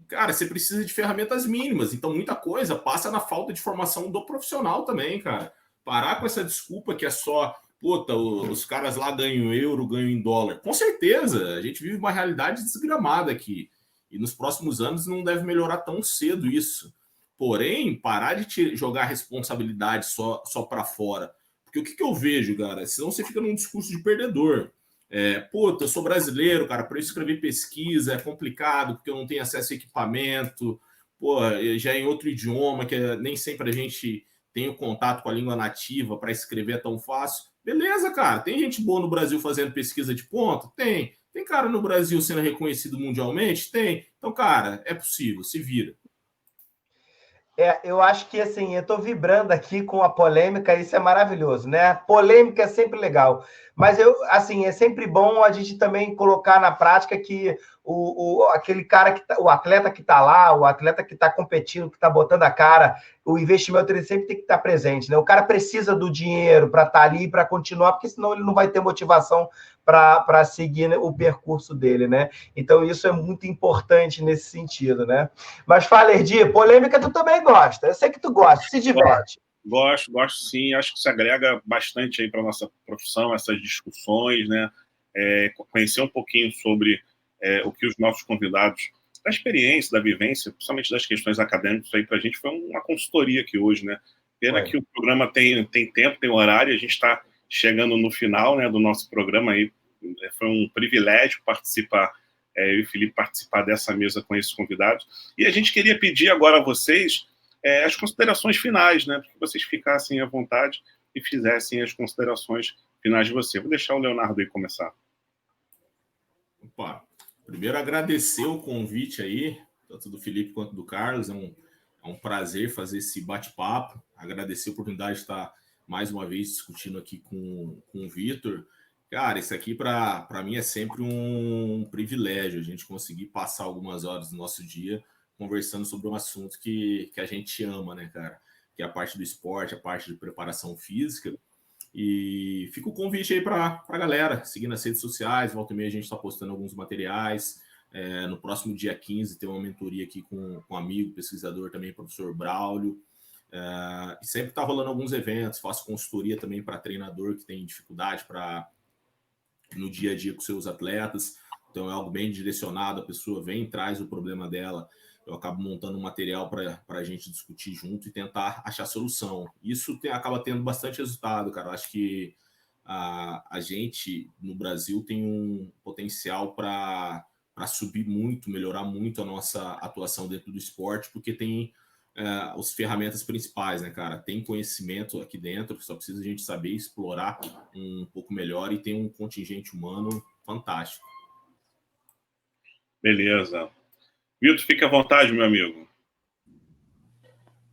Cara, você precisa de ferramentas mínimas. Então, muita coisa passa na falta de formação do profissional também, cara. Parar com essa desculpa que é só, puta, os caras lá ganham em euro, ganham em dólar. Com certeza, a gente vive uma realidade desgramada aqui. E nos próximos anos não deve melhorar tão cedo isso. Porém, parar de jogar a responsabilidade só para fora. Porque o que eu vejo, cara? Senão você fica num discurso de perdedor. Puta, eu sou brasileiro, cara, para eu escrever pesquisa é complicado, porque eu não tenho acesso a equipamento, já em outro idioma, que nem sempre a gente tem o contato com a língua nativa para escrever é tão fácil. Beleza, cara, tem gente boa no Brasil fazendo pesquisa de ponta? Tem. Tem cara no Brasil sendo reconhecido mundialmente? Tem. Então, cara, é possível, se vira.
Eu acho que, assim, eu estou vibrando aqui com a polêmica, isso é maravilhoso, né? Polêmica é sempre legal, mas assim, é sempre bom a gente também colocar na prática que aquele cara o atleta que está lá, o atleta que está competindo, que está botando a cara, o investimento ele sempre tem que estar presente, né? O cara precisa do dinheiro para estar ali, para continuar, porque senão ele não vai ter motivação para seguir o percurso dele, né? Então, isso é muito importante nesse sentido, né? Mas fala, Erdi, polêmica tu também gosta. Eu sei que tu gosta, se diverte.
Gosto sim. Acho que se agrega bastante aí para a nossa profissão, essas discussões, né? Conhecer um pouquinho sobre o que os nossos convidados, da experiência, da vivência, principalmente das questões acadêmicas, aí para a gente foi uma consultoria aqui hoje, né? Pena que o programa tem tempo, tem horário, a gente está chegando no final, né, do nosso programa aí. Foi um privilégio participar, eu e o Felipe participar dessa mesa com esses convidados. E a gente queria pedir agora a vocês as considerações finais, né, para que vocês ficassem à vontade e fizessem as considerações finais de você. Vou deixar o Leonardo aí começar.
Opa, primeiro agradecer o convite aí, tanto do Felipe quanto do Carlos. É um prazer fazer esse bate-papo. Agradecer a oportunidade de estar mais uma vez discutindo aqui com o Vitor. Cara, isso aqui para mim é sempre um privilégio, a gente conseguir passar algumas horas do nosso dia conversando sobre um assunto que a gente ama, né, cara? Que é a parte do esporte, a parte de preparação física. E fica o convite aí para a galera, seguir nas redes sociais, volta e meia a gente está postando alguns materiais. No próximo dia 15 tem uma mentoria aqui com um amigo, pesquisador também, professor Braulio. E sempre está rolando alguns eventos, faço consultoria também para treinador que tem dificuldade no dia a dia com seus atletas. Então é algo bem direcionado, a pessoa vem, traz o problema dela, eu acabo montando um material para a gente discutir junto e tentar achar solução. Isso acaba tendo bastante resultado, cara. Eu acho que a gente, no Brasil, tem um potencial para subir muito, melhorar muito a nossa atuação dentro do esporte, porque tem as ferramentas principais, né, cara? Tem conhecimento aqui dentro, só precisa a gente saber explorar um pouco melhor e tem um contingente humano fantástico.
Beleza. Vitor, fique à vontade, meu amigo.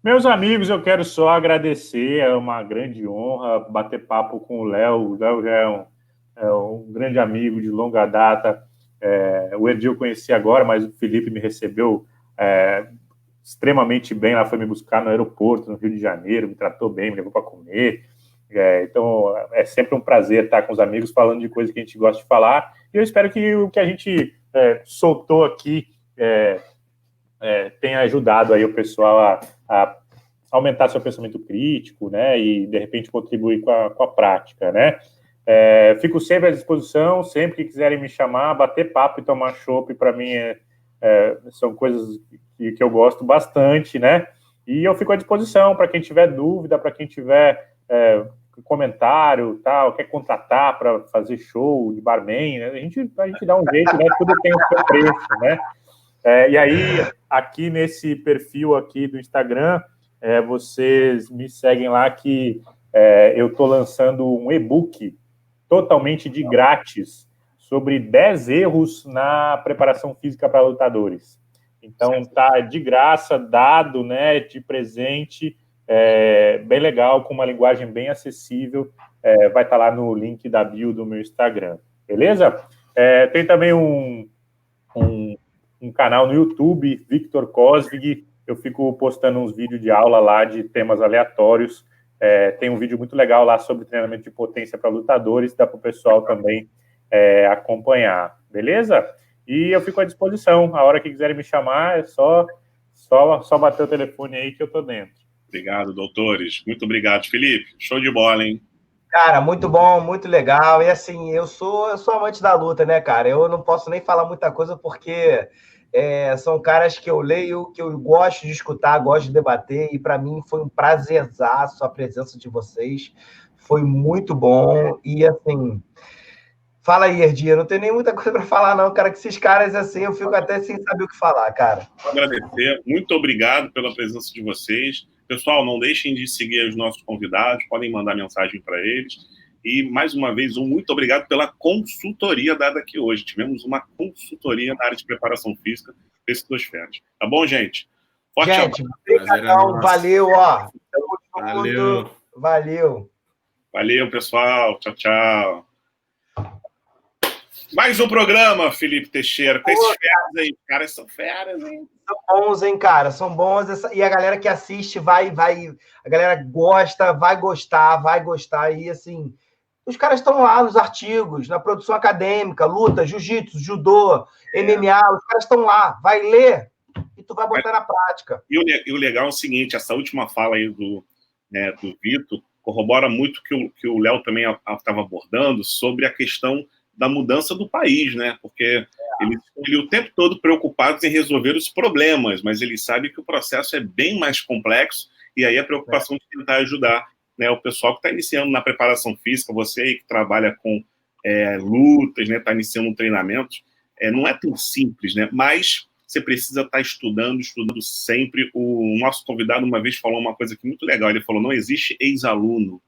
Meus amigos, eu quero só agradecer, é uma grande honra bater papo com o Léo. O Léo já é um grande amigo de longa data. O Erdi eu conheci agora, mas o Felipe me recebeu extremamente bem, lá foi me buscar no aeroporto, no Rio de Janeiro, me tratou bem, me levou para comer. Então, é sempre um prazer estar com os amigos falando de coisas que a gente gosta de falar. E eu espero que o que a gente soltou aqui tenha ajudado aí o pessoal a aumentar seu pensamento crítico, né, e de repente contribuir com a prática, né. Fico sempre à disposição, sempre que quiserem me chamar, bater papo e tomar chopp, para mim são coisas que eu gosto bastante, né, e eu fico à disposição para quem tiver dúvida, para quem tiver comentário, tal, quer contratar para fazer show de barman, né? A gente dá um jeito, né? Tudo tem o seu preço, né? E aí, aqui nesse perfil aqui do Instagram, vocês me seguem lá que eu estou lançando um e-book totalmente de grátis sobre 10 erros na preparação física para lutadores. Então, tá de graça, dado, né, de presente, bem legal, com uma linguagem bem acessível. Vai estar lá no link da bio do meu Instagram, beleza? Tem também um canal no YouTube, Victor Cosvig. Eu fico postando uns vídeos de aula lá de temas aleatórios. Tem um vídeo muito legal lá sobre treinamento de potência para lutadores, dá para o pessoal também acompanhar, beleza? E eu fico à disposição, a hora que quiserem me chamar, é só bater o telefone aí que eu tô dentro.
Obrigado, doutores. Muito obrigado, Felipe. Show de bola, hein?
Cara, muito bom, muito legal. E assim, eu sou amante da luta, né, cara? Eu não posso nem falar muita coisa porque são caras que eu leio, que eu gosto de escutar, gosto de debater, e para mim foi um prazerzaço a presença de vocês. Foi muito bom. E assim, fala aí, Erdi, eu não tenho nem muita coisa para falar, não, cara, que esses caras assim, eu fico até sem saber o que falar, cara.
Vou agradecer. Muito obrigado pela presença de vocês. Pessoal, não deixem de seguir os nossos convidados, podem mandar mensagem para eles. E, mais uma vez, muito obrigado pela consultoria dada aqui hoje. Tivemos uma consultoria na área de preparação física desses dois feras. Tá bom, gente? Forte
gente,
abraço.
Valeu, ó.
Valeu.
Valeu.
Valeu, pessoal. Tchau, tchau. Mais um programa, Felipe Teixeira, com esses feras aí. Os caras são feras, hein?
São bons, hein, cara? São bons. E a galera que assiste vai. A galera gosta, vai gostar. E, assim, os caras estão lá nos artigos, na produção acadêmica, luta, jiu-jitsu, judô, MMA. Os caras estão lá. Vai ler e tu vai botar na prática.
E o legal é o seguinte, essa última fala aí do Vitor corrobora muito que o Léo também estava abordando sobre a questão da mudança do país, né? Porque eles estão o tempo todo preocupados em resolver os problemas, mas eles sabem que o processo é bem mais complexo, e aí a preocupação de tentar ajudar, né, o pessoal que está iniciando na preparação física, você aí que trabalha com lutas, né, está iniciando um treinamento, não é tão simples, né? Mas você precisa estar estudando sempre. O nosso convidado uma vez falou uma coisa aqui muito legal, ele falou, não existe ex-aluno,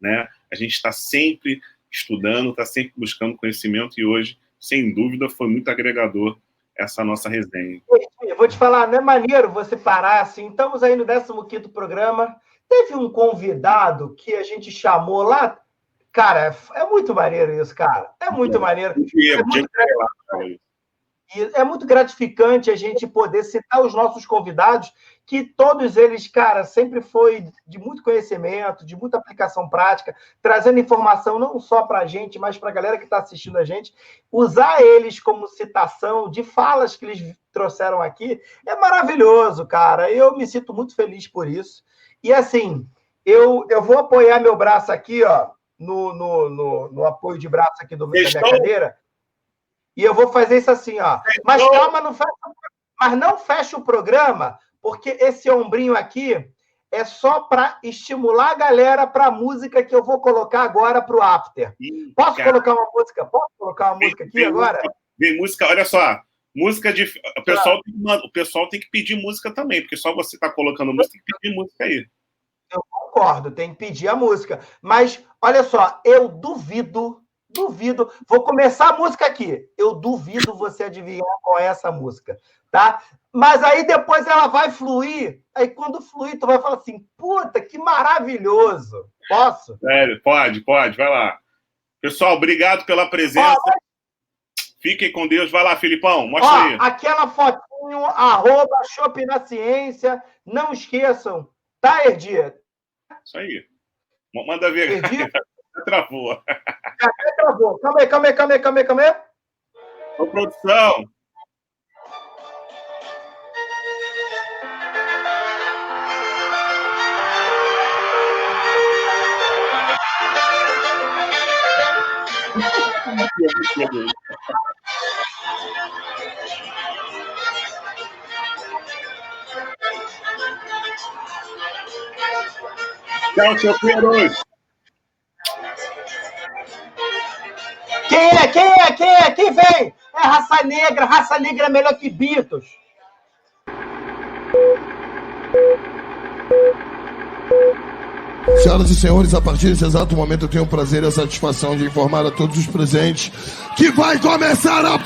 né? A gente está sempre estudando, está sempre buscando conhecimento, e hoje, sem dúvida, foi muito agregador essa nossa resenha.
Eu vou te falar, não é maneiro você parar assim? Estamos aí no 15º programa, teve um convidado que a gente chamou lá, cara, é muito maneiro isso, cara, é muito maneiro. É muito gratificante a gente poder citar os nossos convidados, que todos eles, cara, sempre foi de muito conhecimento, de muita aplicação prática, trazendo informação não só para a gente, mas para a galera que está assistindo a gente. Usar eles como citação de falas que eles trouxeram aqui é maravilhoso, cara. Eu me sinto muito feliz por isso. E, assim, eu vou apoiar meu braço aqui, ó, no apoio de braço aqui da minha cadeira. E eu vou fazer isso assim, ó. Mas calma, não fecha o programa, porque esse ombrinho aqui é só para estimular a galera para a música que eu vou colocar agora para o after. Posso colocar uma música? Posso colocar uma música aqui agora?
Vem música, olha só. Música de. O pessoal tem que pedir música também, porque só você está colocando música, tem que pedir música aí.
Eu concordo, tem que pedir a música. Mas, olha só, eu duvido, vou começar a música aqui, eu duvido você adivinhar qual é essa música, tá? Mas aí depois ela vai fluir, aí quando fluir tu vai falar assim, puta, que maravilhoso. Posso?
Pode, vai lá. Pessoal, obrigado pela presença. Fiquem com Deus. Vai lá, Filipão, mostra aí.
Aquela fotinho, @Chopp na Ciência, não esqueçam, tá, Erdi?
Isso aí. Manda ver.
Erdi?
Travou.
Até travou. Calma aí.
Ô, produção. Tchau, chopeiros.
Quem é? Quem vem? É raça negra é melhor que Beatles.
Senhoras e senhores, a partir desse exato momento eu tenho o prazer e a satisfação de informar a todos os presentes que vai começar a